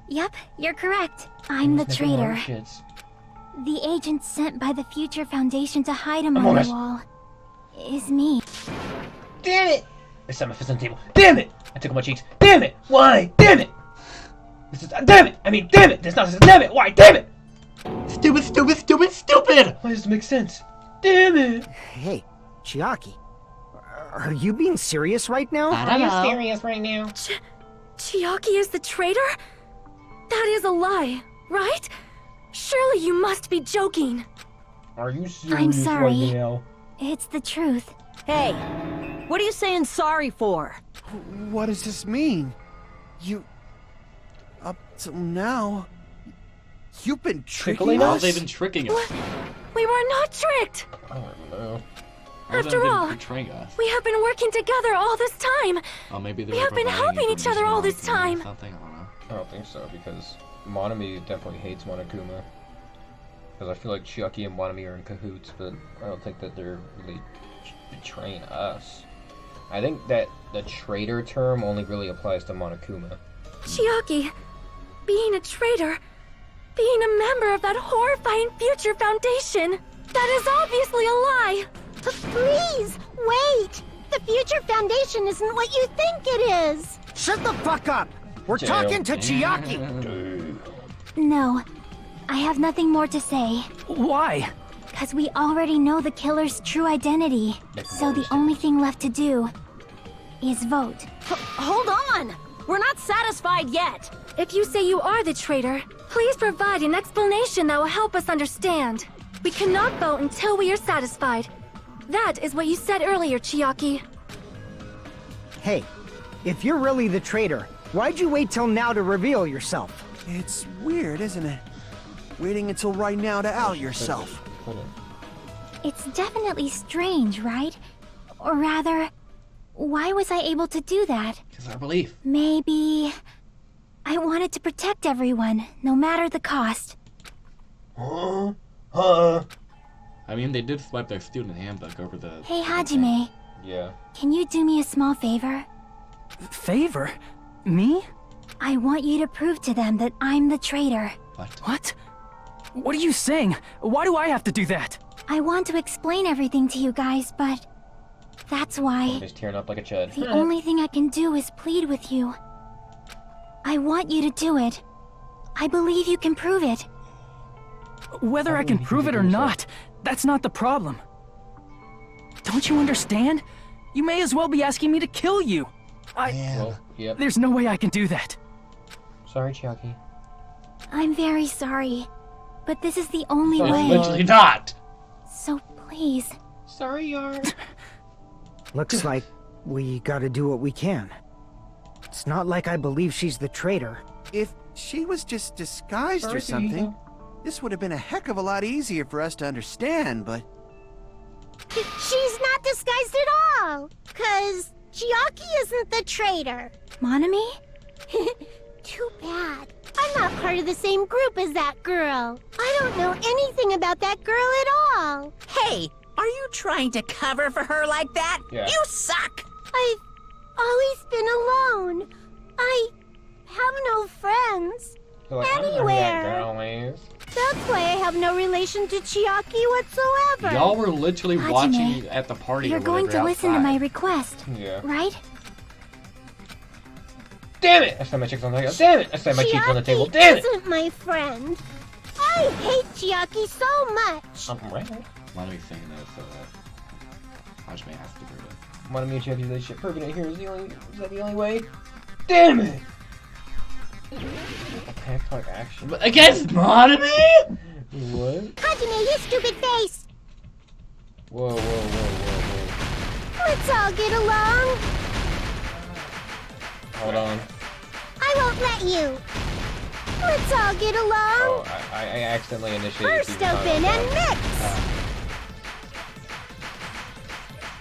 Yep, you're correct. I'm the traitor. Shits. The agent sent by the Future Foundation to hide him on the wall is me. Damn it! I set my fist on the table. Damn it! I took my cheeks. Damn it! Why? Damn it! This is damn it! I mean, damn it! This nonsense. Damn it! Why? Damn it! Stupid, stupid, stupid, stupid! Why does this make sense? Damn it! Hey, Chiaki. Are you being serious right now? I don't know. serious right now? Chiaki is the traitor? That is a lie, right? Surely you must be joking. Are you serious I'm sorry. right now? It's the truth. Hey, what are you saying sorry for? What does this mean? You... Up till now... You've been tricking How us? they've been tricking us. We were not tricked. I don't know. How After they've all, been betraying us. We have been working together all this time. Oh, maybe they We were have been providing helping each other information all on this Akane or time. Something, I don't know. I don't think so, because Monami definitely hates Monokuma. Because I feel like Chiaki and Monami are in cahoots, but I don't think that they're really betraying us. I think that the traitor term only really applies to Monokuma. Chiaki, being a traitor, being a member of that horrifying Future Foundation, that is obviously a lie. Please, wait! The Future Foundation isn't what you think it is! Shut the fuck up! We're Jail. talking to Chiaki! No, I have nothing more to say. Why? Because we already know the killer's true identity. So the only thing left to do is vote. Hold on! We're not satisfied yet! If you say you are the traitor, please provide an explanation that will help us understand. We cannot vote until we are satisfied. That is what you said earlier, Chiaki. Hey, if you're really the traitor, why'd you wait till now to reveal yourself? It's weird, isn't it? Waiting until right now to out yourself. It's definitely strange, right? Or rather, why was I able to do that? It's our belief. Maybe... I wanted to protect everyone, no matter the cost. I mean, they did swipe their student handbook over the... Hey, Hajime. Yeah. Can you do me a small favor? Favor? Me? I want you to prove to them that I'm the traitor. What? What are you saying? Why do I have to do that? I want to explain everything to you guys, but... That's why... He's tearing up like a chud. The only thing I can do is plead with you. I want you to do it. I believe you can prove it. Whether I can prove it or not, that's not the problem. Don't you understand? You may as well be asking me to kill you. Well, yep. There's no way I can do that. Sorry, Chiaki. I'm very sorry, but this is the only Sorry. way. Literally not! So please. Sorry, Yar. Looks like we gotta do what we can. It's not like I believe she's the traitor. If she was just disguised or something, this would have been a heck of a lot easier for us to understand, but... She's not disguised at all! 'Cause Chiaki isn't the traitor. Monami? Too bad. I I'm not part of the same group as that girl. I don't know anything about that girl at all. Hey, are you trying to cover for her like that? Yeah. You suck! I've always been alone. I have no friends. So, like, Anywhere. That's why I have no relation to Chiaki whatsoever. Y'all were literally Hajime, watching at the party. You're going to listen to my request, Yeah. right? Damn it! I slammed my cheeks on the table. Damn it! I slammed my cheeks on the table. Damn it! Isn't my friend. I hate Chiaki so much. I'm right. Monomi's saying that so that Hajime has to prove it. Monomi and Chiaki, that shit permanent here is that the only way? Damn it! Attack like action. But against Monomi? What? Hajime, you stupid face. Whoa. Let's all get along. Hold on. I won't let you. Let's all get along. Oh, I accidentally initiated. First open and mix.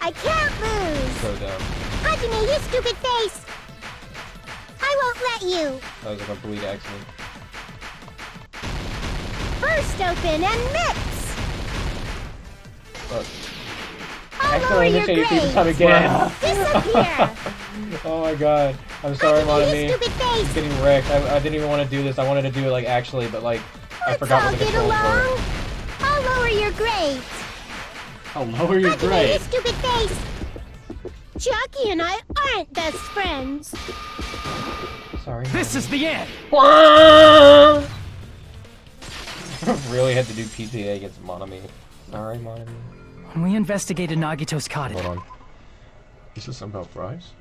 I can't lose. So dumb. Hajime, you stupid face. I won't let you. That was a complete accident. First open and mix. Look. I'll lower your grades. Time again. Disappear. Oh my god. I'm sorry, Monomi. Stupid face. I'm getting wrecked. I didn't even want to do this. I wanted to do it like actually, but like I forgot what the controls were. I'll lower your grades. I'll lower your You grades. stupid face. Chiaki and I aren't best friends. Sorry. This is the end! Really had to do PTA against Monomi. Sorry, Monomi. When we investigated Nagito's cottage... Hold on. Is this something about fries?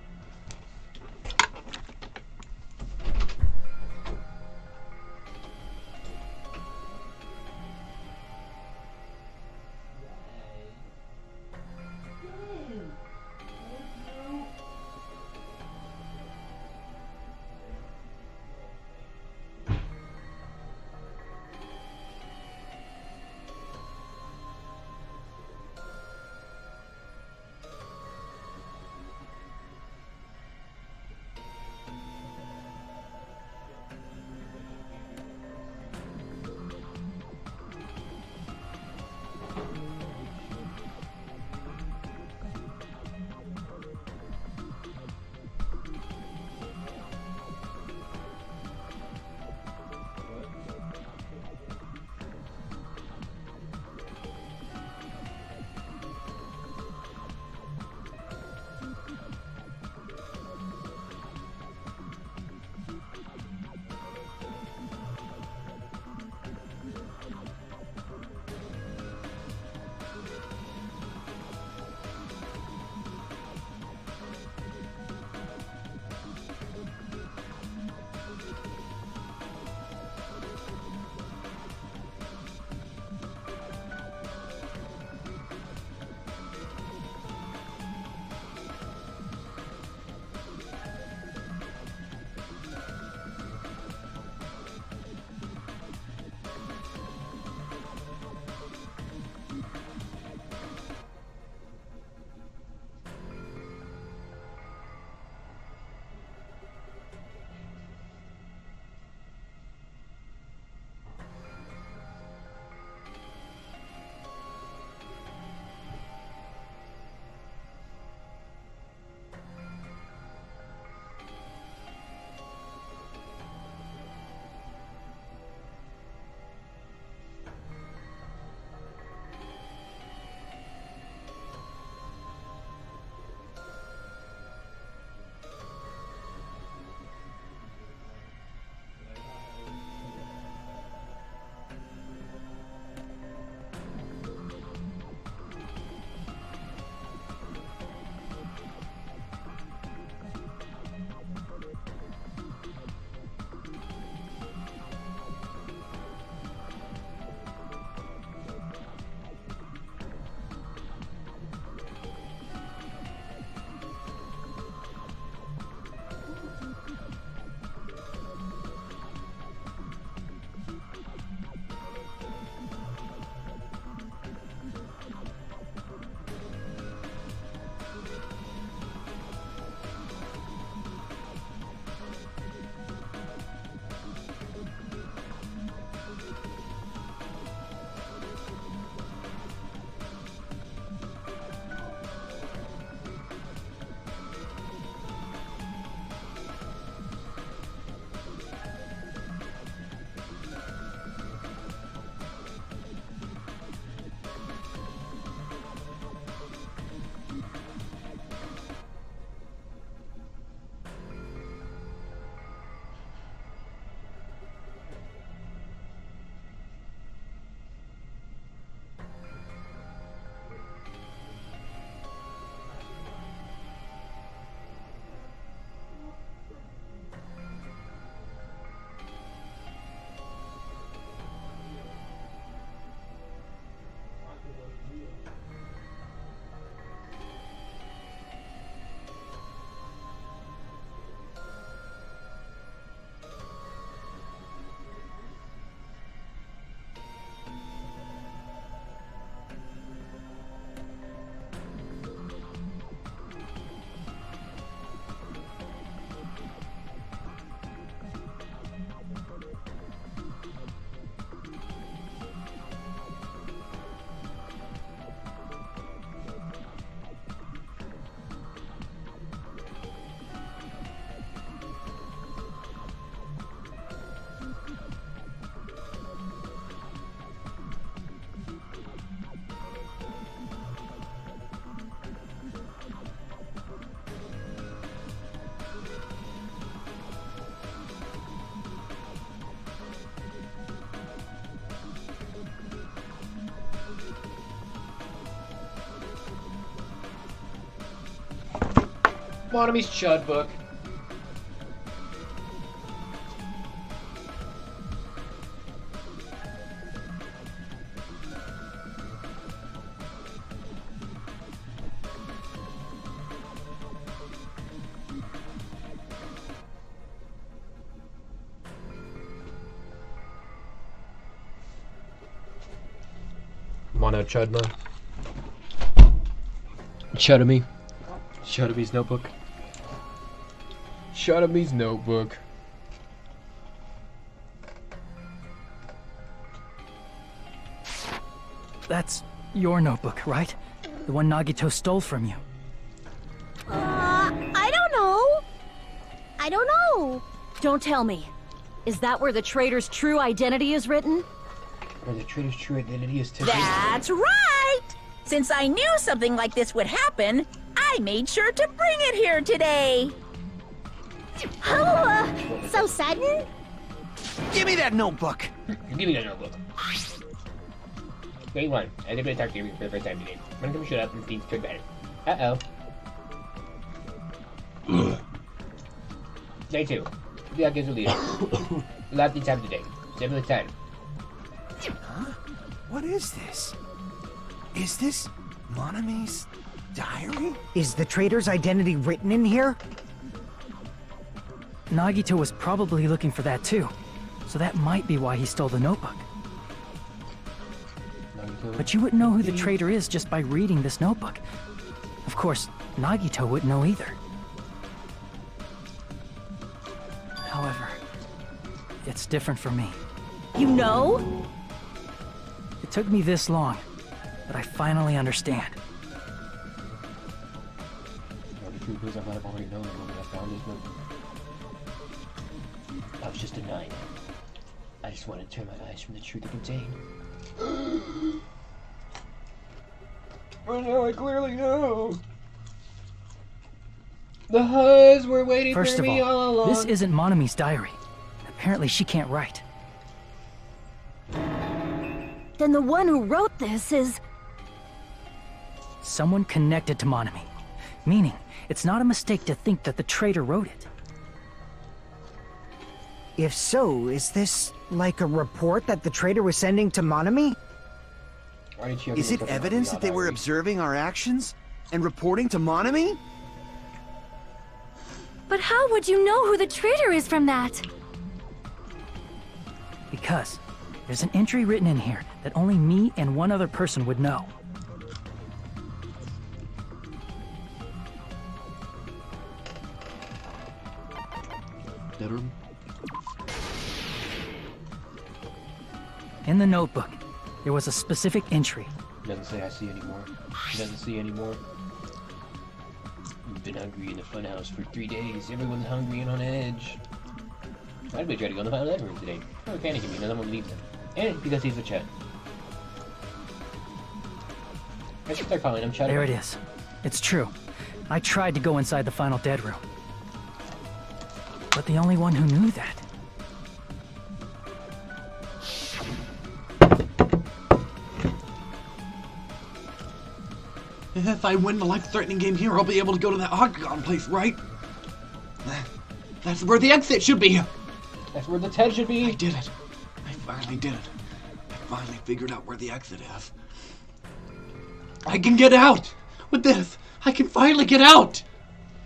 Monami's Chud book. Mono Chudma. Chudamy. Chudamy's notebook. Chudamy's notebook. That's your notebook, right? The one Nagito stole from you. I don't know. I don't know. Don't tell me. Is that where the traitor's true identity is written? Where the traitor's true identity is to That's right! Since I knew something like this would happen, I made sure to bring it here today. Oh, so sudden? Give me that notebook. Give me that notebook. Day 1. I did talk to you for the first time today. I'm gonna shut up and things turn better. Uh-oh. Day 2. The August leader. Last time today. 7th time. Huh? What is this? Is this Monami's diary? Is the traitor's identity written in here? Nagito was probably looking for that too, so that might be why he stole the notebook. But you wouldn't know who the traitor is just by reading this notebook. Of course, Nagito wouldn't know either. However, it's different for me. You know? It took me this long, but I finally understand. The truth is, I might have already known it when I found this notebook. I was just denying it. I just wanted to turn my eyes from the truth it contained. But now I clearly know. The Huzz were waiting First for of me all along. This isn't Monami's diary. Apparently she can't write. Then the one who wrote this is... Someone connected to Monami. Meaning, it's not a mistake to think that the traitor wrote it. If so, is this like a report that the traitor was sending to Monami? Is it evidence that they were observing our actions and reporting to Monami? But how would you know who the traitor is from that? Because there's an entry written in here that only me and one other person would know. Dead room? In the notebook, there was a specific entry. It doesn't say I see anymore. It doesn't see anymore. We've been hungry in the funhouse for 3 days. Everyone's hungry and on edge. I'd be trying to go in the final bedroom today. Oh, panicking me, no one believes him. And because he's a Chud. I should start calling him Chud. There it is. It's true. I tried to go inside the final dead room. But the only one who knew that. If I win the life-threatening game here, I'll be able to go to that octagon place, right? That's where the exit should be! That's where the Ted should be! I did it. I finally did it. I finally figured out where the exit is. I can get out! With this, I can finally get out!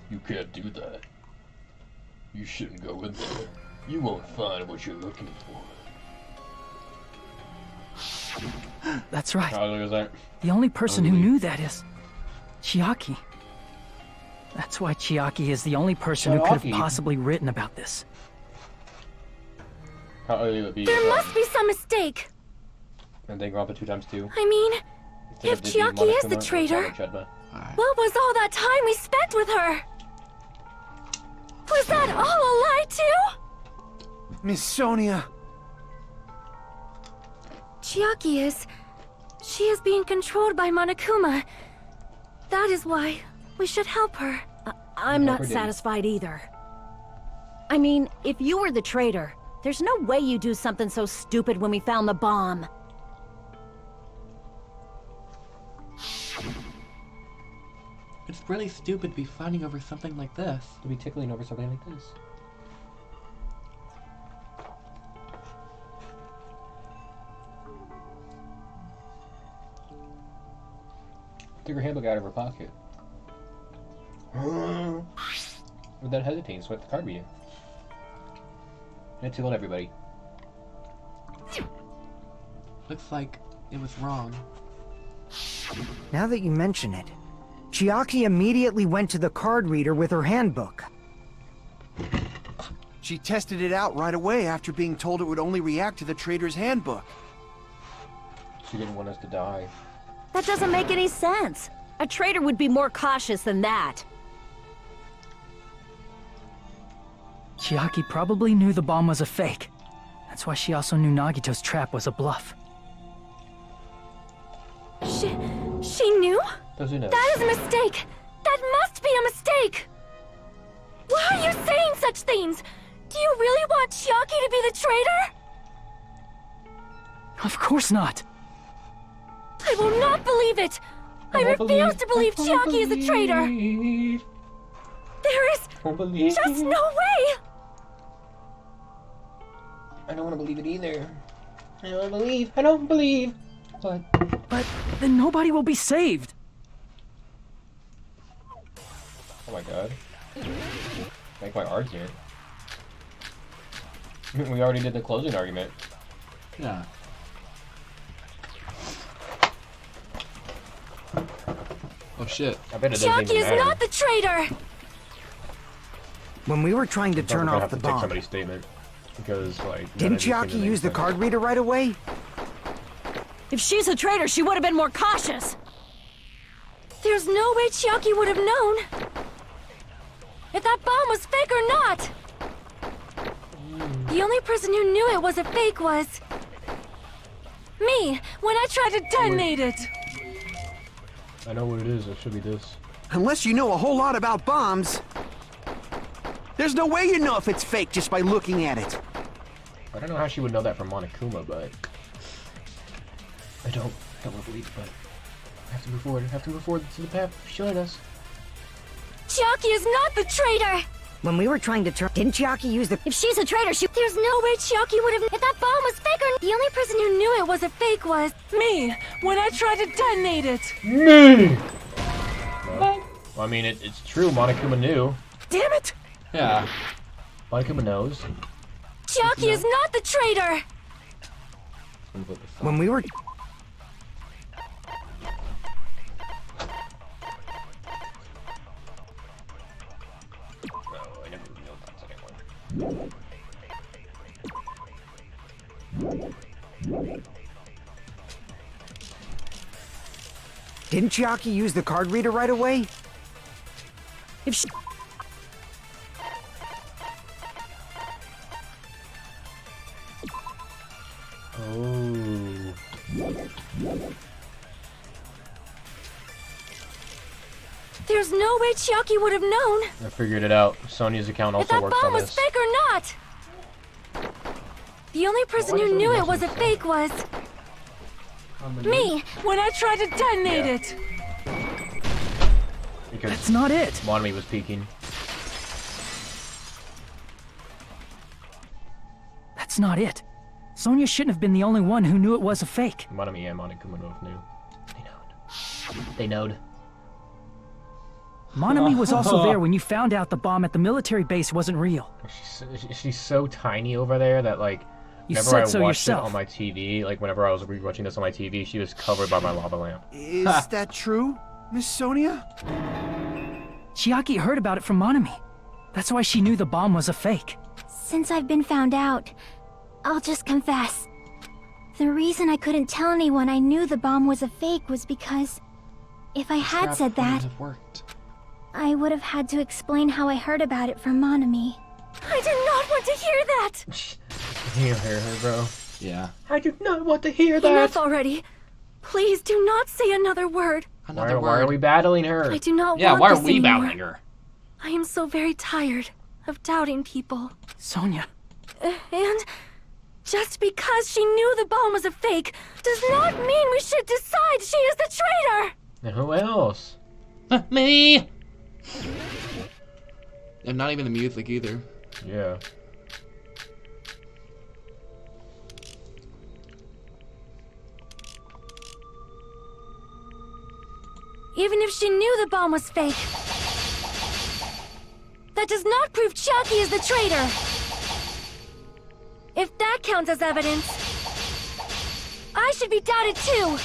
You can't do that. You shouldn't go in there. You won't find what you're looking for. That's right. How long is that? The only person who knew that is... Chiaki. That's why Chiaki is the only person who could have possibly written about this. How early would it be? There must be some mistake. And Danganronpa 2 times 2. I mean, if Chiaki is the traitor, what was all that time we spent with her? Was that all a lie too? Miss Sonia. Chiaki is... She is being controlled by Monokuma. That is why we should help her. I'm not satisfied either. I mean, if you were the traitor, there's no way you'd do something so stupid when we found the bomb. It's really stupid to be fighting over something like this. To be tickling over something like this. Took her handbook out of her pocket. Without hesitating, swept the card reader. And it tickled everybody. Looks like it was wrong. Now that you mention it, Chiaki immediately went to the card reader with her handbook. She tested it out right away after being told it would only react to the trader's handbook. She didn't want us to die. That doesn't make any sense. A traitor would be more cautious than that. Chiaki probably knew the bomb was a fake. That's why she also knew Nagito's trap was a bluff. She knew? Does he know? That is a mistake! That must be a mistake! Why are you saying such things? Do you really want Chiaki to be the traitor? Of course not. I will not believe it! I refuse to believe Chiaki is a traitor! There is just no way! I don't want to believe it either. I don't believe. But then nobody will be saved. Oh my god. Make my argument. We already did the closing argument. Yeah. Oh shit. I bet it doesn't Chiaki even is matter. not the traitor! When we were trying to turn off the Take bomb, somebody's statement because like. didn't Chiaki use the card reader right away? If she's a traitor, she would have been more cautious. There's no way Chiaki would have known. If that bomb was fake or not. The only person who knew it was a fake was... me, when I tried to detonate it. I know what it is. It should be this. Unless you know a whole lot about bombs. There's no way you know if it's fake just by looking at it. I don't know how she would know that from Monokuma, but I don't want to believe it, but I have to move forward. I have to move forward to the path showing us. Chiaki is not the traitor! When we were trying to turn... Didn't Chiaki use the... If she's a traitor, there's no way Chiaki would have... If that bomb was fake or... The only person who knew it was a fake was... Me, when I tried to detonate it. Me! No. Well, I mean, it's true. Monokuma knew. Damn it! Yeah. Monokuma knows. Chiaki is not the traitor! When we were... Didn't Chiaki use the card reader right away? If she... Oh. There's no way Chiaki would have known. I figured it out. Sonya's account If also that works bomb on was this. fake or not. The only person who knew it was a fake was... me, when I tried to detonate it. Because That's not it. Monami was peeking. That's not it. Sonya shouldn't have been the only one who knew it was a fake. Monami and Monokuma both knew. They knowed. Monami was also there when you found out the bomb at the military base wasn't real. She's so tiny over there that like You whenever said I so watched yourself. it on my TV, like whenever I was rewatching this on my TV, she was covered by my lava lamp. Is that true, Miss Sonia? Chiaki heard about it from Monami. That's why she knew the bomb was a fake. Since I've been found out, I'll just confess. The reason I couldn't tell anyone I knew the bomb was a fake was because if I had said that, I would have had to explain how I heard about it from Monami. I did not want to hear that! Hear her, bro. Yeah. I do not want to hear that! Enough already. Please do not say another word. Why are we battling her? I do not Yeah, want why are this we anymore. battling her? I am so very tired of doubting people. Sonya. And just because she knew the bomb was a fake does not mean we should decide she is the traitor! And who else? Me! And not even the music either. Yeah. Even if she knew the bomb was fake, that does not prove Chiaki is the traitor. If that counts as evidence, I should be doubted too.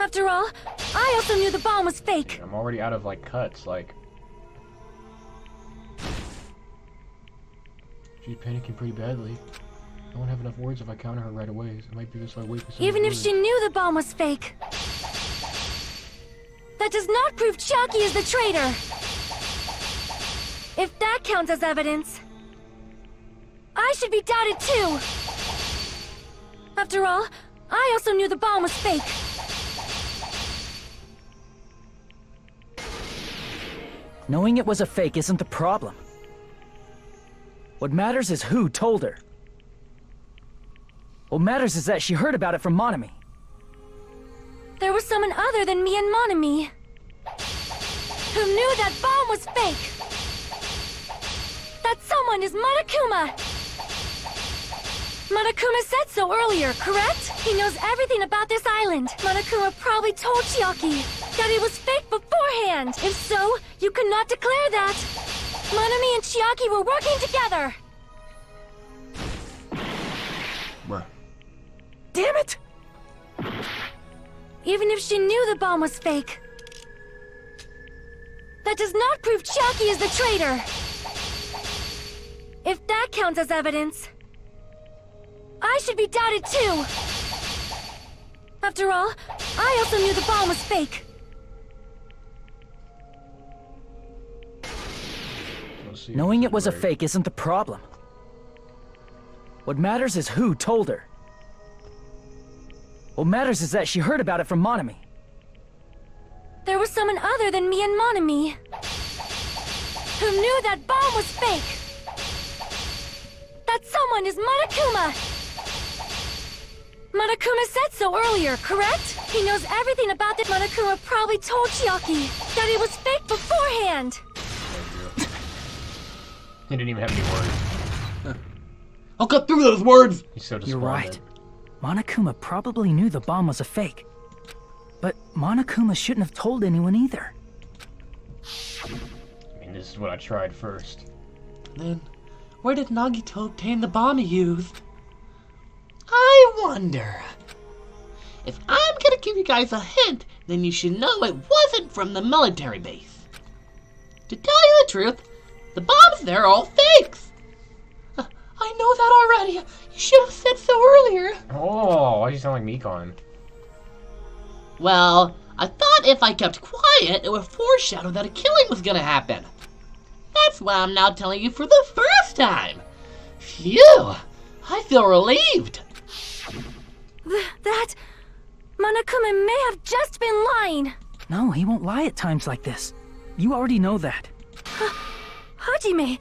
After all, I also knew the bomb was fake. I'm already out of, like, cuts, like... She's panicking pretty badly. I won't have enough words if I counter her right away. So it might be this I wait for some Even if she knew the bomb was fake, that does not prove Chiaki is the traitor. If that counts as evidence, I should be doubted too. After all, I also knew the bomb was fake. Knowing it was a fake isn't the problem. What matters is who told her. What matters is that she heard about it from Monami. There was someone other than me and Monami who knew that bomb was fake. That someone is Monokuma. Monokuma said so earlier, correct? He knows everything about this island. Monokuma probably told Chiaki that it was fake beforehand. If so, you could not declare that. Monami and Chiaki were working together. Bruh. Damn it! Even if she knew the bomb was fake, that does not prove Chiaki is the traitor. If that counts as evidence, I should be doubted too. After all, I also knew the bomb was fake. Knowing it was a fake isn't the problem. What matters is who told her. What matters is that she heard about it from Monami. There was someone other than me and Monami who knew that bomb was fake. That someone is Monokuma. Monokuma said so earlier, correct? He knows everything about this. Monokuma probably told Chiaki that it was fake beforehand. He didn't even have any words. I'll cut through those words! He's so You're despondent. right. Monokuma probably knew the bomb was a fake. But Monokuma shouldn't have told anyone either. I mean, this is what I tried first. Then, where did Nagito obtain the bomb he used? I wonder. If I'm gonna give you guys a hint, then you should know it wasn't from the military base. To tell you the truth, the bombs there are all fakes. I know that already. You should have said so earlier. Oh, why do you sound like Mikon? Well, I thought if I kept quiet, it would foreshadow that a killing was gonna happen. That's why I'm now telling you for the first time. Phew! I feel relieved. That... Monokuma may have just been lying. No, he won't lie at times like this. You already know that. Hajime,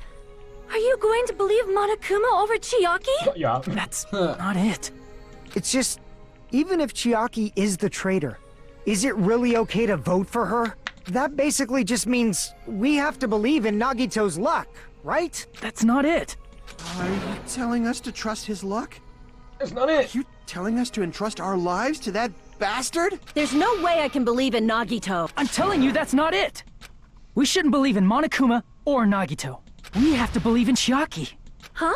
are you going to believe Monokuma over Chiaki? Yeah. That's not it. It's just, even if Chiaki is the traitor, is it really okay to vote for her? That basically just means we have to believe in Nagito's luck, right? That's not it. Are you telling us to trust his luck? That's not it. Are you telling us to entrust our lives to that bastard? There's no way I can believe in Nagito. I'm telling you that's not it. We shouldn't believe in Monokuma or Nagito. We have to believe in Chiaki. Huh?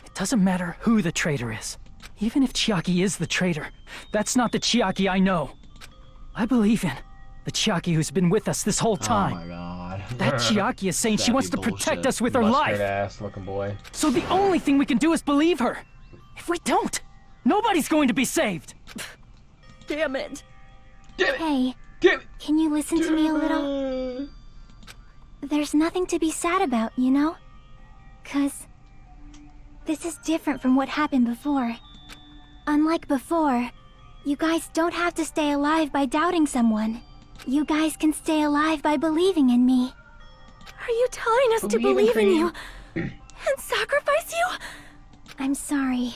It doesn't matter who the traitor is. Even if Chiaki is the traitor, that's not the Chiaki I know. I believe in the Chiaki who's been with us this whole time. Oh my god. That Chiaki is saying she wants to protect us with her life. Ass looking boy. So the only thing we can do is believe her. If we don't, nobody's going to be saved. Damn it. Hey, can you listen to me a little? There's nothing to be sad about, you know? 'Cause this is different from what happened before. Unlike before, you guys don't have to stay alive by doubting someone. You guys can stay alive by believing in me. Are you telling us to believe in you and sacrifice you? I'm sorry.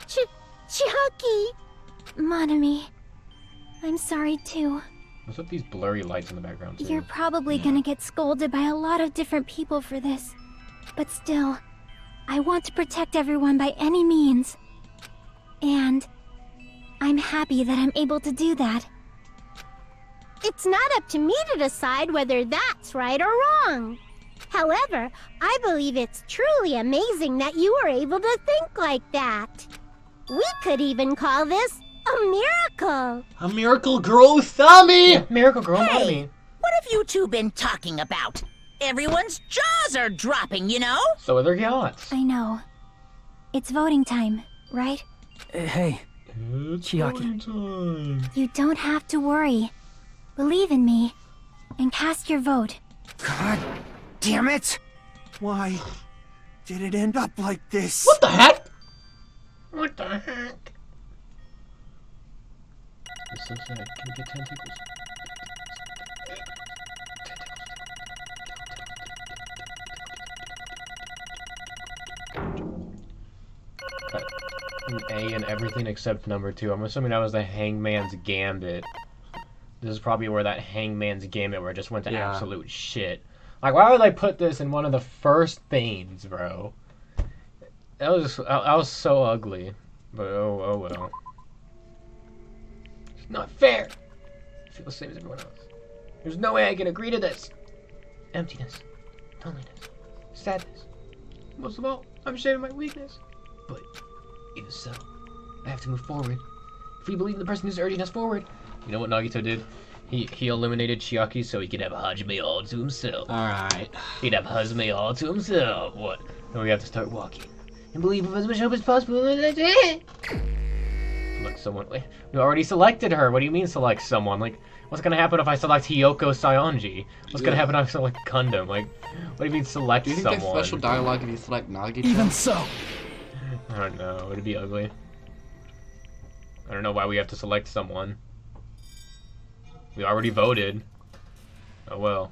Chiaki! Monami, I'm sorry too. What's with these blurry lights in the background, too? You're probably gonna get scolded by a lot of different people for this. But still, I want to protect everyone by any means. And I'm happy that I'm able to do that. It's not up to me to decide whether that's right or wrong. However, I believe it's truly amazing that you were able to think like that. We could even call this a miracle. A miracle girl, Sammy! Yeah, miracle girl, Hey, what have you two been talking about? Everyone's jaws are dropping, you know? So are their yachts. I know. It's voting time, right? Hey, It's Chiaki. voting time. You don't have to worry. Believe in me, and cast your vote. God damn it! Why did it end up like this? What the heck? What the heck? This so sad. Can we get 10 tickles? A and everything except number 2. I'm assuming that was the Hangman's Gambit. This is probably where that Hangman's Gambit where it just went to absolute shit. Like, why would they put this in one of the first things, bro? That was so ugly. But oh well. It's not fair. I feel the same as everyone else. There's no way I can agree to this. Emptiness, loneliness, sadness. Most of all, I'm ashamed of my weakness. But even so, I have to move forward. If we believe in the person who's urging us forward. You know what Nagito did? He eliminated Chiaki so he could have Hajime all to himself. Alright. He'd have Hajime all to himself. What? Then we have to start walking. And believe with as much hope as possible. Select someone. Wait, we already selected her. What do you mean select someone? Like, what's gonna happen if I select Hiyoko Sayonji? What's gonna happen if I select Gundam? Like, what do you mean select Do you think someone? there's special dialogue if you select Nagito? Even so. I don't know. It'd be ugly. I don't know why we have to select someone. We already voted. Oh well.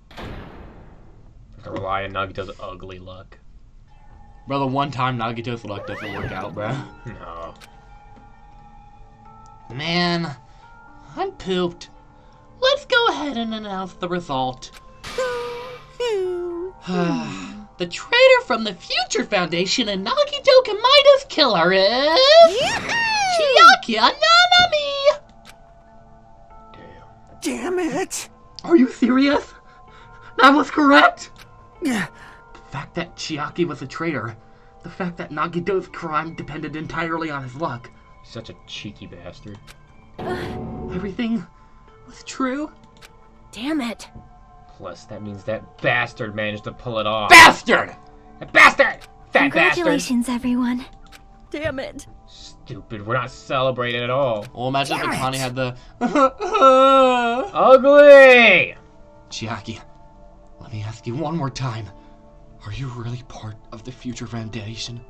I have to rely on Nagito's ugly luck. Bro, the one time Nagito's luck doesn't work out, bro. No. Man, I'm pooped. Let's go ahead and announce the result. The traitor from the Future Foundation and Nagito Kamaida's killer is... Chiaki Nanami! Damn it! Are you serious? That was correct? Yeah. The fact that Chiaki was a traitor, the fact that Nagito's crime depended entirely on his luck. Such a cheeky bastard. Everything was true? Damn it. Plus, that means that bastard managed to pull it off. Bastard! That bastard! Fat Congratulations, everyone. Damn it. Stupid. We're not celebrating at all. Well, imagine if Akane had the... Ugly! Chiaki, let me ask you one more time. Are you really part of the Future Foundation?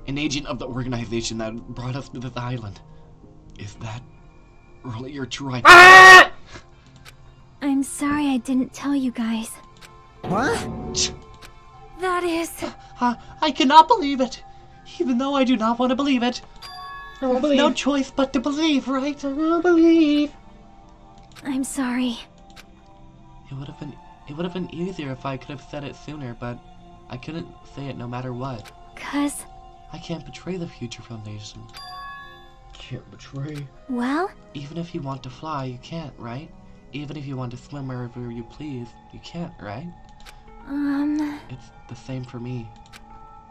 An agent of the organization that brought us to this island? Is that really your true identity? Ah! I'm sorry I didn't tell you guys. What? That is... I cannot believe it. Even though I do not want to believe it. I won't There's believe. no choice but to believe, right? I won't believe. I'm sorry. It would have been easier if I could have said it sooner, but I couldn't say it no matter what. 'Cause... I can't betray the Future Foundation. Can't betray. Well, Even if you want to fly, you can't, right? Even if you want to swim wherever you please, you can't, right? It's the same for me.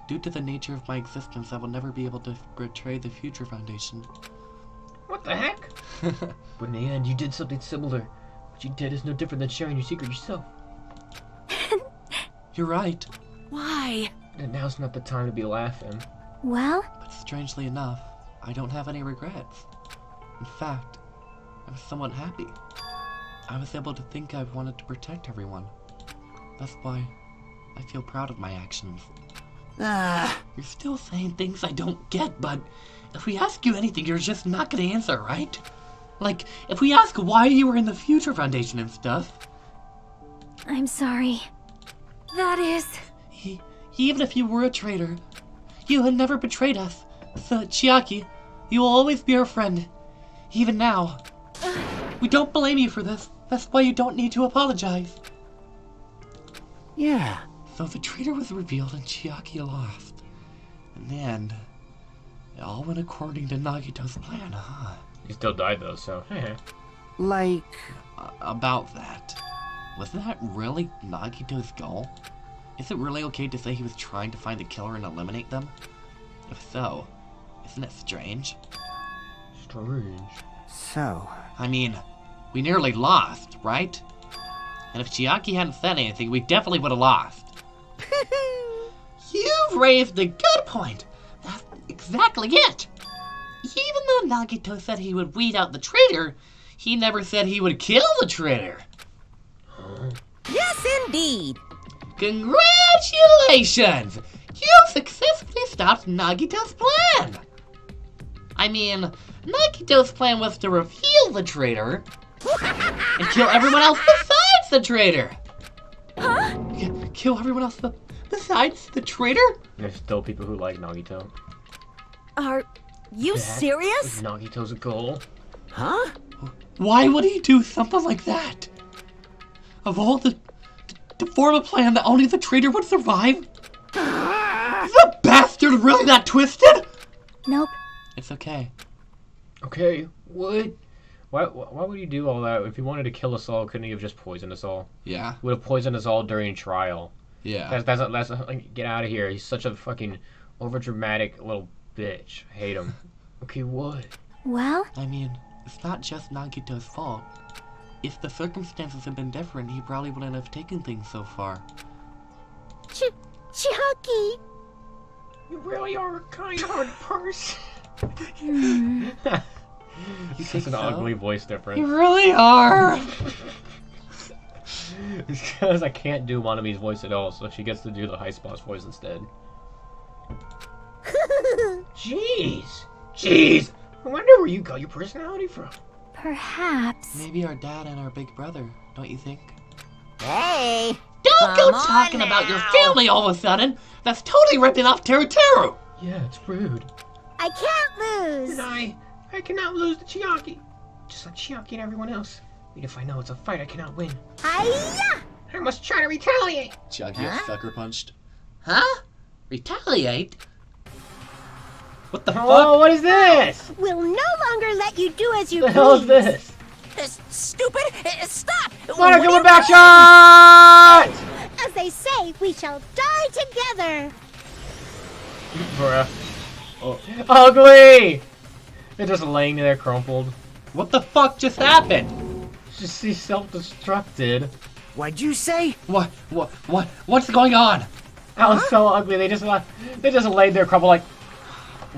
Due to the nature of my existence, I will never be able to betray the Future Foundation. What the heck? But in the end, you did something similar. What you did is no different than sharing your secret yourself. You're right. Why? And now's not the time to be laughing. well, But strangely enough, I don't have any regrets. In fact, I'm somewhat happy. I was able to think I wanted to protect everyone. That's why I feel proud of my actions. You're still saying things I don't get, but if we ask you anything, you're just not gonna answer, right? Like, if we ask why you were in the Future Foundation and stuff, I'm sorry. That is... Even if you were a traitor, you had never betrayed us. So, Chiaki, you will always be our friend. Even now. We don't blame you for this. That's why you don't need to apologize. Yeah. So the traitor was revealed and Chiaki lost. In the end, it all went according to Nagito's plan, huh? He still died though, so... Like... About that. Was that really Nagito's goal? Is it really okay to say he was trying to find the killer and eliminate them? If so, isn't it strange? Strange. So... I mean, we nearly lost, right? And if Chiaki hadn't said anything, we definitely would have lost. You've raised a good point. That's exactly it. Even though Nagito said he would weed out the traitor, he never said he would kill the traitor. Yes, indeed. Congratulations! You successfully stopped Nagito's plan. I mean, Nagito's plan was to reveal the traitor and kill everyone else besides the traitor. Huh? Kill everyone else besides the traitor? There's still people who like Nagito. Are you serious? Nagito's goal. Huh? Why would he do something like that? Of all to form a plan that only the traitor would survive? Is the bastard really that twisted? Nope. It's okay. Okay, what? Why would he do all that? If he wanted to kill us all, couldn't he have just poisoned us all? Yeah. Would have poisoned us all during trial. Yeah. That's like, get out of here. He's such a fucking overdramatic little bitch. I hate him. Okay, what? Well? I mean, it's not just Nagito's fault. If the circumstances had been different, he probably wouldn't have taken things so far. Chiaki! You really are a kind-hearted person. He's such an ugly voice difference. You really are! It's because I can't do Monomi's voice at all, so she gets to do the High Spot's voice instead. Jeez! I wonder where you got your personality from. Perhaps. Maybe our dad and our big brother, don't you think? Hey! Don't go talking about your family all of a sudden! That's totally ripping off Teruteru! Yeah, it's rude. I can't lose! I cannot lose to Chiaki. Just like Chiaki and everyone else. Even if I know it's a fight I cannot win. Hiya! I must try to retaliate! Chiaki gets sucker punched. Huh? Retaliate? What the fuck? Oh, what is this? We'll no longer let you do as you What the hell is please. this? Stupid! Stop! Monica, come back shot! As they say, we shall die together. Bruh. Oh. Ugly! They're just laying there crumpled. What the fuck just happened? He's self-destructed. What'd you say? What's going on? That was so ugly. They just laid there crumpled like...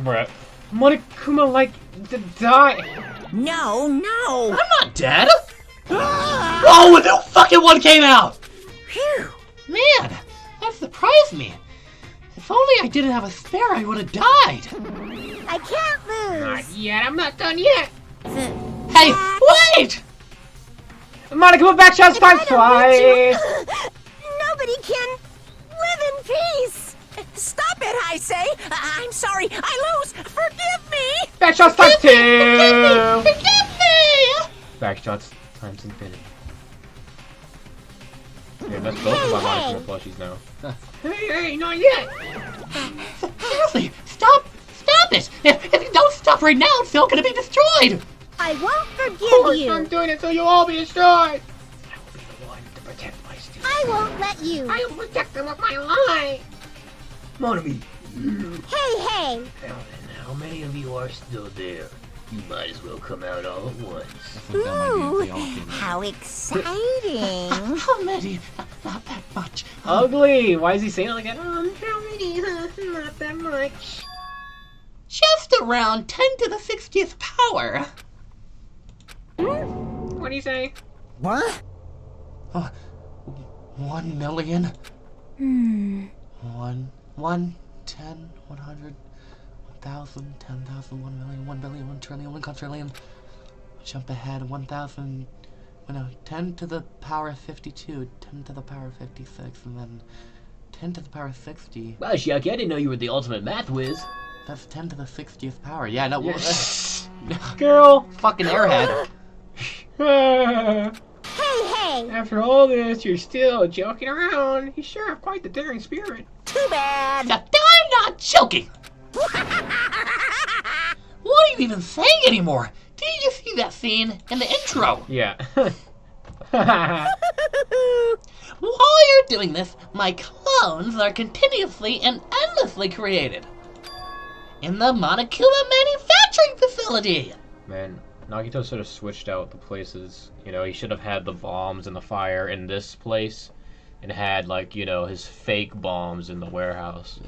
Bruh. Monokuma like to die. No. I'm not dead! Oh, a new fucking one came out! Phew. Man, that surprised me. If only I didn't have a spare, I would have died. I can't lose. Not yet, I'm not done yet! Hey, wait! Monica, back shots time twice! Nobody can live in peace. Stop it, I say! I'm sorry, I lose! Forgive me! Back shots times two! Forgive me! Back shots times infinity. Yeah, that's both of my Monokuma plushies now. Hey, not yet! Seriously, stop it! If you don't stop right now, it's still gonna be destroyed! I won't Of forgive course, you. I'm doing it so you'll all be destroyed! I will be the one to protect my students. I won't let you. I will protect them with my life! Monomi. Hey. Now then, how many of you are still there? You might as well come out all at once. Ooh, how exciting. How many? Not that much. Ugly! Why is he saying it like that? How many? Not that much. Just around 10 to the 60th power. What do you say? What? 1 million. 1, 10, 100, 1,000, 10,000, 1 million, 1 billion, 1 trillion, 1 quadrillion. Jump ahead, 1,000 no, 10 to the power of 52, 10 to the power of 56, and then 10 to the power of 60. Wow, Shucky, I didn't know you were the ultimate math whiz. That's 10 to the 60th power. Yeah, no. Girl. Fucking airhead. Hey! After all this, you're still joking around. You sure have quite the daring spirit. Too bad. Except I'm not joking. What are you even saying anymore? Didn't you see that scene in the intro? Yeah. While you're doing this, my clones are continuously and endlessly created in the Monokuma manufacturing facility. Man, Nagito should have switched out the places. You know, he should have had the bombs and the fire in this place and had, like, you know, his fake bombs in the warehouse.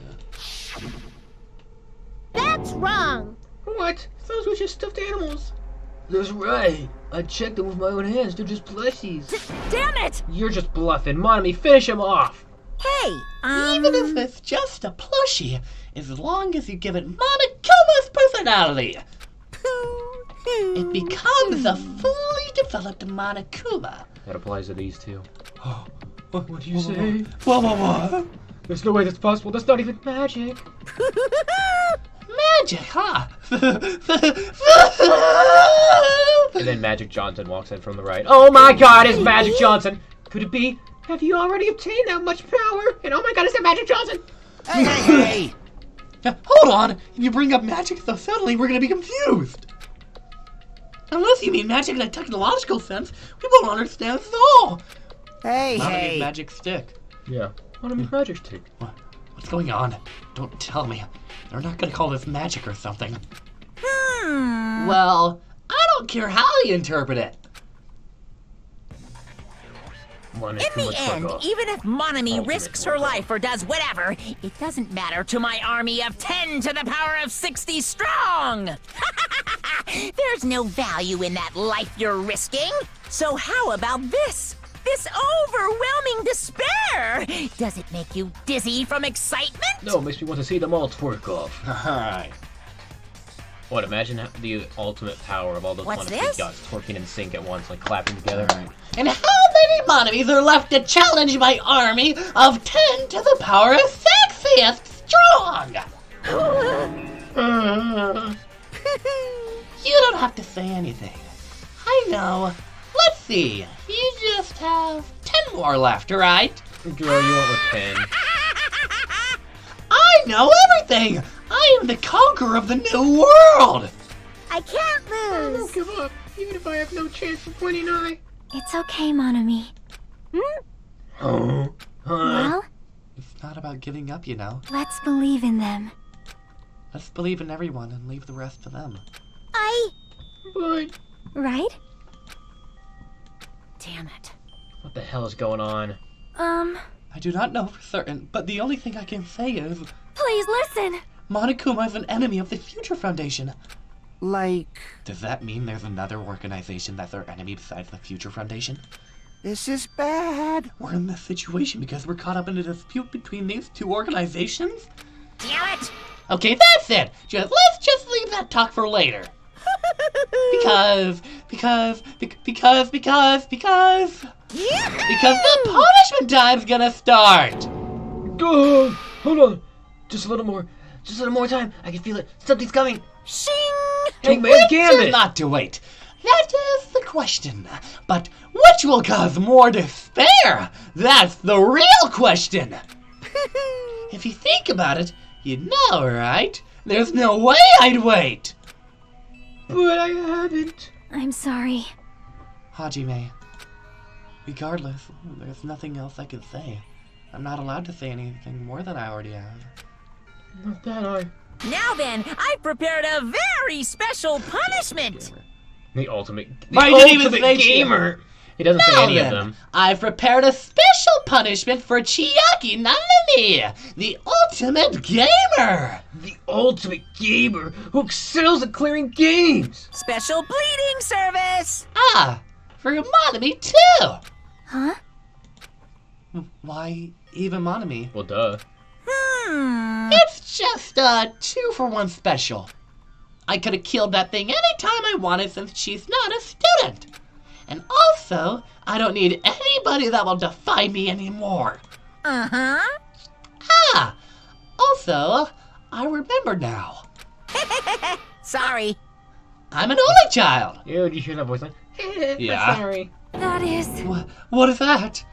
That's wrong! What? Those were just stuffed animals. That's right. I checked them with my own hands. They're just plushies. Damn it! You're just bluffing. Monami, finish him off! Hey, Even if it's just a plushie, as long as you give it Monokuma's personality, it becomes a fully developed Monokuma. That applies to these two. What do you say? What? There's no way that's possible. That's not even magic. Magic, huh? And then Magic Johnson walks in from the right. Oh my god, it's Magic Johnson! Could it be? Have you already obtained that much power? And oh my god, is that Magic Johnson? Hey! Hold on! If you bring up magic so suddenly, we're gonna be confused! Unless you mean magic in a technological sense, we won't understand this at all! Hey! Magic stick. Yeah. Monami's magic stick. What's going on? Don't tell me. They're not gonna call this magic or something. Well, I don't care how you interpret it. In the end, even if Monami risks her life or does whatever, it doesn't matter to my army of 10 to the power of 60 strong! There's no value in that life you're risking. So how about this? This overwhelming despair! Does it make you dizzy from excitement? No, it makes me want to see them all twerk off. Alright. What, imagine the ultimate power of all those What's Monami this? gods twerking in sync at once, like clapping together. And how many Monamis are left to challenge my army of 10 to the power of 60th strong? You don't have to say anything. I know. Let's see. You just have 10 more left, right? Girl, you went with 10. I know everything! I am the conqueror of the new world! I can't I lose! won't give up, even if I have no chance of winning I. It's okay, Monami. Well, It's not about giving up, you know. let's believe in them. Let's believe in everyone and leave the rest to them. But Right? Damn it. What the hell is going on? I do not know for certain, but the only thing I can say is Please listen! Monokuma is an enemy of the Future Foundation. Like, Does that mean there's another organization that's our enemy besides the Future Foundation? This is bad. We're in this situation because we're caught up in a dispute between these two organizations? Damn it! Okay, that's it! Let's just leave that talk for later. Because the punishment time's gonna start! go! Hold on. Just a little more time. I can feel it. Something's coming. Shing! Hangman's Gambit! Not to wait. That is the question. But which will cause more despair? That's the real question. If you think about it, you know, right? There's no way I'd wait. But I haven't. I'm sorry. Hajime, regardless, there's nothing else I can say. I'm not allowed to say anything more than I already have. Not that I. Now then, I've prepared a very special punishment! The ultimate I didn't even say gamer! He doesn't say Now any then, of them. I've prepared a special punishment for Chiaki Nanami, the ultimate gamer! The ultimate gamer who excels at clearing games. Special bleeding service! Ah, for Monami too! Huh? Why even Monami? Well, duh. It's just a 2-for-1 special. I could have killed that thing anytime I wanted since she's not a student. And also, I don't need anybody that will defy me anymore. Uh-huh. Ah! Also, I remember now. Sorry. I'm an only child. Ew, do you hear that voice? Like, Yeah. Sorry. That is... What is that?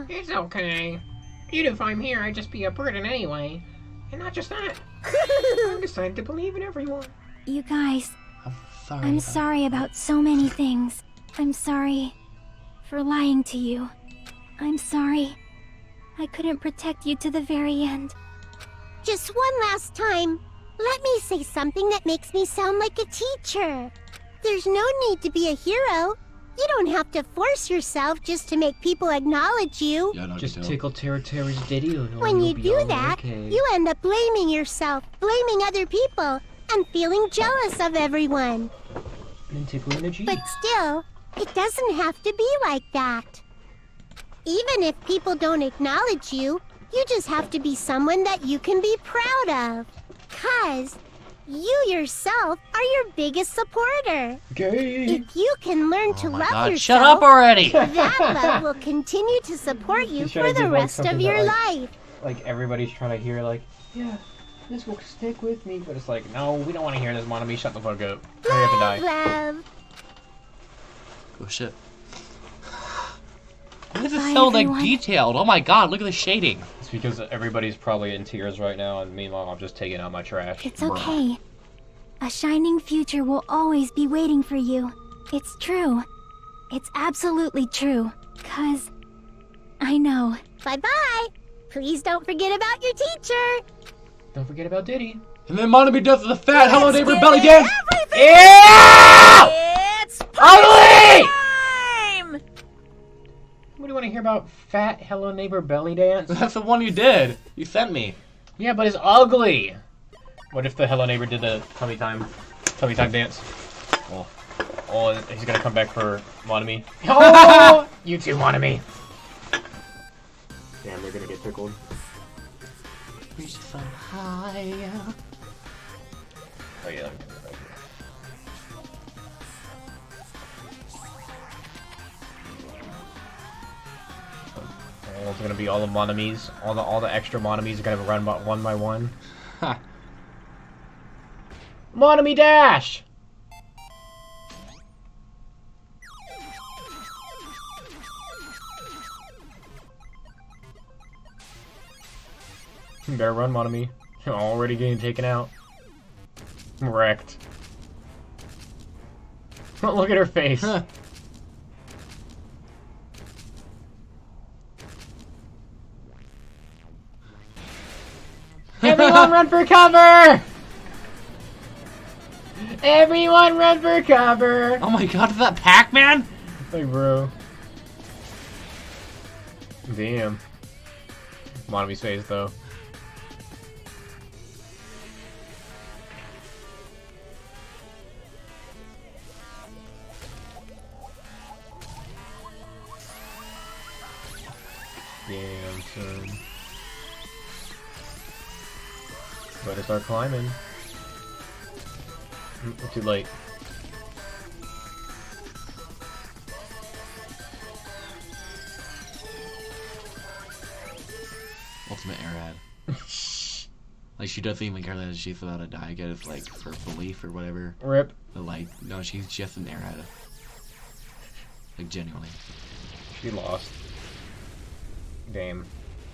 It's okay. Even if I'm here, I'd just be a burden anyway. And not just that. I've decided to believe in everyone. You guys, Sorry. I'm sorry about so many things. I'm sorry for lying to you. I'm sorry I couldn't protect you to the very end. Just one last time, let me say something that makes me sound like a teacher. There's no need to be a hero. You don't have to force yourself just to make people acknowledge you. Yeah, no, Just tickle Terry's video. When you do that, you end up blaming yourself, blaming other people, and feeling jealous of everyone. And tickling the G. But still, it doesn't have to be like that. Even if people don't acknowledge you, you just have to be someone that you can be proud of. 'Cause you yourself are your biggest supporter. Gay. If you can learn to love God, yourself, shut up already! that love will continue to support you He's trying for to the give, like, rest of something your that, life. Like everybody's trying to hear, like, yeah, this will stick with me. But it's like, no, we don't want to hear this, Monami. Shut the fuck up. Hurry up and die. Love. Oh shit. Why is it so like detailed? Oh my god, look at the shading. It's because everybody's probably in tears right now, and meanwhile I'm just taking out my trash. It's okay. A shining future will always be waiting for you. It's true. It's absolutely true. 'Cause I know. Bye-bye. Please don't forget about your teacher. Don't forget about Diddy. And then Monami does the fat Hello Neighbor belly dance. Yeah! It's Ugly! time! What do you want to hear about fat Hello Neighbor belly dance? That's the one you did. You sent me. Yeah, but it's ugly. What if the Hello Neighbor did the tummy time dance? Oh, he's gonna come back for Monami. Oh, you too, Monami. Damn, they're gonna get tickled. Reach so high. Oh yeah. Oh, it's gonna be all the Monamis. All the extra Monamis are gonna run one by one. Ha. Monami dash! You better run, Monami. You're already getting taken out. Wrecked. Look at her face. Everyone run for cover! Everyone run for cover! Oh my god, is that Pac-Man? Like, bro. Damn. Monami's face, though. Damn, son. Better start climbing. Too late. Ultimate Arad. Like, she doesn't even care that she's about to die. I guess, like, for belief or whatever. Rip. But, like, no, she's just an Arad. Like, genuinely. She lost. Damn.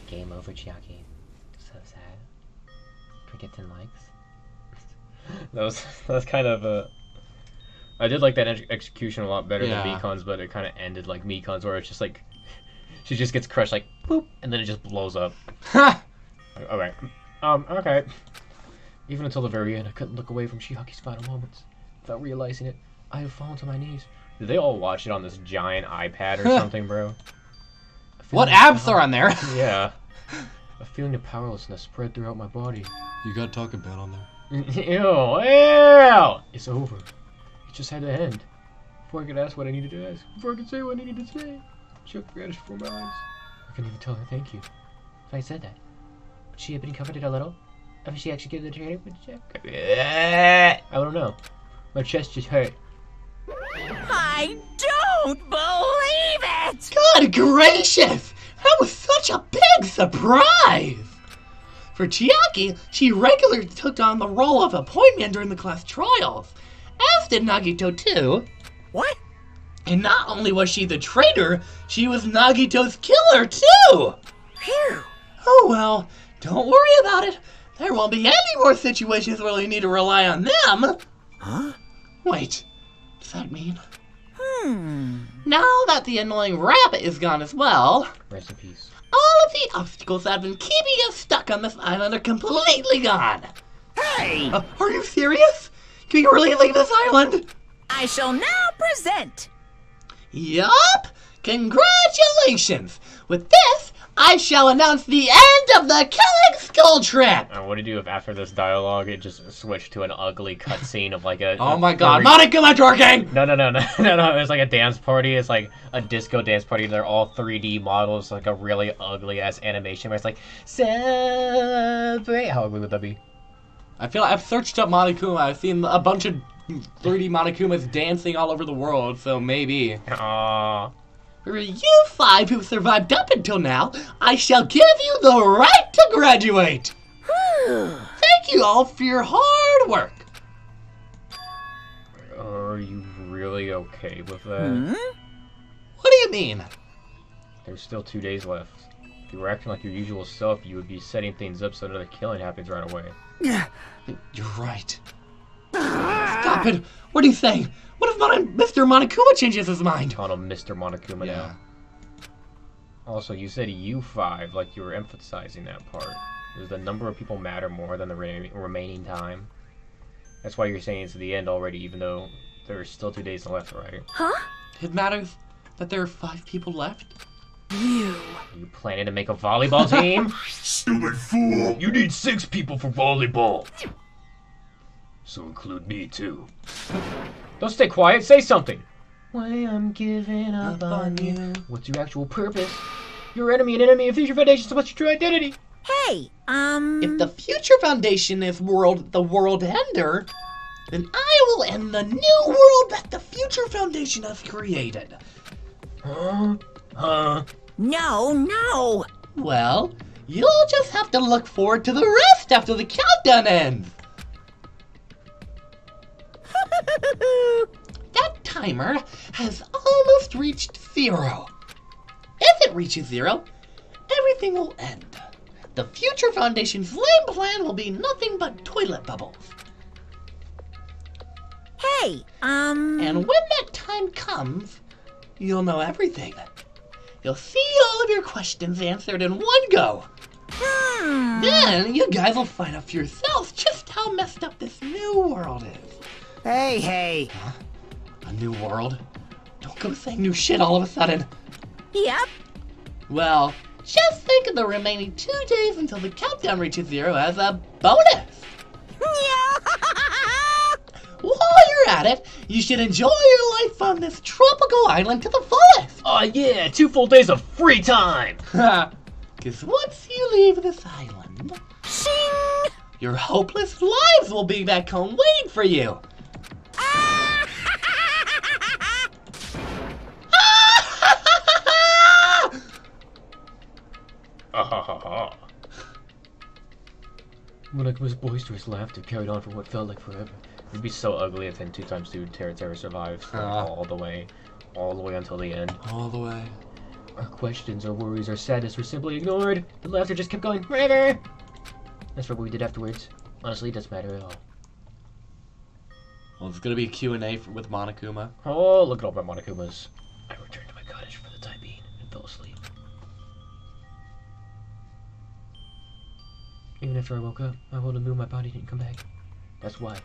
Game over, Chiaki. So sad. Cricket 10 likes. that was kind of a... I did like that execution a lot better than Mikon's, but it kind of ended like Mikon's, where it's just like... She just gets crushed like, boop, and then it just blows up. Okay. Okay. Even until the very end, I couldn't look away from Chihaki's final moments. Without realizing it, I have fallen to my knees. Did they all watch it on this giant iPad or something, bro? What apps are on there? Yeah. A feeling of powerlessness spread throughout my body. You gotta talk about on there. Ew! It's over. It just had to end. Before I could ask what I needed to ask. Before I could say what I needed to say. She vanished before my eyes. I couldn't even tell her thank you. If I said that. Would she have been comforted a little? If she actually gave the training? I don't know. My chest just hurt. Hi, I don't believe it! God gracious! That was such a big surprise! For Chiaki, she regularly took on the role of a point man during the class trials, as did Nagito too. What? And not only was she the traitor, she was Nagito's killer too! Phew! Oh well, don't worry about it. There won't be any more situations where you need to rely on them. Huh? Wait, does that mean? Now that the annoying rabbit is gone as well, rest in peace. All of the obstacles that have been keeping us stuck on this island are completely gone. Hey! Are you serious? Can you really leave this island? I shall now present. Yup! Congratulations! With this, I shall announce the end of the Killing Skull trip! What do you do if after this dialogue it just switched to an ugly cutscene of like a... Oh my god, Monokuma twerking! No, it's like a dance party. It's like a disco dance party. They're all 3D models, like a really ugly-ass animation where it's like, celebrate. How ugly would that be? I feel like I've searched up Monokuma. I've seen a bunch of 3D Monokumas dancing all over the world, so maybe. Aww. For you 5 who've survived up until now, I shall give you the right to graduate! Thank you all for your hard work! Are you really okay with that? What do you mean? There's still 2 days left. If you were acting like your usual self, you would be setting things up so another killing happens right away. You're right. Stop it! What are you saying? What if Mr. Monokuma changes his mind? Call him Mr. Monokuma now. Also, you said you 5, like you were emphasizing that part. Does the number of people matter more than the remaining time? That's why you're saying it's the end already, even though there's still 2 days left, right? Huh? It matters that there are 5 people left. Are you planning to make a volleyball team? Stupid fool! You need 6 people for volleyball. So include me too. Don't stay quiet, say something! Why I'm giving up on you. What's your actual purpose? Your enemy, an enemy of Future Foundation, so what's your true identity? Hey, If the Future Foundation is the world ender, then I will end the new world that the Future Foundation has created. No. Well, you'll just have to look forward to the rest after the countdown ends. That timer has almost reached 0. If it reaches 0, everything will end. The Future Foundation's lame plan will be nothing but toilet bubbles. Hey, And when that time comes, you'll know everything. You'll see all of your questions answered in one go. Then you guys will find out for yourselves just how messed up this new world is. Hey. Huh? A new world? Don't go saying new shit all of a sudden. Yep. Well, just think of the remaining 2 days until the countdown reaches 0 as a bonus. While you're at it, you should enjoy your life on this tropical island to the fullest. Oh yeah, 2 full days of free time! Because once you leave this island, Shing! your hopeless lives will be back home waiting for you. Monokuma's boisterous laughter carried on for what felt like forever. It'd be so ugly if in 2 times 2 Terra survives all the way until the end. All the way. Our questions, our worries, our sadness were simply ignored. The laughter just kept going forever. As for what we did afterwards, honestly, it doesn't matter at all. Well, it's gonna be a Q&A with Monokuma. Oh, look at all my Monokumas. I returned to my cottage for the time being and fell asleep. Even after I woke up, my world knew my body didn't come back. That's why.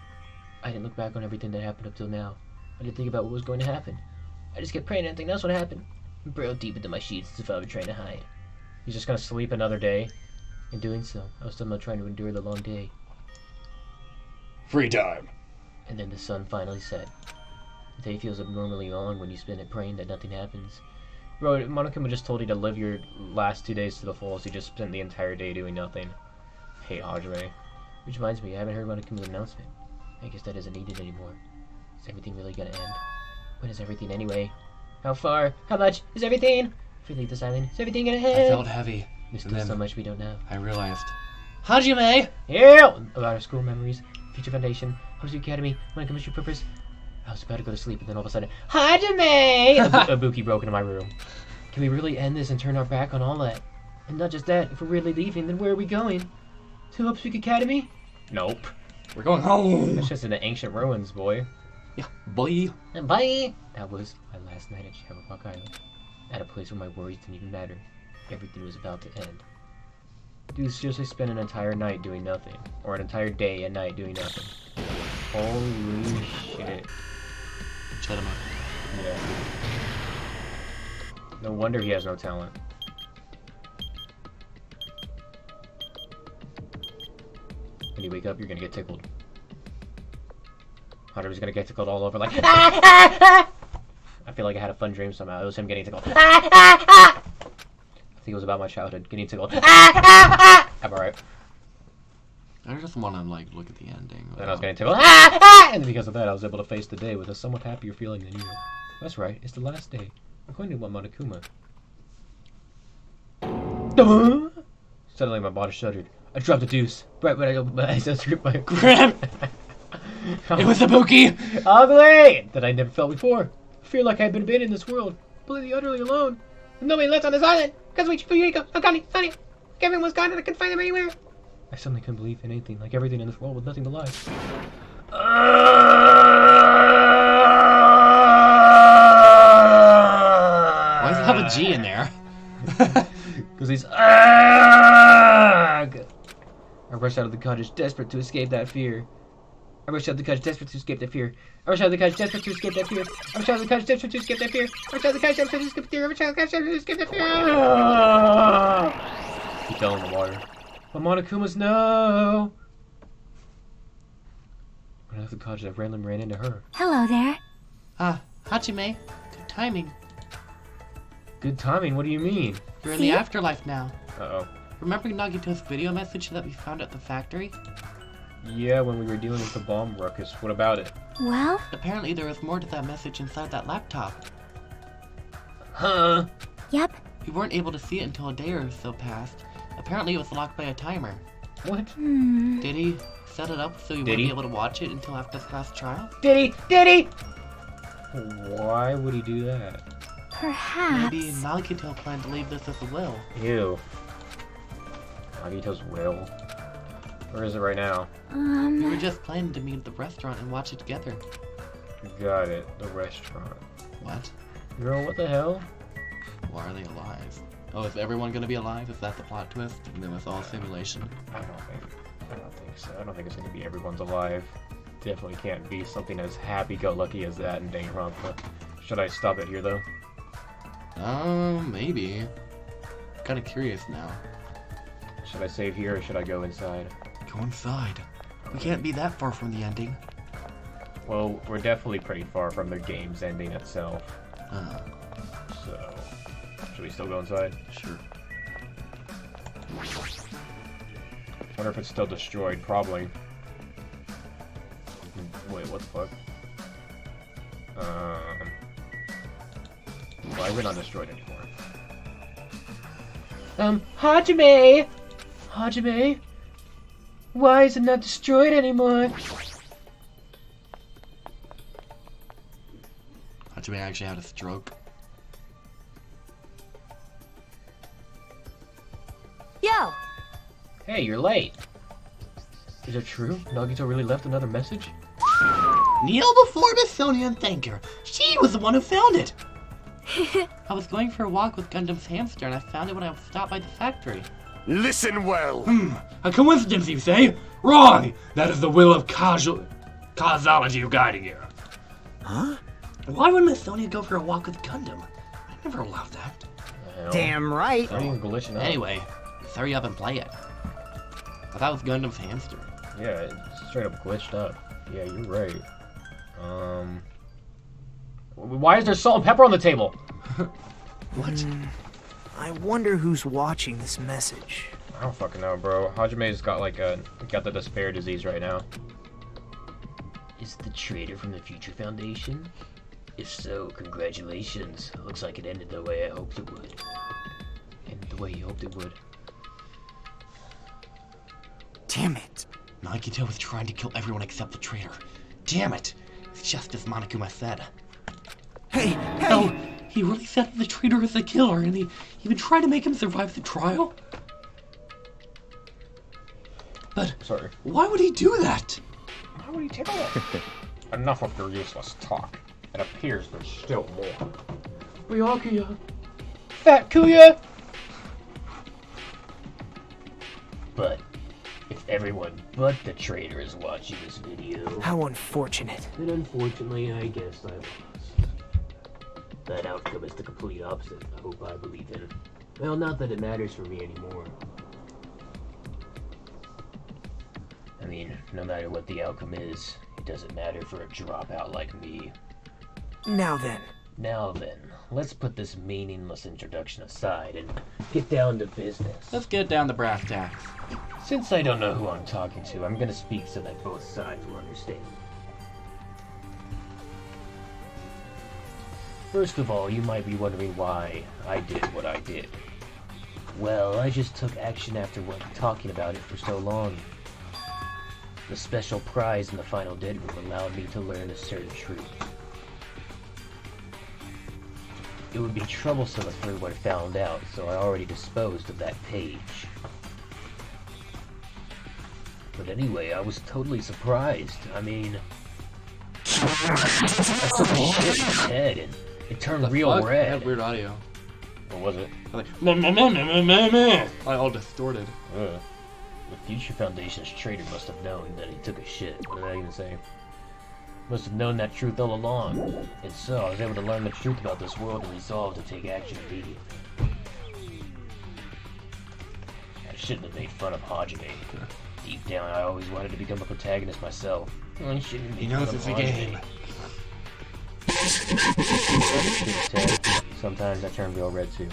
I didn't look back on everything that happened up till now. I didn't think about what was going to happen. I just kept praying anything else would happen. And burrowed deep into my sheets as if I were trying to hide. He's just gonna sleep another day. In doing so, I was still not trying to endure the long day. Free time. And then the sun finally set. The day feels abnormally long when you spend it praying that nothing happens. Bro, Monokuma just told you to live your last 2 days to the fullest. You just spent the entire day doing nothing. Hey, Hajime. Which reminds me, I haven't heard Monokuma's announcement. I guess that isn't needed anymore. Is everything really gonna end? What is everything anyway? How far? How much is everything? If we leave this island, is everything gonna hit? I felt heavy. There's still so much we don't know. I realized. Hajime! Yeah! About our school memories, future foundation, Hosu Academy, when it comes to your purpose. I was about to go to sleep, and then all of a sudden, Hajime! Ibuki broke into my room. Can we really end this and turn our back on all that? And not just that, if we're really leaving, then where are we going? To Hope's Academy? Nope. We're going home! That's just in the ancient ruins, boy. Yeah, boy. And bye! That was my last night at Shamrock Island. At a place where my worries didn't even matter. Everything was about to end. Dude seriously spent an entire night doing nothing. Or an entire day and night doing nothing. Holy shit. Shut him up. Yeah. No wonder he has no talent. When you wake up, you're gonna get tickled. Hunter's gonna get tickled all over like I feel like I had a fun dream somehow. It was him getting tickled. I think it was about my childhood getting tickled. I'm alright. I just want to like look at the ending. Then I was getting tickled. And because of that, I was able to face the day with a somewhat happier feeling than you. That's right, it's the last day. According to Monokuma. Suddenly my body shuddered. I dropped a deuce. Right when I opened my eyes, I was gripped by a grab. It was Ibuki! Ugly! That I never felt before. I feel like I've been abandoned in this world. Completely, utterly alone. With nobody left on this island. Because we Fuyuhiko, Akane, Sunny. Everyone was gone and I couldn't find them anywhere. I suddenly couldn't believe in anything, like everything in this world with nothing to lie. Why does it have a G in there? Because he's I rushed out of the cottage, desperate to escape that fear. I rushed out of the cottage, desperate to escape that fear. I rushed out of the cottage, desperate to escape that fear. I rushed out of the cottage, desperate to escape that fear. I rushed out of the cottage, desperate to escape that fear. I rushed out of the cottage, desperate to escape that fear. He fell in the water. But Monokuma's no. When I left the cottage, I randomly ran into her. Hello there. Hajime. Good timing. Good timing? What do you mean? You're in the afterlife now. Uh-oh. Remember Nagito's video message that we found at the factory? Yeah, when we were dealing with the bomb ruckus. What about it? Well? Apparently there was more to that message inside that laptop. Huh? Yep. We weren't able to see it until a day or so passed. Apparently it was locked by a timer. What? Did he set it up so you wouldn't be able to watch it until after the class trial? Did he? Did he? Why would he do that? Perhaps. Maybe Nagito planned to leave this as a will. Ew. Nagito's will. Where is it right now? We were just planning to meet at the restaurant and watch it together. Got it. The restaurant. What? Girl, what the hell? Why are they alive? Oh, is everyone gonna be alive? Is that the plot twist? And then it's all simulation? I don't think so. I don't think it's gonna be everyone's alive. Definitely can't be something as happy-go-lucky as that in Danganronpa. Should I stop it here, though? Maybe. Kinda curious now. Should I save here or should I go inside? Go inside. We can't be that far from the ending. Well, we're definitely pretty far from the game's ending itself. So, should we still go inside? Sure. Wonder if it's still destroyed. Probably. Wait, what the fuck? Why are we not destroyed anymore? Hajime! Hajime? Why is it not destroyed anymore? Hajime actually had a stroke. Yo! Hey, you're late. Is it true? Nagito really left another message? Kneel before Miss Sonia and thank her. She was the one who found it. I was going for a walk with Gundam's hamster and I found it when I stopped by the factory. Listen well. A coincidence, you say? Wrong! That is the will of causality guiding you. Huh? Why would Miss Sonia go for a walk with Gundam? I never allowed that. Damn right. Anyway, let's hurry up and play it. I thought it was Gundam's hamster. Yeah, it straight up glitched up. Yeah, you're right. Why is there salt and pepper on the table? What? I wonder who's watching this message. I don't fucking know, bro. Hajime's got like got the despair disease right now. Is it the traitor from the Future Foundation? If so, congratulations. Looks like it ended the way I hoped it would. Ended the way you hoped it would. Damn it. Nagito was trying to kill everyone except the traitor. Damn it! It's just as Monokuma said. Hey! No, he really said the traitor is the killer, and he even tried to make him survive the trial? But sorry. Why would he do that? Why would he take all that? Enough of your useless talk. It appears there's still more. Byakuya. Fat Kuya! But if everyone but the traitor is watching this video... How unfortunate. Then unfortunately, I guess I lost. That outcome is the complete opposite of the hope I believe in. Well, not that it matters for me anymore. I mean, no matter what the outcome is, it doesn't matter for a dropout like me. Now then, let's put this meaningless introduction aside and get down to business. Let's get down to brass tacks. Since I don't know who I'm talking to, I'm gonna speak so that both sides will understand. First of all, you might be wondering why I did what I did. Well, I just took action after talking about it for so long. The special prize in the final dead room allowed me to learn a certain truth. It would be troublesome if everyone found out, so I already disposed of that page. But anyway, I was totally surprised. I mean... I took a shit in his head and it turned real red. I had weird audio. What was it? Like, I all distorted. The Future Foundation's traitor must have known that he took a shit. What did I even say? Must have known that truth all along. And so I was able to learn the truth about this world and resolved to take action immediately. I shouldn't have made fun of Hajime. Deep down, I always wanted to become a protagonist myself. I shouldn't have made fun of it's a game. Sometimes I turn real red too.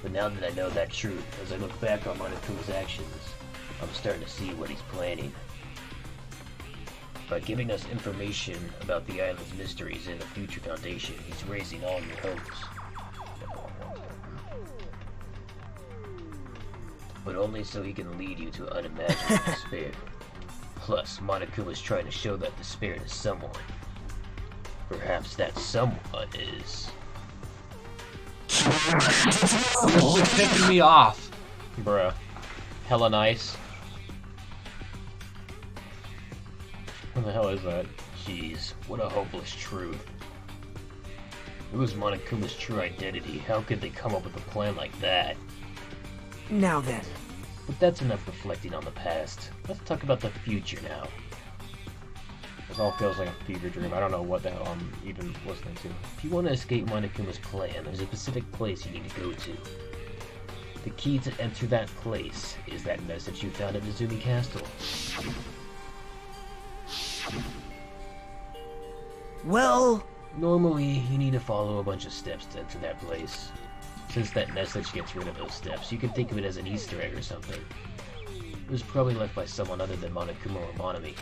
But now that I know that truth, as I look back on Monokuma's actions, I'm starting to see what he's planning. By giving us information about the island's mysteries in the Future Foundation, he's raising all your hopes. But only so he can lead you to unimaginable despair. Plus, Monokuma's trying to show that despair to someone. Perhaps that someone is... It's picking me off. Bruh. Hella nice. What the hell is that? Jeez, what a hopeless truth. It was Monokuma's true identity. How could they come up with a plan like that? Now then. But that's enough reflecting on the past. Let's talk about the future now. This all feels like a fever dream. I don't know what the hell I'm even listening to. If you want to escape Monokuma's plan, there's a specific place you need to go to. The key to enter that place is that message you found at Izumi Castle. Well... Normally, you need to follow a bunch of steps to enter that place. Since that message gets rid of those steps, you can think of it as an Easter egg or something. It was probably left by someone other than Monokuma or Monami.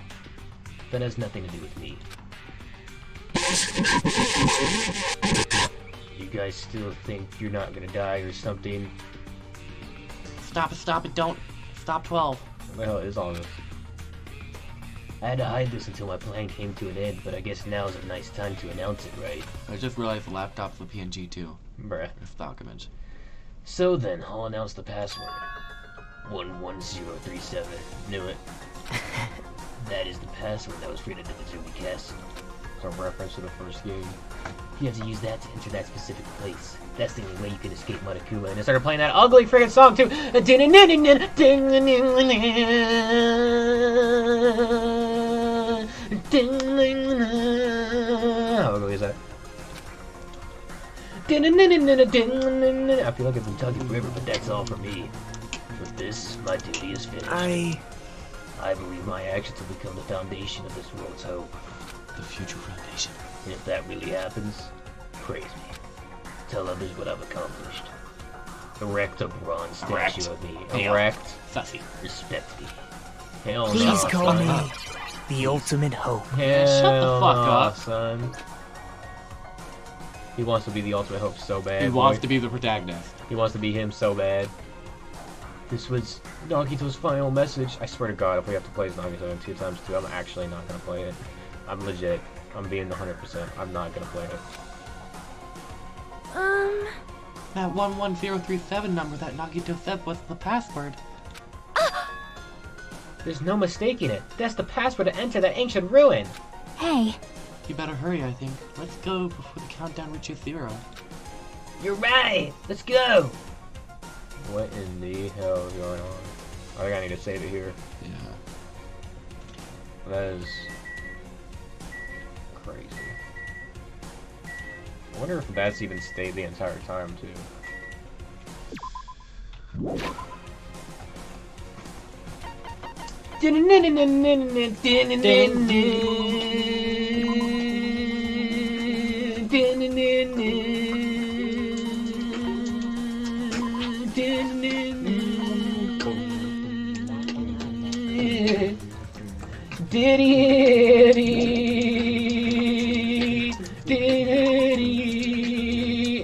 That has nothing to do with me. You guys still think you're not gonna die or something? Stop it, don't. Stop 12. What the hell is all this? I had to hide this until my plan came to an end, but I guess now's a nice time to announce it, right? I just realized the laptop's a PNG too. Bruh. Or stock image. So then, I'll announce the password. 11037. Knew it. That is the password that was created at the Izumi Castle. It's a reference to the first game. You have to use that to enter that specific place. That's the only way you can escape Monokuma. And I started playing that ugly friggin' song too. How ugly is that? I feel like I've been talking forever, but that's all for me. With this, my duty is finished. I believe my actions will become the foundation of this world's hope. The Future Foundation. And if that really happens, praise me. Tell others what I've accomplished. Erect a bronze statue of me. Damn. Erect. Sussy. Respect me. Hell no. Please call me The ultimate hope. Shut the fuck up. son. He wants to be the ultimate hope so bad. He wants to be the protagonist. He wants to be him so bad. This was Nagito's final message. I swear to God, if we have to play as Nagito in 2x2, I'm actually not gonna play it. I'm legit. I'm being 100%. I'm not gonna play it. That 11037 number that Nagito said was the password. There's no mistaking it. That's the password to enter that ancient ruin. Hey. You better hurry, I think. Let's go before the countdown reaches 0. You're right. Let's go. What in the hell is going on? I think I need to save it here. Yeah. That is crazy. I wonder if that's even stayed the entire time, too.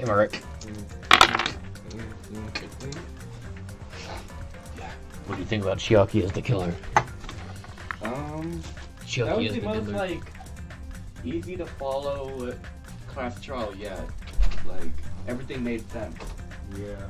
Am I right? What do you think about Chiaki as the killer? That was the most, like, easy to follow class trial yet. Like, everything made sense. Yeah.